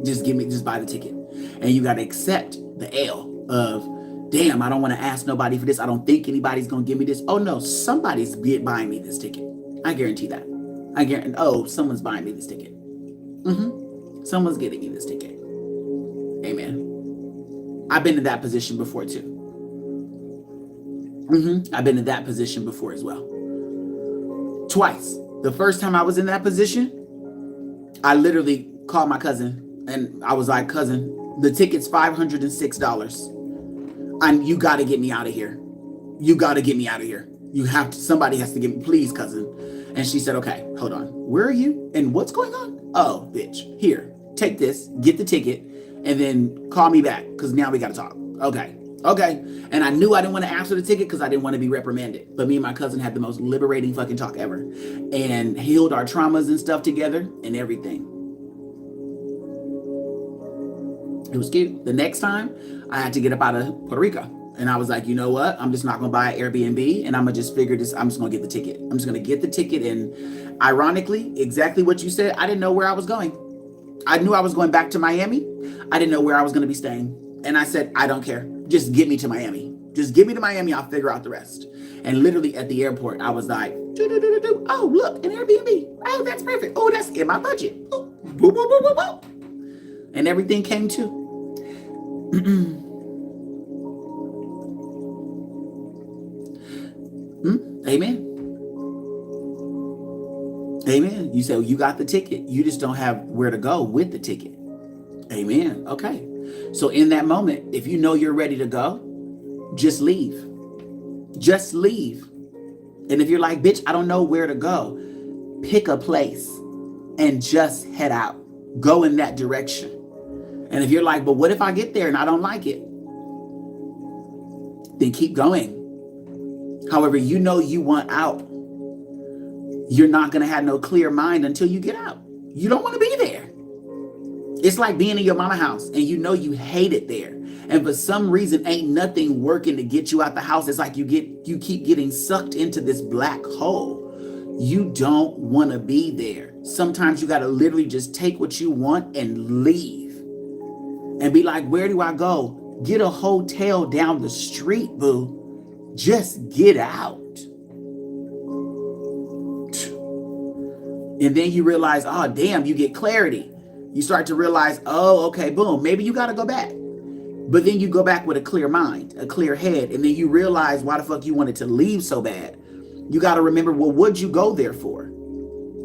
just buy the ticket. And you got to accept the L of, damn, I don't want to ask nobody for this. I don't think anybody's going to give me this. Oh no, somebody's buying me this ticket. I guarantee that. Someone's buying me this ticket. Someone's getting me this ticket. Amen. I've been in that position before too. I've been in that position before as well. Twice. The first time I was in that position, I literally called my cousin and I was like, cousin, the ticket's $506. You got to get me out of here. You got to get me out of here. Somebody has to get me, please, cousin. And she said, okay, hold on. Where are you? And what's going on? Oh, bitch, here, take this, get the ticket, and then call me back because now we got to talk. Okay. And I knew I didn't want to ask for the ticket because I didn't want to be reprimanded. But me and my cousin had the most liberating fucking talk ever and healed our traumas and stuff together and everything. It was cute. The next time I had to get up out of Puerto Rico. And I was like, you know what? I'm just not going to buy an Airbnb and I'm going to just figure this. I'm just going to get the ticket. I'm just going to get the ticket. And ironically, exactly what you said, I didn't know where I was going. I knew I was going back to Miami. I didn't know where I was going to be staying. And I said, I don't care. Just get me to Miami. Just get me to Miami. I'll figure out the rest. And literally at the airport, I was like, oh, look, an Airbnb. Oh, that's perfect. Oh, that's in my budget. Oh, woo, woo, woo, woo, woo. And everything came to. Amen. Amen. You say, well, you got the ticket. You just don't have where to go with the ticket. Amen. Okay. So in that moment, if you know you're ready to go, just leave. Just leave. And if you're like, bitch, I don't know where to go, pick a place and just head out. Go in that direction. And if you're like, but what if I get there and I don't like it? Then keep going. However, you know you want out. You're not going to have no clear mind until you get out. You don't want to be there. It's like being in your mama house and you know you hate it there. And for some reason, ain't nothing working to get you out the house. It's like you keep getting sucked into this black hole. You don't want to be there. Sometimes you got to literally just take what you want and leave. And be like, where do I go? Get a hotel down the street, boo. Just get out. And then you realize, oh, damn, you get clarity. You start to realize, oh, okay, boom, maybe you got to go back. But then you go back with a clear mind, a clear head. And then you realize why the fuck you wanted to leave so bad. You got to remember, well, what'd you go there for?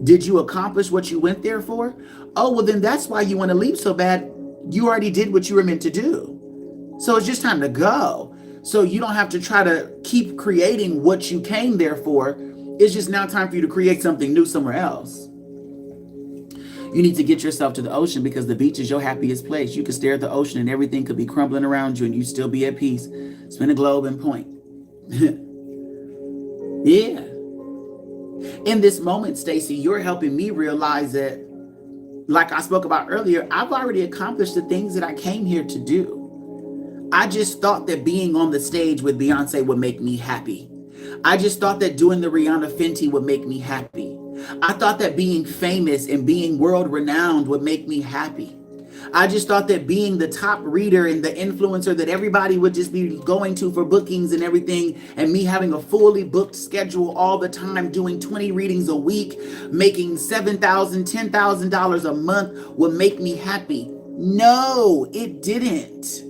Did you accomplish what you went there for? Oh, well, then that's why you want to leave so bad. You already did what you were meant to do. So it's just time to go. So you don't have to try to keep creating what you came there for. It's just now time for you to create something new somewhere else. You need to get yourself to the ocean because the beach is your happiest place. You could stare at the ocean and everything could be crumbling around you and you still be at peace. Spin a globe and point. Yeah. In this moment, Stacy, you're helping me realize that, like I spoke about earlier, I've already accomplished the things that I came here to do. I just thought that being on the stage with Beyonce would make me happy. I just thought that doing the Rihanna Fenty would make me happy. I thought that being famous and being world renowned would make me happy. I just thought that being the top reader and the influencer that everybody would just be going to for bookings and everything, and me having a fully booked schedule all the time, doing 20 readings a week, making $7,000, $10,000 a month would make me happy. No, it didn't.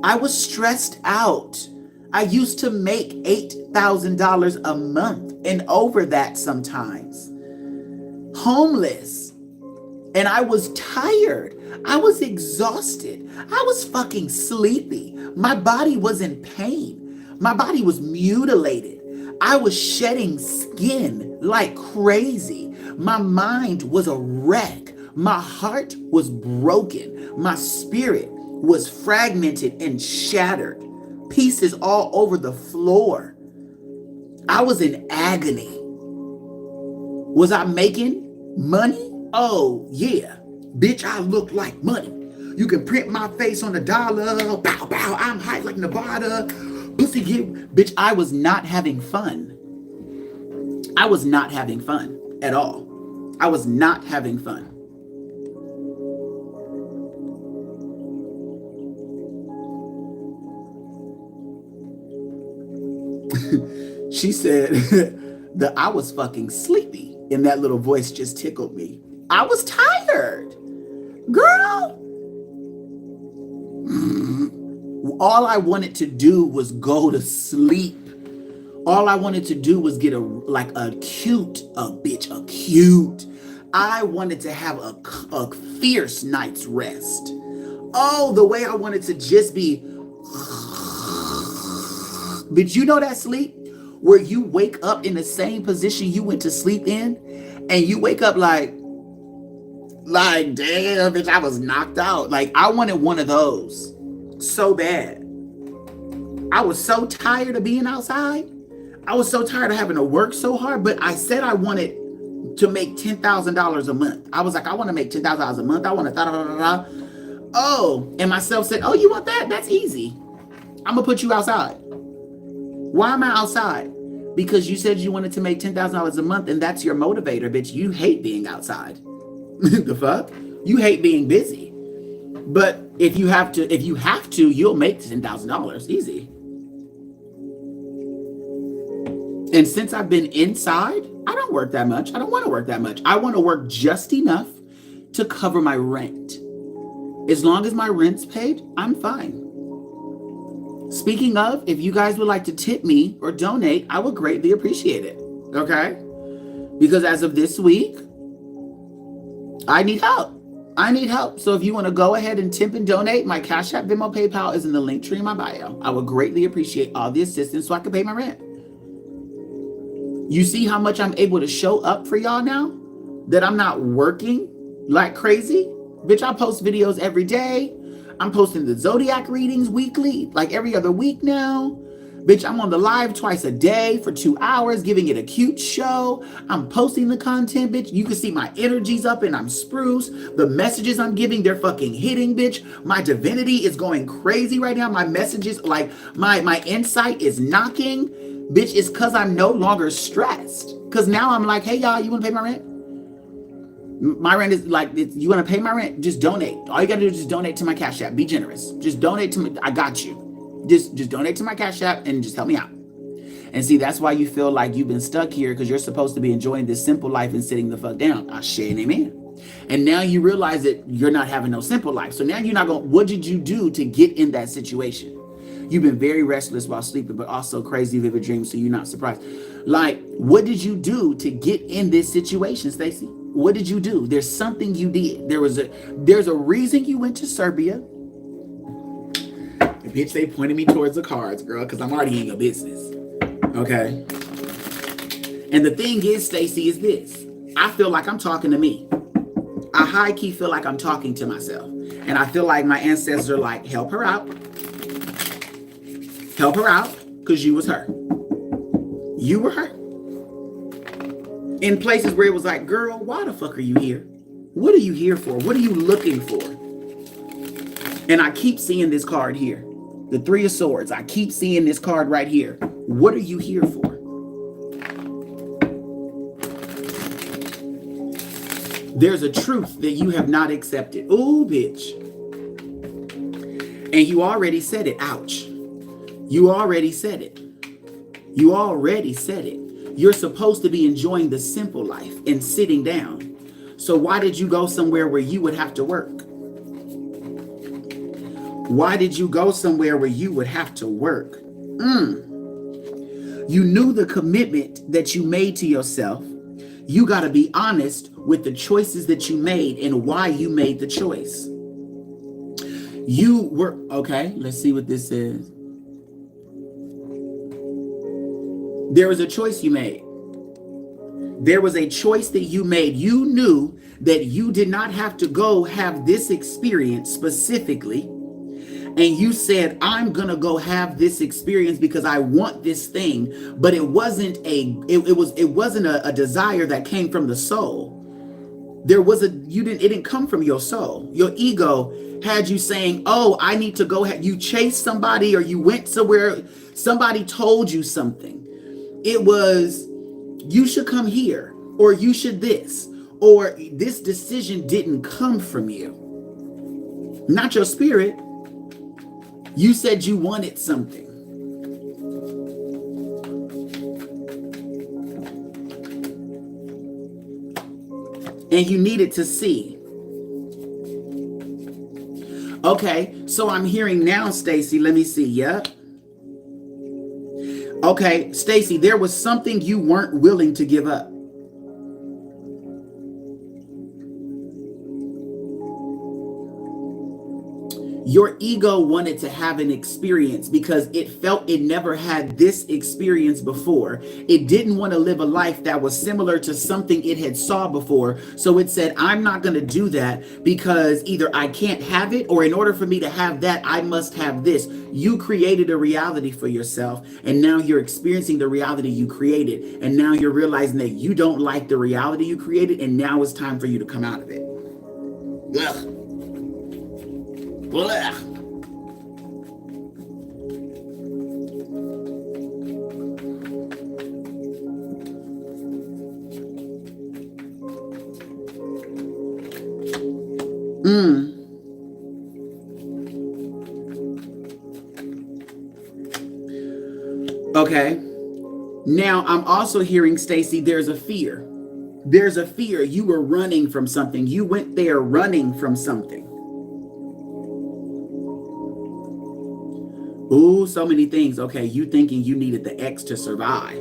I was stressed out. I used to make $8,000 a month and over that sometimes. Homeless. And I was tired. I was exhausted. I was fucking sleepy. My body was in pain. My body was mutilated. I was shedding skin like crazy. My mind was a wreck. My heart was broken. My spirit was fragmented and shattered. Pieces all over the floor. I was in agony. Was I making money? Oh, yeah. Bitch, I look like money. You can print my face on the dollar. Bow, bow. I'm high like Nevada. Pussy get. Bitch, I was not having fun. I was not having fun at all. I was not having fun. She said that I was fucking sleepy, and that little voice just tickled me. I was tired, girl. All I wanted to do was go to sleep. All I wanted to do was get a cute. I wanted to have a fierce night's rest. Oh, the way I wanted to just be. But you know that sleep where you wake up in the same position you went to sleep in, and you wake up like damn, bitch, I was knocked out. Like, I wanted one of those so bad. I was so tired of being outside. I was so tired of having to work so hard, but I said I wanted to make $10,000 a month. I was like, I want to make $10,000 a month. I want to da-da-da-da-da. Oh, and myself said, oh, you want that? That's easy. I'm going to put you outside. Why am I outside? Because you said you wanted to make $10,000 a month, and that's your motivator, bitch. You hate being outside. The fuck? You hate being busy. But if you have to, you'll make $10,000 easy. And since I've been inside, I don't work that much. I don't want to work that much. I want to work just enough to cover my rent. As long as my rent's paid, I'm fine. Speaking of, if you guys would like to tip me or donate, I would greatly appreciate it. Okay? Because as of this week, I need help. I need help. So if you want to go ahead and tip and donate, my Cash App, Venmo, PayPal is in the link tree in my bio. I would greatly appreciate all the assistance so I can pay my rent. You see how much I'm able to show up for y'all now? That I'm not working like crazy? Bitch, I post videos every day. I'm posting the Zodiac readings weekly, like every other week now. Bitch, I'm on the live twice a day for 2 hours, giving it a cute show. I'm posting the content, bitch. You can see my energy's up and I'm spruce. The messages I'm giving, they're fucking hitting, bitch. My divinity is going crazy right now. My messages, like my insight is knocking. Bitch, it's because I'm no longer stressed. Because now I'm like, hey, y'all, you want to pay my rent? My rent is like, you want to pay my rent? Just donate. All you got to do is just donate to my Cash App. Be generous. Just donate to me. I got you. Just donate to my Cash App and just help me out. And see, that's why you feel like you've been stuck here, because you're supposed to be enjoying this simple life and sitting the fuck down. I share an amen. And now you realize that you're not having no simple life. So now you're not going, what did you do to get in that situation? You've been very restless while sleeping, but also crazy vivid dreams, so you're not surprised. Like, what did you do to get in this situation, Stacey? What did you do? There's something you did. There's a reason you went to Serbia. Bitch, they pointed me towards the cards, girl, because I'm already in your business. Okay? And the thing is, Stacey, is this. I feel like I'm talking to me. I high-key feel like I'm talking to myself. And I feel like my ancestors are like, help her out. Help her out, because you was her. You were her. In places where it was like, girl, why the fuck are you here? What are you here for? What are you looking for? And I keep seeing this card here. The Three of Swords. I keep seeing this card right here. What are you here for? There's a truth that you have not accepted. Ooh, bitch. And you already said it. Ouch. You already said it. You already said it. You're supposed to be enjoying the simple life and sitting down. So why did you go somewhere where you would have to work? Why did you go somewhere where you would have to work? You knew the commitment that you made to yourself. You got to be honest with the choices that you made and why you made the choice. You were, okay, let's see what this says. There was a choice you made. There was a choice that you made. You knew that you did not have to go have this experience specifically. And you said, I'm going to go have this experience because I want this thing. But it wasn't a desire that came from the soul. it didn't come from your soul. Your ego had you saying, oh, I need to go. You chased somebody, or you went somewhere. Somebody told you something. It was, you should come here, or you should this, or this decision didn't come from you. Not your spirit. You said you wanted something. And you needed to see. Okay, so I'm hearing now, Stacy. Let me see. Yep. Okay, Stacy, there was something you weren't willing to give up. Your ego wanted to have an experience because it felt it never had this experience before. It didn't want to live a life that was similar to something it had saw before. So it said, I'm not going to do that because either I can't have it, or in order for me to have that, I must have this. You created a reality for yourself, and now you're experiencing the reality you created. And now you're realizing that you don't like the reality you created, and now it's time for you to come out of it. Ugh. Blah. Okay. Now I'm also hearing, Stacy, there's a fear. There's a fear. You were running from something. You went there running from something. Ooh, so many things. Okay, you thinking you needed the X to survive.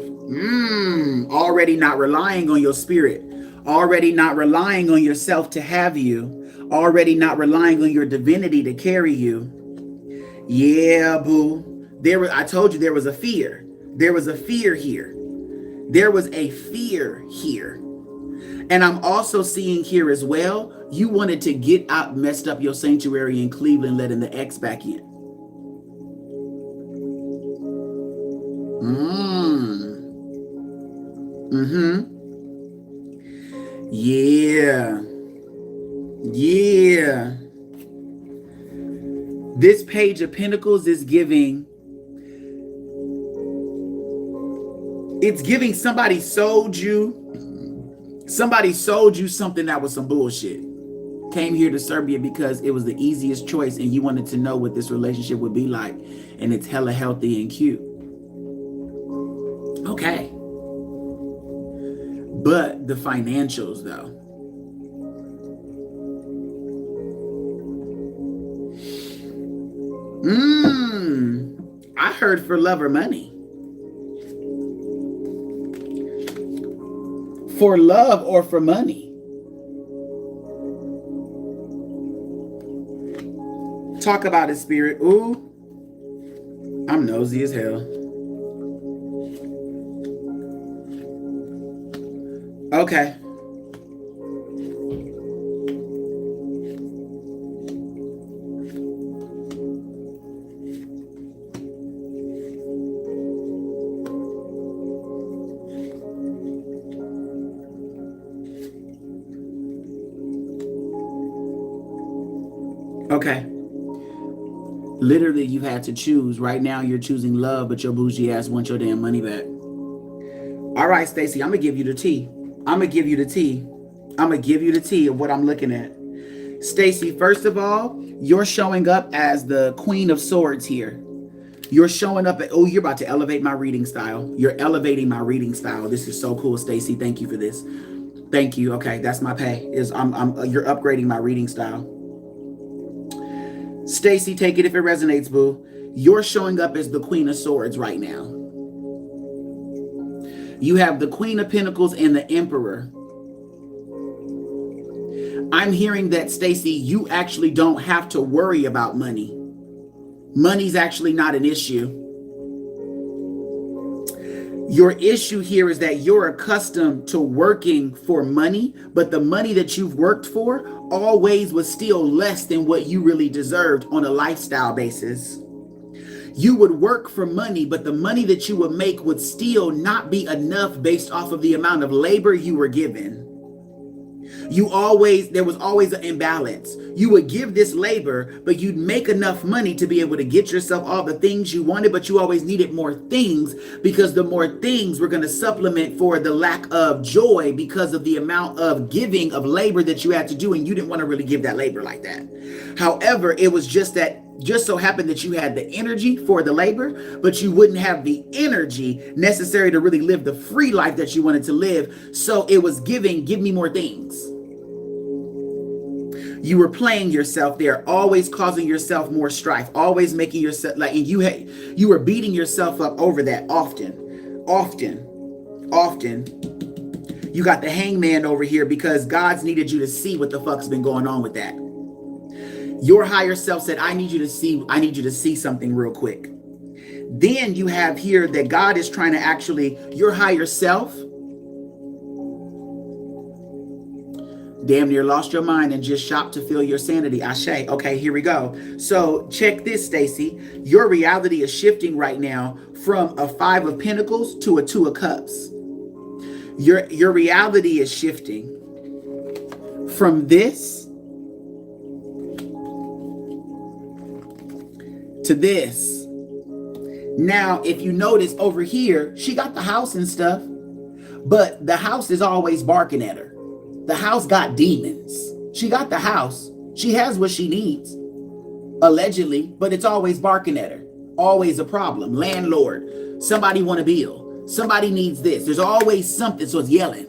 Already not relying on your spirit. Already not relying on yourself to have you. Already not relying on your divinity to carry you. Yeah, boo. I told you there was a fear. There was a fear here. There was a fear here. And I'm also seeing here as well, you wanted to get out, messed up your sanctuary in Cleveland, letting the X back in. Yeah. Yeah. This Page of Pentacles is giving, it's giving somebody sold you something that was some bullshit. Came here to Serbia because it was the easiest choice and you wanted to know what this relationship would be like, and it's hella healthy and cute. Okay. But the financials, though. I heard for love or money. For love or for money. Talk about it, spirit. Ooh. I'm nosy as hell. Okay. Okay. Literally, you had to choose. Right now, you're choosing love, but your bougie ass wants your damn money back. All right, Stacy, I'm going to give you the tea. I'm going to give you the tea. I'm going to give you the tea of what I'm looking at. Stacy, first of all, you're showing up as the Queen of Swords here. You're showing up at, oh, you're about to elevate my reading style. You're elevating my reading style. This is so cool, Stacy. Thank you for this. Thank you. Okay, that's my pay. You're upgrading my reading style. Stacy, take it if it resonates, boo. You're showing up as the Queen of Swords right now. You have the Queen of Pentacles and the Emperor. I'm hearing that, Stacy, you actually don't have to worry about money. Money's actually not an issue. Your issue here is that you're accustomed to working for money, but the money that you've worked for always was still less than what you really deserved on a lifestyle basis. You would work for money, but the money that you would make would still not be enough based off of the amount of labor you were given. There was always an imbalance. You would give this labor, but you'd make enough money to be able to get yourself all the things you wanted, but you always needed more things because the more things were going to supplement for the lack of joy because of the amount of giving of labor that you had to do, and you didn't want to really give that labor like that. However, it was just so happened that you had the energy for the labor, but you wouldn't have the energy necessary to really live the free life that you wanted to live. So it was give me more things. You were playing yourself there, always causing yourself more strife, always making yourself like, and you were beating yourself up over that often. You got the hangman over here because God's needed you to see what the fuck's been going on with that. Your higher self said, I need you to see something real quick. Then you have here that God is trying to actually, your higher self damn near lost your mind and just shopped to feel your sanity. Ashe. Okay, here we go. So check this, Stacy. Your reality is shifting right now from a 5 of Pentacles to a 2 of Cups. Your reality is shifting from this to this. Now, if you notice over here, she got the house and stuff, but the house is always barking at her. The house got demons. She got the house. She has what she needs, allegedly, but it's always barking at her. Always a problem. Landlord. Somebody want a bill. Somebody needs this. There's always something, so it's yelling.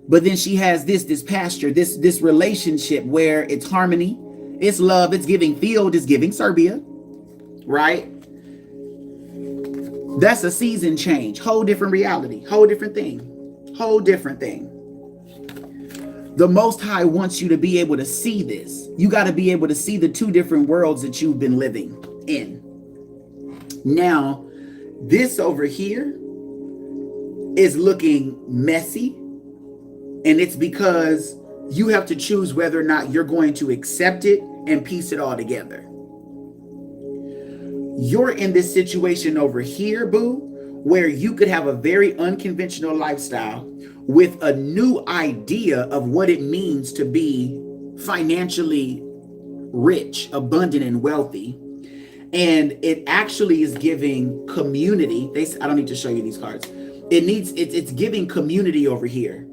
But then she has this pasture, this relationship where it's harmony, it's love, it's giving field, it's giving Serbia, right? That's a season change. Whole different reality. Whole different thing. Whole different thing. The Most High wants you to be able to see this. You got to be able to see the 2 different worlds that you've been living in. Now, this over here is looking messy. And it's because you have to choose whether or not you're going to accept it and piece it all together. You're in this situation over here, boo, where you could have a very unconventional lifestyle with a new idea of what it means to be financially rich, abundant, and wealthy. And it actually is giving community. I don't need to show you these cards. It's giving community over here.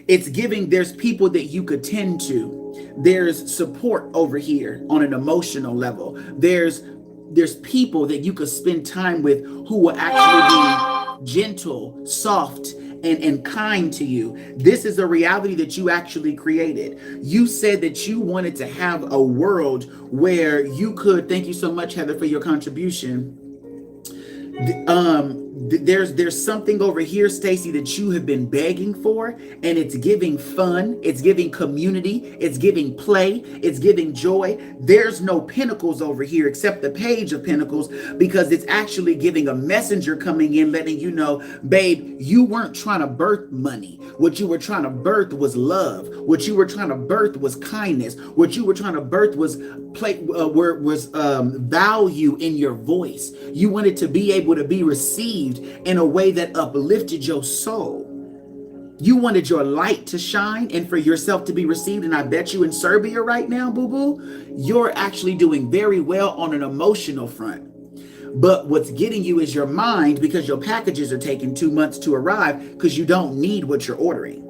It's giving, there's people that you could tend to. There's support over here on an emotional level. There's people that you could spend time with who will actually be gentle, soft, and kind to you. This is a reality that you actually created. You said that you wanted to have a world where you could, thank you so much, Heather, for your contribution. There's something over here, Stacy, that you have been begging for, and it's giving fun, it's giving community, it's giving play, it's giving joy. There's no pentacles over here except the page of pentacles, because it's actually giving a messenger coming in, letting you know, babe, you weren't trying to birth money. What you were trying to birth was love. What you were trying to birth was kindness. What you were trying to birth was value in your voice. You wanted to be able to be received in a way that uplifted your soul. You wanted your light to shine and for yourself to be received. And I bet you in Serbia right now, boo-boo, you're actually doing very well on an emotional front. But what's getting you is your mind, because your packages are taking 2 months to arrive because you don't need what you're ordering.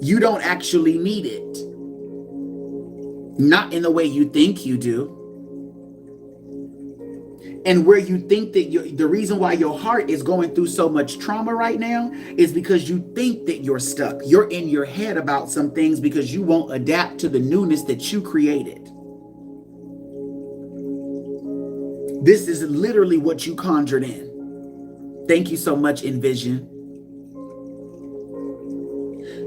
You don't actually need it. Not in the way you think you do. And where you think that the reason why your heart is going through so much trauma right now is because you think that you're stuck. You're in your head about some things because you won't adapt to the newness that you created. This is literally what you conjured in. Thank you so much, Envision.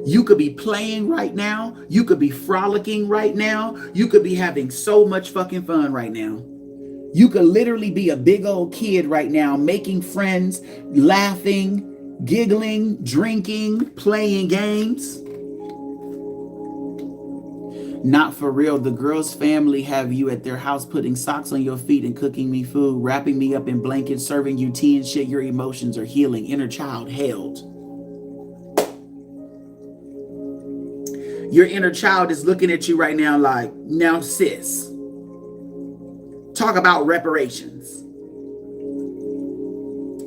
You could be playing right now. You could be frolicking right now. You could be having so much fucking fun right now. You could literally be a big old kid right now, making friends, laughing, giggling, drinking, playing games. Not for real. The girl's family have you at their house putting socks on your feet and cooking me food, wrapping me up in blankets, serving you tea and shit. Your emotions are healing. Inner child held. Your inner child is looking at you right now like, now sis, talk about reparations.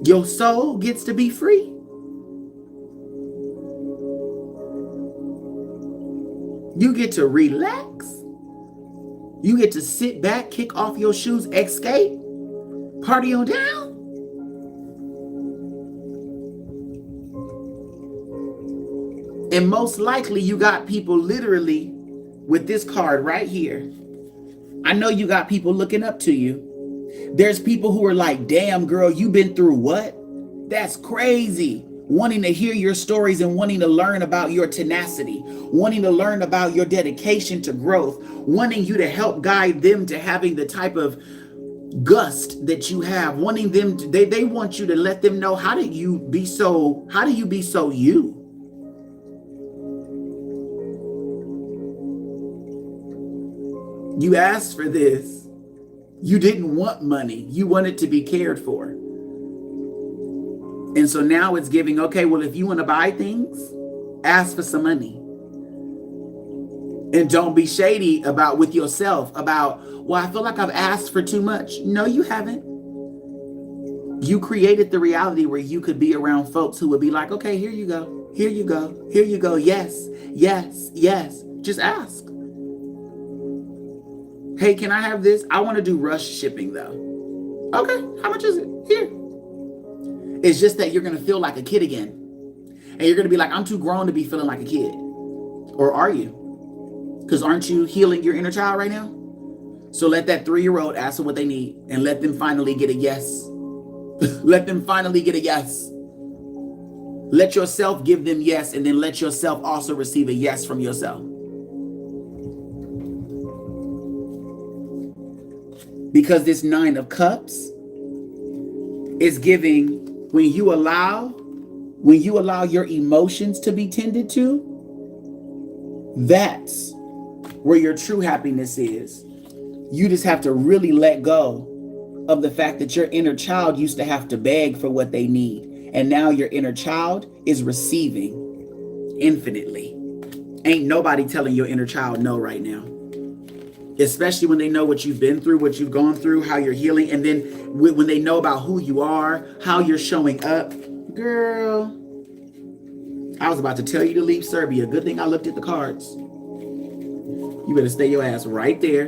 Your soul gets to be free. You get to relax. You get to sit back, kick off your shoes, escape, party on down. And most likely you got people literally with this card right here. I know you got people looking up to you. There's people who are like, damn girl, you've been through what? That's crazy. Wanting to hear your stories and wanting to learn about your tenacity, wanting to learn about your dedication to growth, wanting you to help guide them to having the type of gust that you have, wanting them to, they want you to let them know how do you be so you. You asked for this. You didn't want money. You wanted to be cared for. And so now it's giving, okay, well, if you want to buy things, ask for some money. And don't be shady about with yourself about, well, I feel like I've asked for too much. No, you haven't. You created the reality where you could be around folks who would be like, okay, here you go. Here you go. Here you go. Yes, yes, yes. Just ask. Hey, can I have this? I want to do rush shipping though. Okay, how much is it? Here. It's just that you're going to feel like a kid again. And you're going to be like, I'm too grown to be feeling like a kid. Or are you? Because aren't you healing your inner child right now? So let that 3-year-old ask them what they need and let them finally get a yes. Let them finally get a yes. Let yourself give them yes, and then let yourself also receive a yes from yourself. Because this 9 of Cups is giving, when you allow your emotions to be tended to, that's where your true happiness is. You just have to really let go of the fact that your inner child used to have to beg for what they need. And now your inner child is receiving infinitely. Ain't nobody telling your inner child no right now. Especially when they know what you've been through, what you've gone through, how you're healing. And then when they know about who you are, how you're showing up. Girl, I was about to tell you to leave Serbia. Good thing I looked at the cards. You better stay your ass right there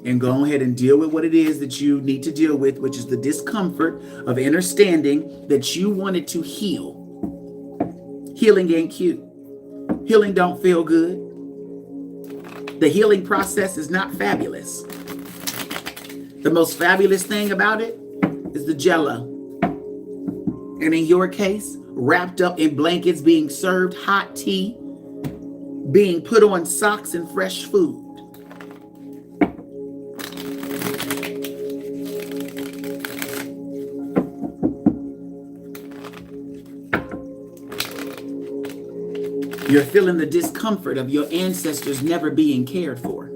and go ahead and deal with what it is that you need to deal with, which is the discomfort of understanding that you wanted to heal. Healing ain't cute. Healing don't feel good. The healing process is not fabulous. The most fabulous thing about it is the jello. And in your case, wrapped up in blankets, being served hot tea, being put on socks and fresh food. You're feeling the discomfort of your ancestors never being cared for.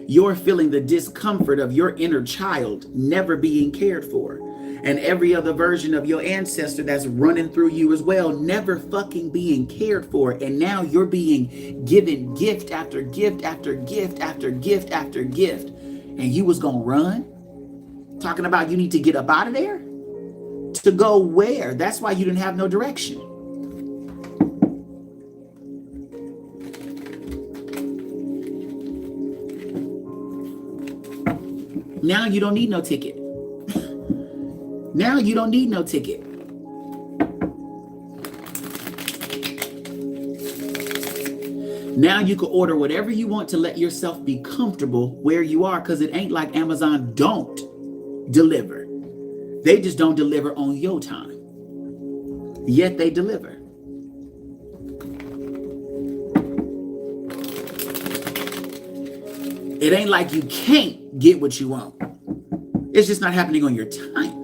You're feeling the discomfort of your inner child never being cared for. And every other version of your ancestor that's running through you as well, never fucking being cared for. And now you're being given gift after gift after gift after gift after gift. And you was gonna run? Talking about you need to get up out of there? To go where? That's why you didn't have no direction. Now you don't need no ticket. Now you don't need no ticket. Now you can order whatever you want to let yourself be comfortable where you are, because it ain't like Amazon don't deliver. They just don't deliver on your time. Yet they deliver. It ain't like you can't get what you want. It's just not happening on your time.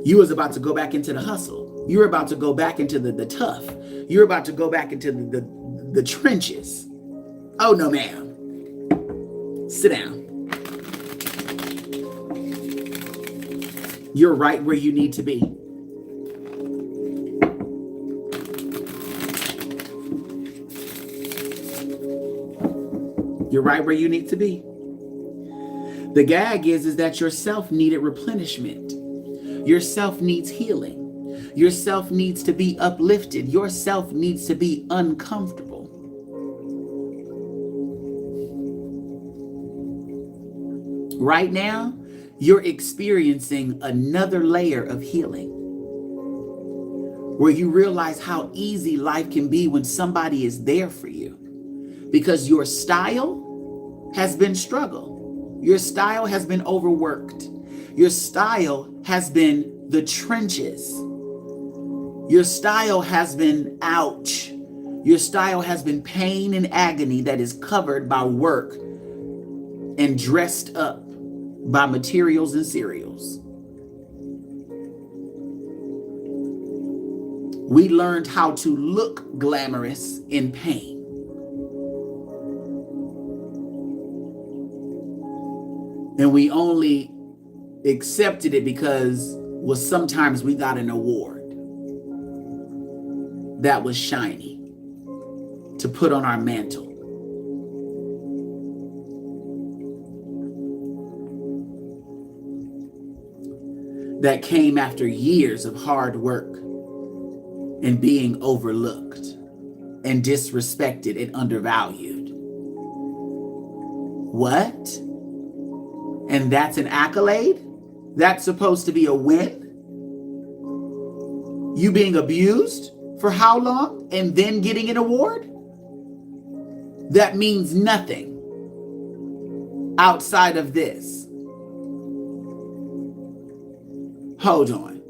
You was about to go back into the hustle. You're about to go back into the tough. You're about to go back into the trenches. Oh, no, ma'am. Sit down. You're right where you need to be. You're right where you need to be. The gag is that your self needed replenishment. Your self needs healing. Your self needs to be uplifted. Your self needs to be uncomfortable. Right now, you're experiencing another layer of healing where you realize how easy life can be when somebody is there for you, because your style has been struggle. Your style has been overworked. Your style has been the trenches. Your style has been ouch. Your style has been pain and agony that is covered by work and dressed up by materials and cereals. We learned how to look glamorous in pain. And we only accepted it because, well, sometimes we got an award that was shiny to put on our mantle. That came after years of hard work and being overlooked and disrespected and undervalued. What? And that's an accolade? That's supposed to be a win? You being abused for how long and then getting an award? That means nothing outside of this. Hold on.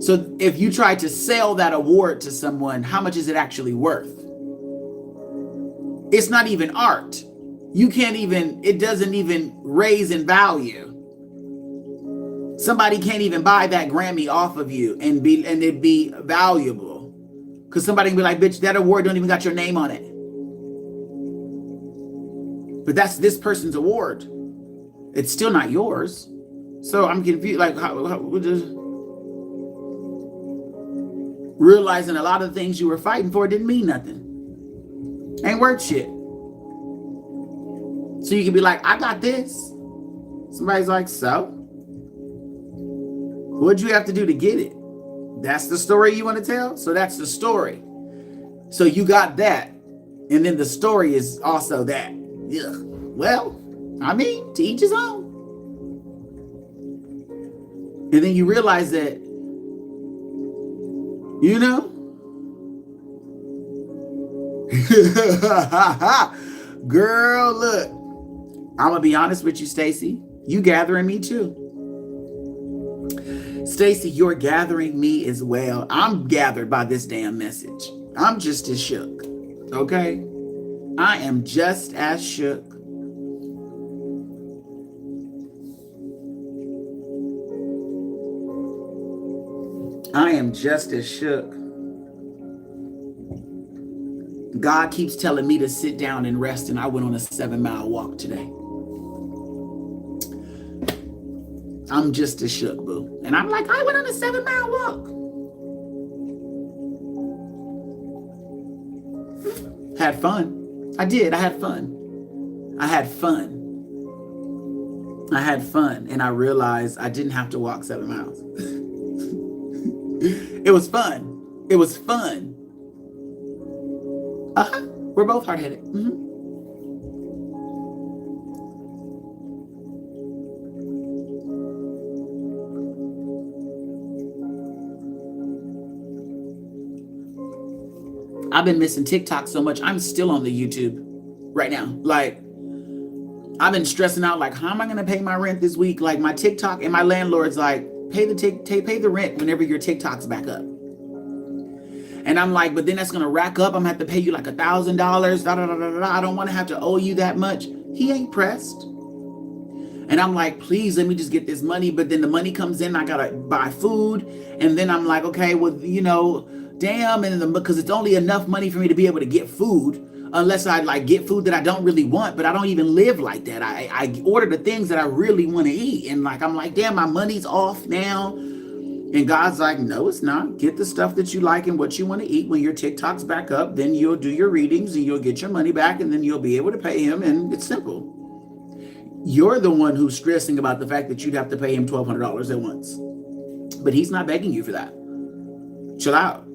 So if you try to sell that award to someone, how much is it actually worth? It's not even art. You can't even, it doesn't even raise in value. Somebody can't even buy that Grammy off of you and it be valuable. Because somebody can be like, bitch, that award don't even got your name on it. But that's this person's award. It's still not yours. So I'm confused, like, how just realizing a lot of the things you were fighting for didn't mean nothing. Ain't worth shit. So you can be like, I got this. Somebody's like, so? What'd you have to do to get it? That's the story you want to tell? So that's the story. So you got that. And then the story is also that. Yeah. Well, I mean, to each his own. And then you realize that, you know, girl, look, I'm going to be honest with you, Stacy. You gathering me too. Stacy, you're gathering me as well. I'm gathered by this damn message. I'm just as shook. Okay? I am just as shook. I am just as shook. God keeps telling me to sit down and rest, and I went on a 7-mile walk today. I'm just as shook, boo. And I'm like, I went on a 7-mile walk. Had fun. I did. I had fun. I had fun. I had fun. And I realized I didn't have to walk 7 miles. It was fun. It was fun. We're both hard-headed. I've been missing TikTok so much. I'm still on the YouTube right now. Like, I've been stressing out, like, how am I going to pay my rent this week? Like, my TikTok, and my landlord's like, pay the rent whenever your TikTok's back up. And I'm like, but then that's going to rack up. I'm going to have to pay you like $1,000. I don't want to have to owe you that much. He ain't pressed. And I'm like, please, let me just get this money. But then the money comes in, I got to buy food. And then I'm like, okay, well, you know, damn. And then because it's only enough money for me to be able to get food. unless I like get food that I don't really want, but I don't even live like that. I order the things that I really want to eat. And like, I'm like, damn, my money's off now. And God's like, no, it's not. Get the stuff that you like and what you want to eat. When your TikTok's back up, then you'll do your readings and you'll get your money back, and then you'll be able to pay him. And it's simple. You're the one who's stressing about the fact that you'd have to pay him $1,200 at once. But he's not begging you for that. Chill out.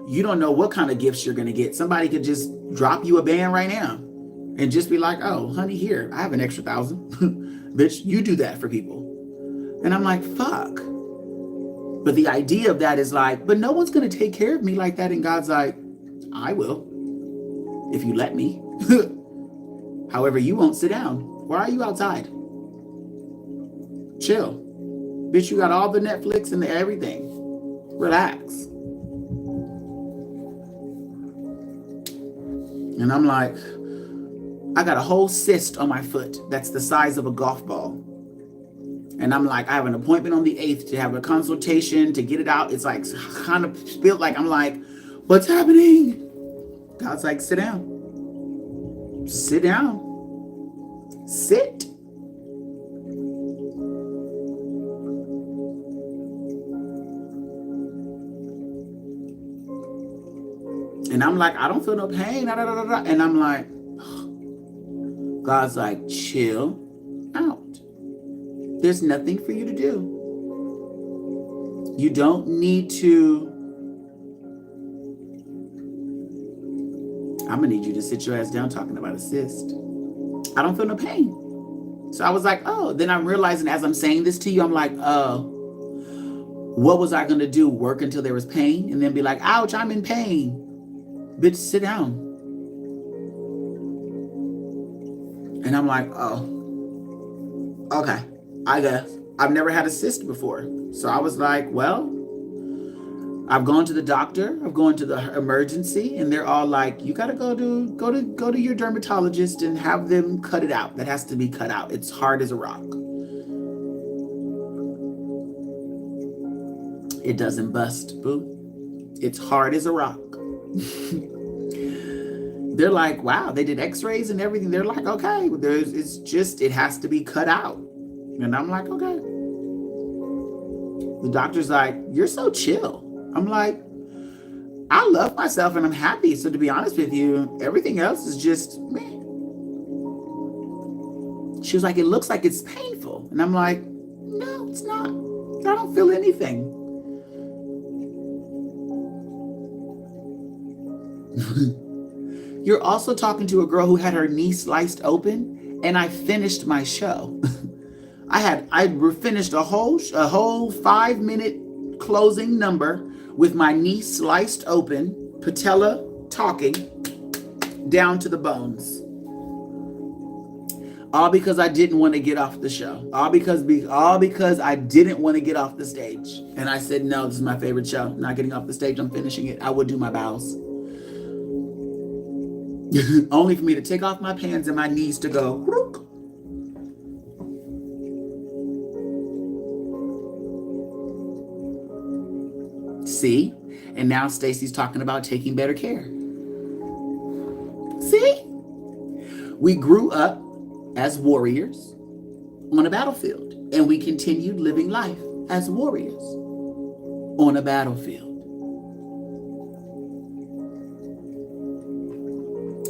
You don't know what kind of gifts you're going to get. Somebody could just drop you a band right now and just be like, oh, honey, here, I have an extra 1,000. Bitch, you do that for people. And I'm like, fuck. But the idea of that is like, but no one's going to take care of me like that. And God's like, I will, if you let me. However, you won't sit down. Why are you outside? Chill. Bitch, you got all the Netflix and the everything. Relax. And I'm like, I got a whole cyst on my foot that's the size of a golf ball. And I'm like, I have an appointment on the 8th to have a consultation to get it out. It's like kind of feel like, I'm like, what's happening? God's like, sit down. Sit down. Sit. And I'm like, I don't feel no pain. And I'm like, God's like, chill out. There's nothing for you to do. You don't need to. I'm going to need you to sit your ass down talking about a cyst. I don't feel no pain. So I was like, oh, then I'm realizing as I'm saying this to you, I'm like, oh, what was I going to do? Work until there was pain and then be like, ouch, I'm in pain. Bitch, sit down. And I'm like, oh, okay, I guess. I've never had a cyst before. So I was like, well, I've gone to the doctor, I've gone to the emergency, and they're all like, you gotta go to your dermatologist and have them cut it out. That has to be cut out. It's hard as a rock. It doesn't bust, boo. It's hard as a rock. They're like, wow, they did x-rays and everything. They're like, okay, it has to be cut out. And I'm like, okay. The doctor's like, you're so chill. I'm like, I love myself and I'm happy. So to be honest with you, everything else is just meh. She was like, it looks like it's painful. And I'm like, no, it's not. I don't feel anything. You're also talking to a girl who had her knee sliced open, and I finished my show. I finished a whole 5-minute closing number with my knee sliced open, patella talking down to the bones. All because I didn't want to get off the show. All because I didn't want to get off the stage. And I said, no, this is my favorite show. I'm not getting off the stage. I'm finishing it. I would do my bows. Only for me to take off my pants and my knees to go. See? And now Stacy's talking about taking better care. See? We grew up as warriors on a battlefield, and we continued living life as warriors on a battlefield.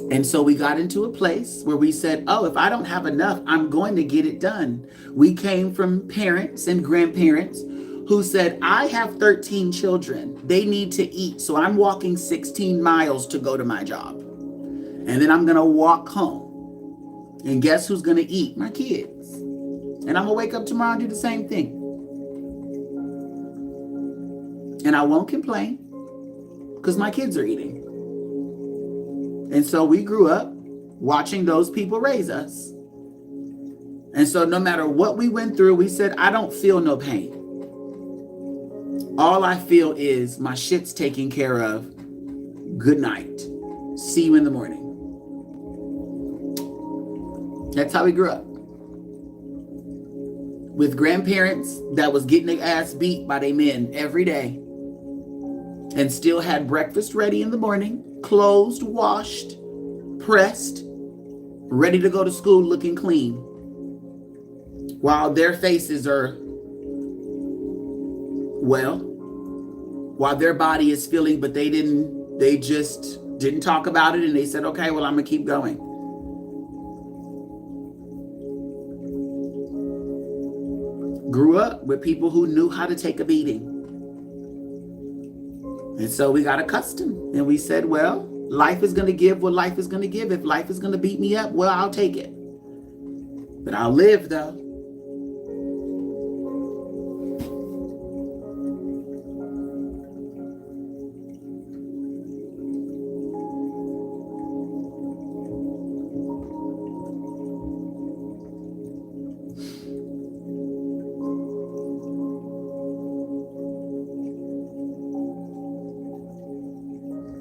And so we got into a place where we said, oh, if I don't have enough, I'm going to get it done. We came from parents and grandparents who said, I have 13 children. They need to eat. So I'm walking 16 miles to go to my job. And then I'm going to walk home. And guess who's going to eat? My kids. And I'm going to wake up tomorrow and do the same thing. And I won't complain because my kids are eating. And so we grew up watching those people raise us. And so no matter what we went through, we said, I don't feel no pain. All I feel is my shit's taken care of. Good night. See you in the morning. That's how we grew up. With grandparents that was getting their ass beat by their men every day. And still had breakfast ready in the morning. Clothes washed pressed, ready to go to school looking clean, while their faces are, well, while their body is feeling, but they just didn't talk about it, and they said, okay, well, I'm gonna keep going. Grew up with people who knew how to take a beating. And so we got accustomed, and we said, well, life is gonna give what life is gonna give. If life is gonna beat me up, well, I'll take it. But I'll live though.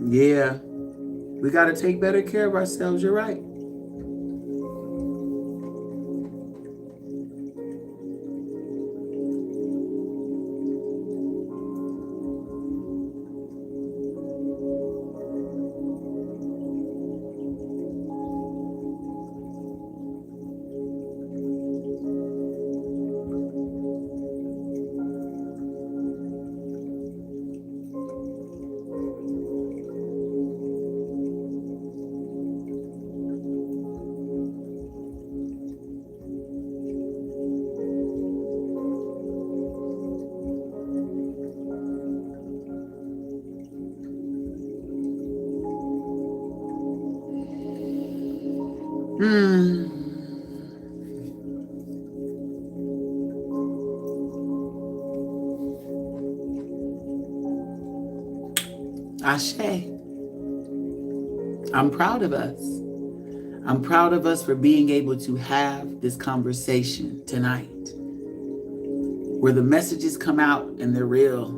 Yeah, we got to take better care of ourselves. You're right. Ashe. I'm proud of us. I'm proud of us for being able to have this conversation tonight, where the messages come out and they're real.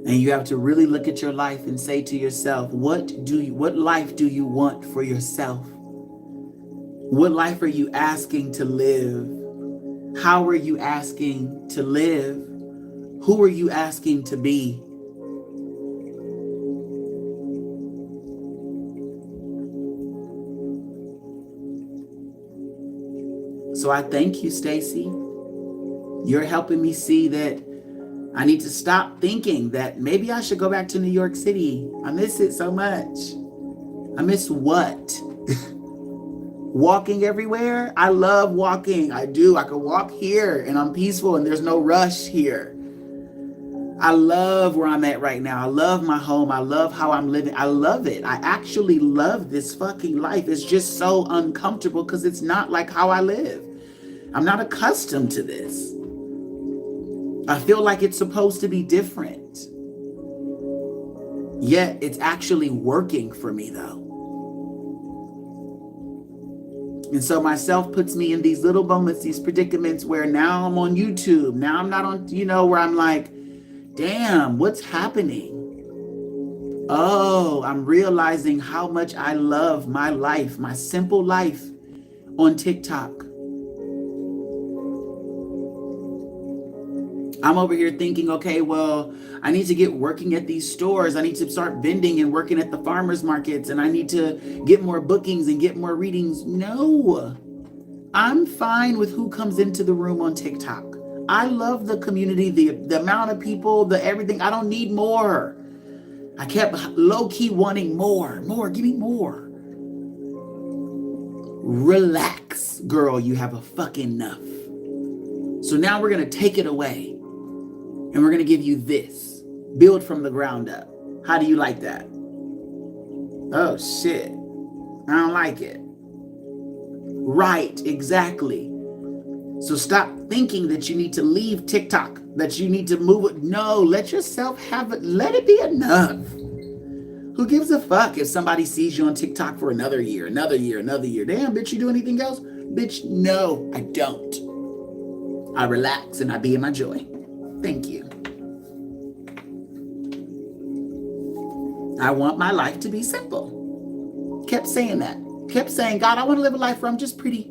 And you have to really look at your life and say to yourself, what life do you want for yourself? What life are you asking to live? How are you asking to live? Who are you asking to be? So I thank you, Stacy. You're helping me see that I need to stop thinking that maybe I should go back to New York City. I miss it so much. I miss what? Walking everywhere? I love walking. I do. I can walk here and I'm peaceful and there's no rush here. I love where I'm at right now. I love my home. I love how I'm living. I love it. I actually love this fucking life. It's just so uncomfortable because it's not like how I live. I'm not accustomed to this. I feel like it's supposed to be different. Yet it's actually working for me though. And so myself puts me in these little moments, these predicaments where now I'm on YouTube. Now I'm not on, where I'm like, damn, what's happening? Oh, I'm realizing how much I love my life, my simple life on TikTok. I'm over here thinking, okay, well, I need to get working at these stores. I need to start vending and working at the farmers markets, and I need to get more bookings and get more readings. No, I'm fine with who comes into the room on TikTok. I love the community, the amount of people, the everything. I don't need more. I kept low-key wanting more, give me more. Relax, girl, you have a fucking enough. So now we're going to take it away. And we're going to give you this. Build from the ground up. How do you like that? Oh, shit. I don't like it. Right, exactly. So stop thinking that you need to leave TikTok, that you need to move it. No, let yourself have it. Let it be enough. Who gives a fuck if somebody sees you on TikTok for another year, another year, another year? Damn, bitch, you do anything else? Bitch, no, I don't. I relax and I be in my joy. Thank you. I want my life to be simple. Kept saying that. Kept saying, God, I want to live a life where I'm just pretty.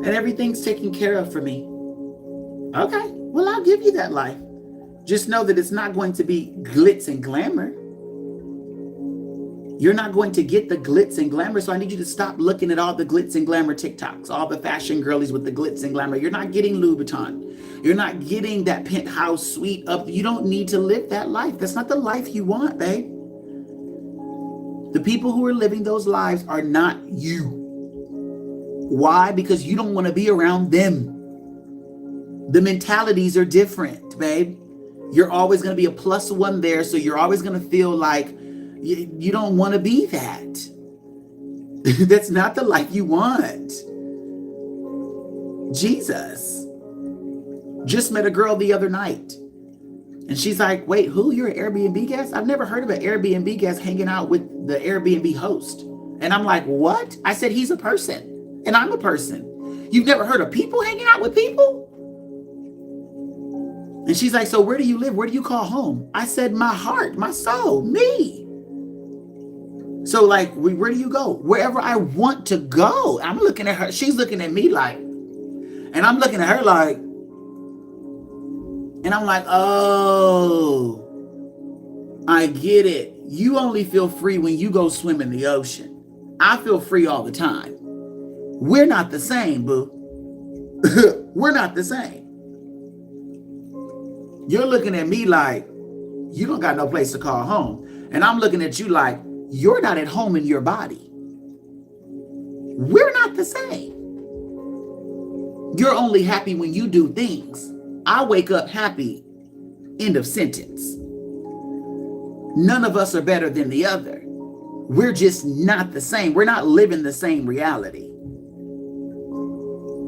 And everything's taken care of for me. Okay, well, I'll give you that life. Just know that it's not going to be glitz and glamour. You're not going to get the glitz and glamour. So I need you to stop looking at all the glitz and glamour TikToks, all the fashion girlies with the glitz and glamour. You're not getting Louis Vuitton. You're not getting that penthouse suite up. You don't need to live that life. That's not the life you want, babe. The people who are living those lives are not you. Why? Because you don't want to be around them. The mentalities are different, babe. You're always going to be a plus one there. So you're always going to feel like you don't want to be that. That's not the life you want. Jesus. Just met a girl the other night. And she's like, wait, who? You're an Airbnb guest? I've never heard of an Airbnb guest hanging out with the Airbnb host. And I'm like, what? I said, he's a person. And I'm a person. You've never heard of people hanging out with people? And she's like, so where do you live? Where do you call home? I said, my heart, my soul, me. So like, where do you go? Wherever I want to go. I'm looking at her. She's looking at me like, and I'm looking at her like, and I'm like, oh, I get it. You only feel free when you go swim in the ocean. I feel free all the time. We're not the same, boo. We're not the same. You're looking at me like, you don't got no place to call home. And I'm looking at you like, you're not at home in your body. We're not the same. You're only happy when you do things. I wake up happy. End of sentence. None of us are better than the other. We're just not the same. We're not living the same reality.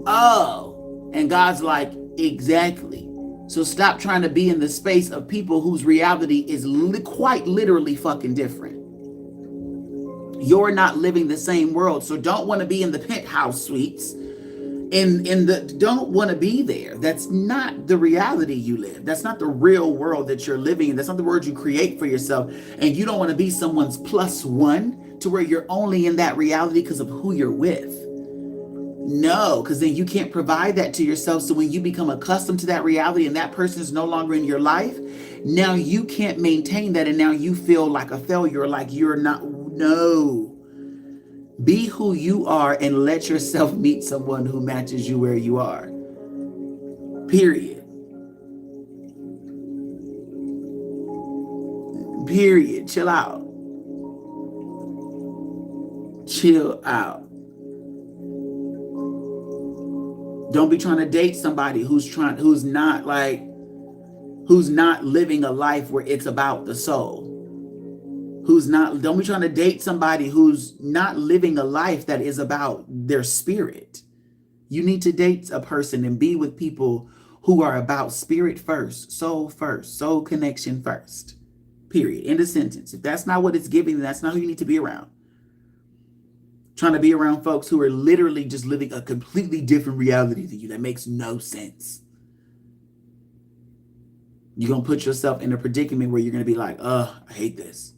Oh, and God's like, exactly. So stop trying to be in the space of people whose reality is quite literally fucking different. You're not living the same world. So don't want to be in the penthouse suites. Don't want to be there. That's not the reality you live. That's not the real world that you're living in. That's not the world you create for yourself. And you don't want to be someone's plus one to where you're only in that reality because of who you're with. No, because then you can't provide that to yourself. So when you become accustomed to that reality and that person is no longer in your life, now you can't maintain that. And now you feel like a failure, like you're not. No. Be who you are and let yourself meet someone who matches you where you are. Period. Period. Chill out. Chill out. Don't be trying to date somebody who's not living a life where it's about the soul. Don't be trying to date somebody who's not living a life that is about their spirit. You need to date a person and be with people who are about spirit first, soul connection first. Period. End of sentence. If that's not what it's giving, then that's not who you need to be around. Trying to be around folks who are literally just living a completely different reality than you. That makes no sense. You're going to put yourself in a predicament where you're going to be like, I hate this.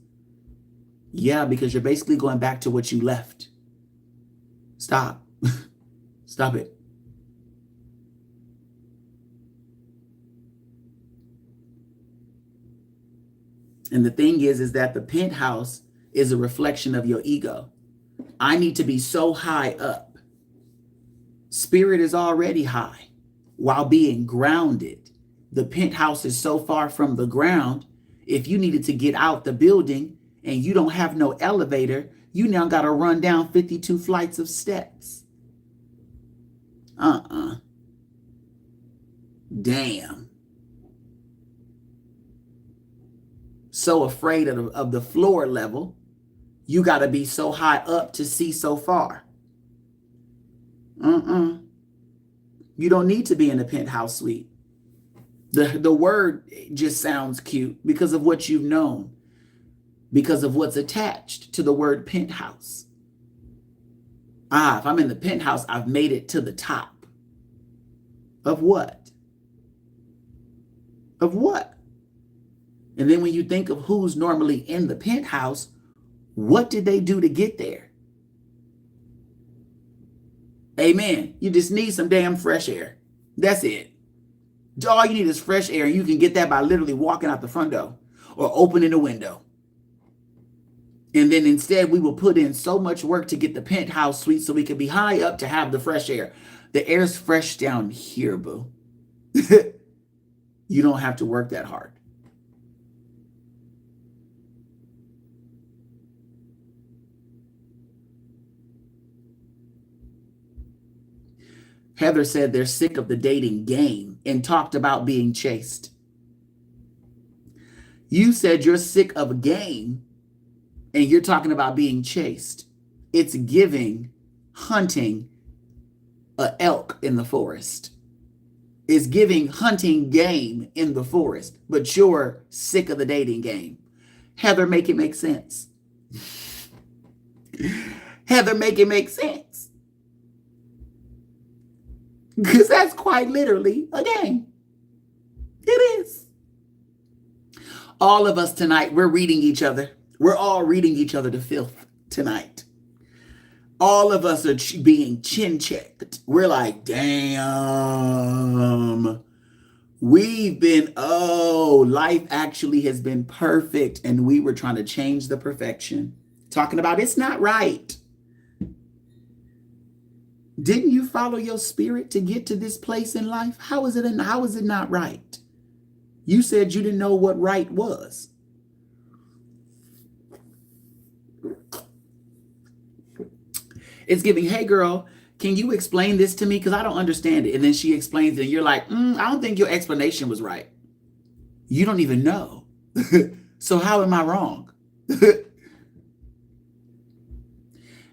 Yeah, because you're basically going back to what you left. Stop. Stop it. And the thing is that the penthouse is a reflection of your ego. I need to be so high up. Spirit is already high while being grounded. The penthouse is so far from the ground. If you needed to get out the building and you don't have no elevator, you now got to run down 52 flights of steps. Damn. So afraid of the floor level. You got to be so high up to see so far. You don't need to be in a penthouse suite. The word just sounds cute because of what you've known, because of what's attached to the word penthouse. If I'm in the penthouse, I've made it to the top. Of what? Of what? And then when you think of who's normally in the penthouse, what did they do to get there? Amen. You just need some damn fresh air. That's it. All you need is fresh air, and you can get that by literally walking out the front door or opening the window. And then instead, we will put in so much work to get the penthouse suite so we can be high up to have the fresh air. The air's fresh down here, boo. You don't have to work that hard. Heather said they're sick of the dating game and talked about being chased. You said you're sick of a game and you're talking about being chased. It's giving hunting a elk in the forest. It's giving hunting game in the forest, but you're sick of the dating game. Heather, make it make sense. Heather, make it make sense. Because that's quite literally a game. It is. All of us tonight, we're reading each other. We're all reading each other to filth tonight. All of us are being chin checked. We're like, damn. We've been, life actually has been perfect. And we were trying to change the perfection. Talking about it's not right. Didn't you follow your spirit to get to this place in life? How is it not right? You said you didn't know what right was. It's giving, hey girl, can you explain this to me? Because I don't understand it. And then she explains it and you're like, I don't think your explanation was right. You don't even know. So how am I wrong?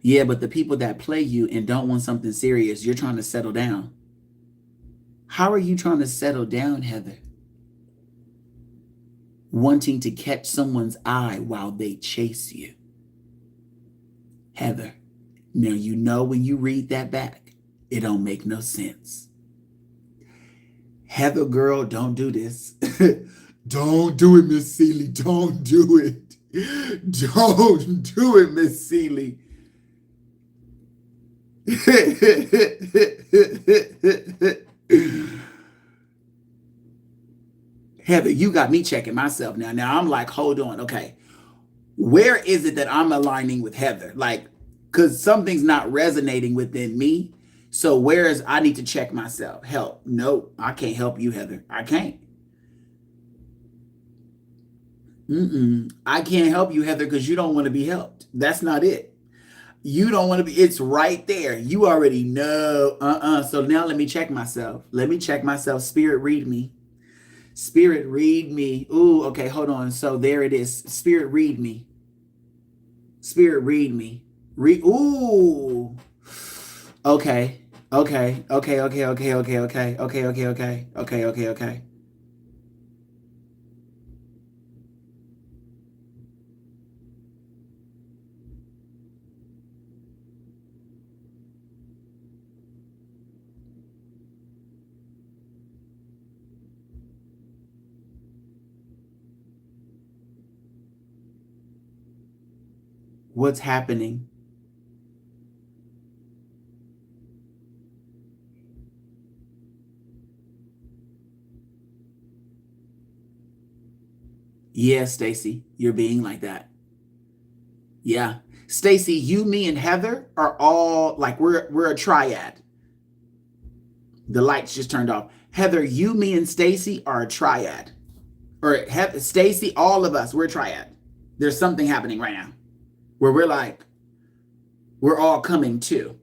Yeah, but the people that play you and don't want something serious, you're trying to settle down. How are you trying to settle down, Heather? Wanting to catch someone's eye while they chase you. Heather, now you know when you read that back, it don't make no sense. Heather, girl, don't do this. Don't do it, Miss Seeley. Don't do it. Don't do it, Miss Seeley. Heather, you got me checking myself now. Now I'm like, hold on. Okay. Where is it that I'm aligning with Heather? Like, because something's not resonating within me. So where is, I need to check myself. Help. Nope. I can't help you, Heather. I can't. I can't help you, Heather, because you don't want to be helped. That's not it. You don't want to be, it's right there. You already know. So now let me check myself. Let me check myself. Spirit, read me. Spirit, read me. Ooh, okay, hold on. So there it is. Spirit, read me. Spirit, read me. Ooh. Okay. Okay. Okay. Okay. Okay. Okay. Okay. Okay. Okay. Okay. Okay. Okay. Okay. What's happening? Yeah, Stacy, you're being like that. Yeah. Stacy, you, me, and Heather are all like we're a triad. The lights just turned off. Heather, you, me, and Stacy are a triad. Or Stacy, all of us, we're a triad. There's something happening right now where we're like, we're all coming to.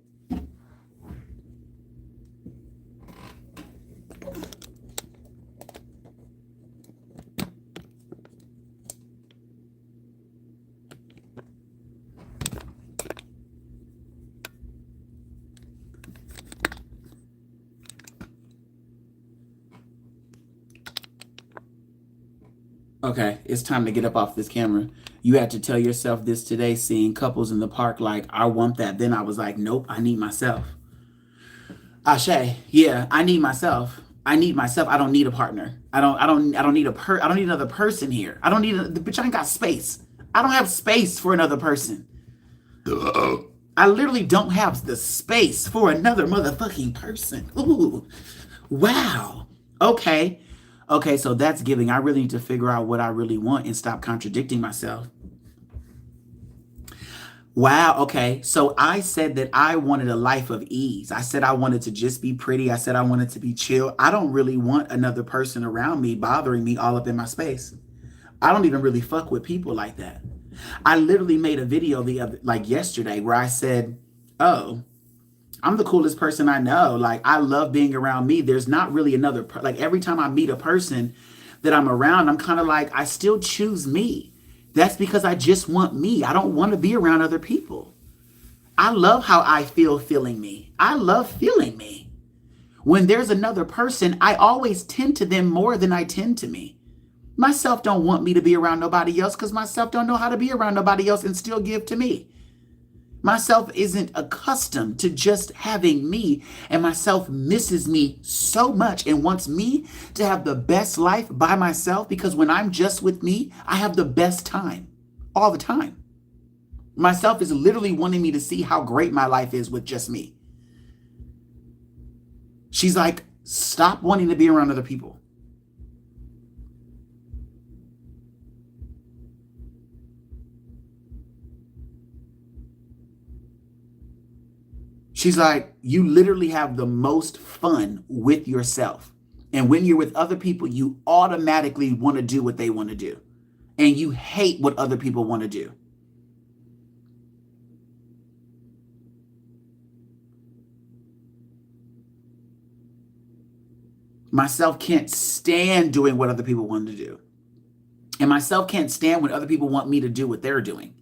Okay, it's time to get up off this camera. You had to tell yourself this today, seeing couples in the park like, I want that. Then I was like, nope, I need myself. Ashe, yeah, I need myself. I need myself. I don't need a partner. I don't need I don't need another person here. I don't need the bitch. I ain't got space. I don't have space for another person. I literally don't have the space for another motherfucking person. Ooh, wow. Okay. Okay, so that's giving. I really need to figure out what I really want and stop contradicting myself. Wow. Okay. So I said that I wanted a life of ease. I said I wanted to just be pretty. I said I wanted to be chill. I don't really want another person around me bothering me all up in my space. I don't even really fuck with people like that. I literally made a video like yesterday where I said, "Oh, I'm the coolest person I know. Like I love being around me. There's not really like every time I meet a person that I'm around, I'm kind of like I still choose me. That's because I just want me. I don't want to be around other people. I love how I feel feeling me. I love feeling me. When there's another person, I always tend to them more than I tend to me. Myself don't want me to be around nobody else because myself don't know how to be around nobody else and still give to me. Myself isn't accustomed to just having me, and myself misses me so much and wants me to have the best life by myself because when I'm just with me, I have the best time all the time. Myself is literally wanting me to see how great my life is with just me. She's like, stop wanting to be around other people. She's like, you literally have the most fun with yourself. And when you're with other people, you automatically want to do what they want to do. And you hate what other people want to do. Myself can't stand doing what other people want to do. And myself can't stand when other people want me to do what they're doing.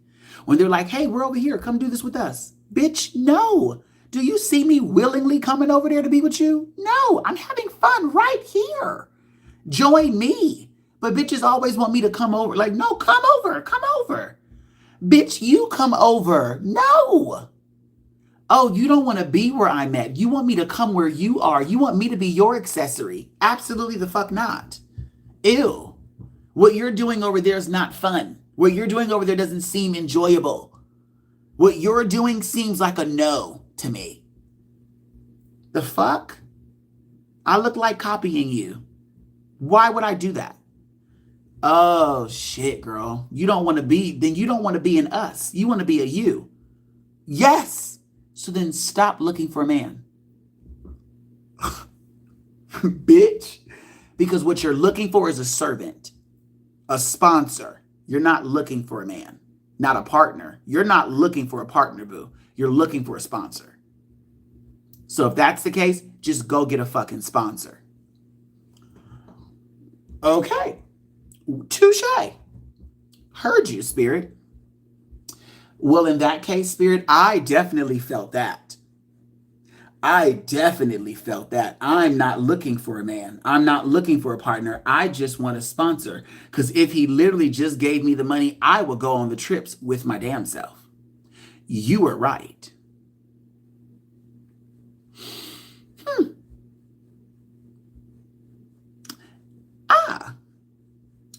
When they're like, hey, we're over here, come do this with us. Bitch, no. Do you see me willingly coming over there to be with you? No, I'm having fun right here. Join me. But bitches always want me to come over. Like, no, come over, come over. Bitch, you come over. No. Oh, you don't want to be where I'm at. You want me to come where you are. You want me to be your accessory. Absolutely the fuck not. Ew. What you're doing over there is not fun. What you're doing over there doesn't seem enjoyable. What you're doing seems like a no to me. The fuck? I look like copying you. Why would I do that? Oh, shit, girl. You don't want to be, then you don't want to be an us. You want to be a you. Yes. So then stop looking for a man. Bitch. Because what you're looking for is a servant, a sponsor. You're not looking for a man, not a partner. You're not looking for a partner, boo. You're looking for a sponsor. So if that's the case, just go get a fucking sponsor. Okay. Touche. Heard you, Spirit. Well, in that case, Spirit, I definitely felt that. I definitely felt that. I'm not looking for a man. I'm not looking for a partner. I just want a sponsor. Because if he literally just gave me the money, I would go on the trips with my damn self. You were right.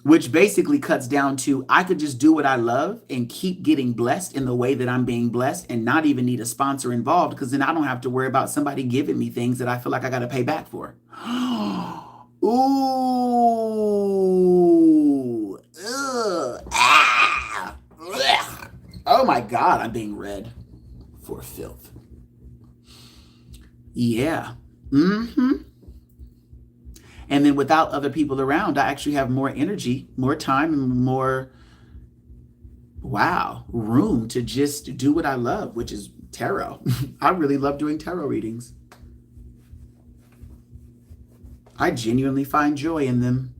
Which basically cuts down to I could just do what I love and keep getting blessed in the way that I'm being blessed and not even need a sponsor involved because then I don't have to worry about somebody giving me things that I feel like I got to pay back for. Ooh. Ugh. Ah. Ugh. Oh my God, I'm being read for filth. Yeah. Mm-hmm. And then without other people around, I actually have more energy, more time, and more, room to just do what I love, which is tarot. I really love doing tarot readings. I genuinely find joy in them.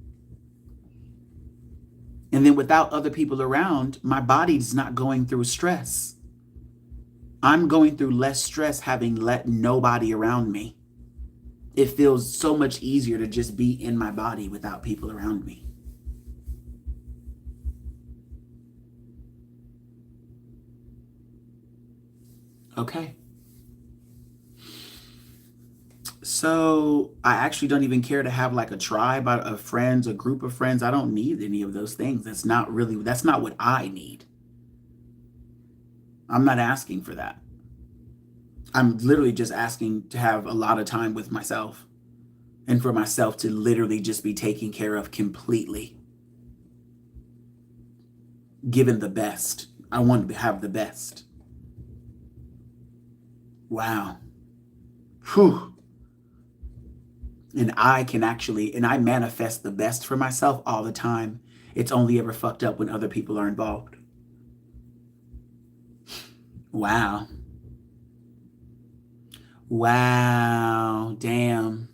And then without other people around, my body's not going through stress. I'm going through less stress having let nobody around me. It feels so much easier to just be in my body without people around me. Okay. So I actually don't even care to have like a tribe of friends, a group of friends. I don't need any of those things. That's not what I need. I'm not asking for that. I'm literally just asking to have a lot of time with myself and for myself to literally just be taken care of completely. Given the best. I want to have the best. Wow. Whew. And I manifest the best for myself all the time. It's only ever fucked up when other people are involved. Wow. Wow. Damn.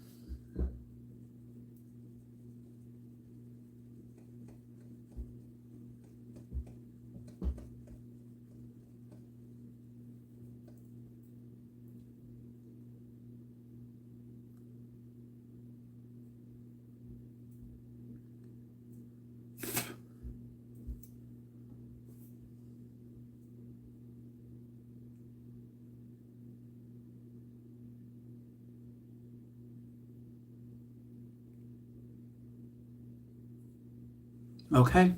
Okay.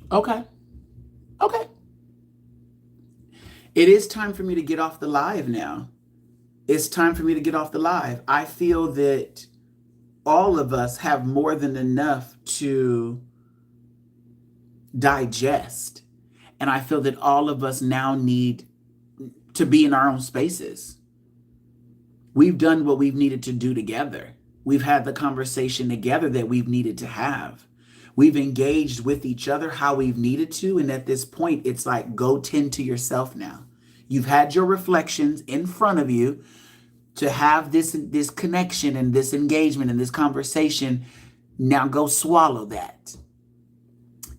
Okay. Okay. It is time for me to get off the live now. It's time for me to get off the live. I feel that all of us have more than enough to digest. And I feel that all of us now need to be in our own spaces. We've done what we've needed to do together. We've had the conversation together that we've needed to have. We've engaged with each other how we've needed to. And at this point, it's like, go tend to yourself now. You've had your reflections in front of you to have this connection and this engagement and this conversation. Now go swallow that.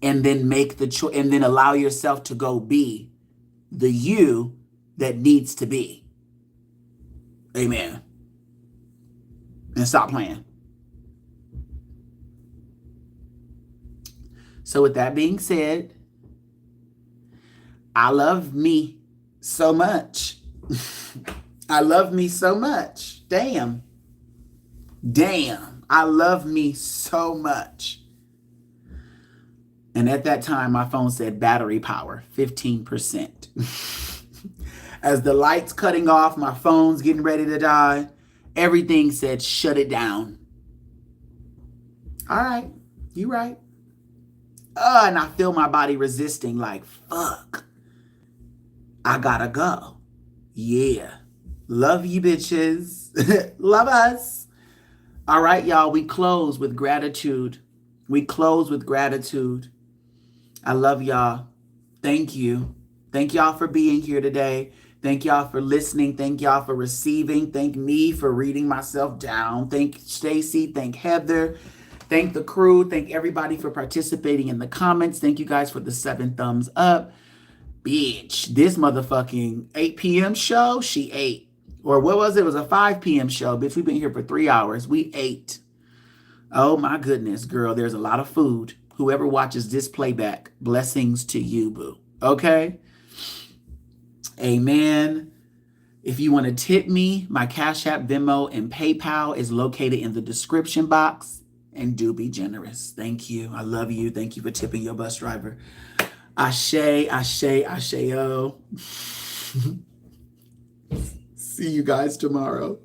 And then make the choice, and then allow yourself to go be the you that needs to be. Amen. And stop playing. So with that being said, I love me so much. I love me so much. Damn. I love me so much. And at that time, my phone said battery power, 15%. As the lights cutting off, my phone's getting ready to die. Everything said, shut it down. All right, you right. And I feel my body resisting like, fuck. I gotta go. Yeah. Love you, bitches. Love us. All right, y'all, we close with gratitude. I love y'all. Thank you. Thank y'all for being here today. Thank y'all for listening. Thank y'all for receiving. Thank me for reading myself down. Thank Stacy. Thank Heather. Thank the crew. Thank everybody for participating in the comments. Thank you guys for the 7 thumbs up. Bitch, this motherfucking 8 p.m. show, she ate. Or what was it? It was a 5 p.m. show. Bitch, we've been here for 3 hours. We ate. Oh my goodness, girl. There's a lot of food. Whoever watches this playback, blessings to you, boo. Okay? Amen. If you want to tip me, my CashApp, Venmo, and PayPal is located in the description box. And do be generous. Thank you. I love you. Thank you for tipping your bus driver. Ashe, ashe, ashe, oh. See you guys tomorrow.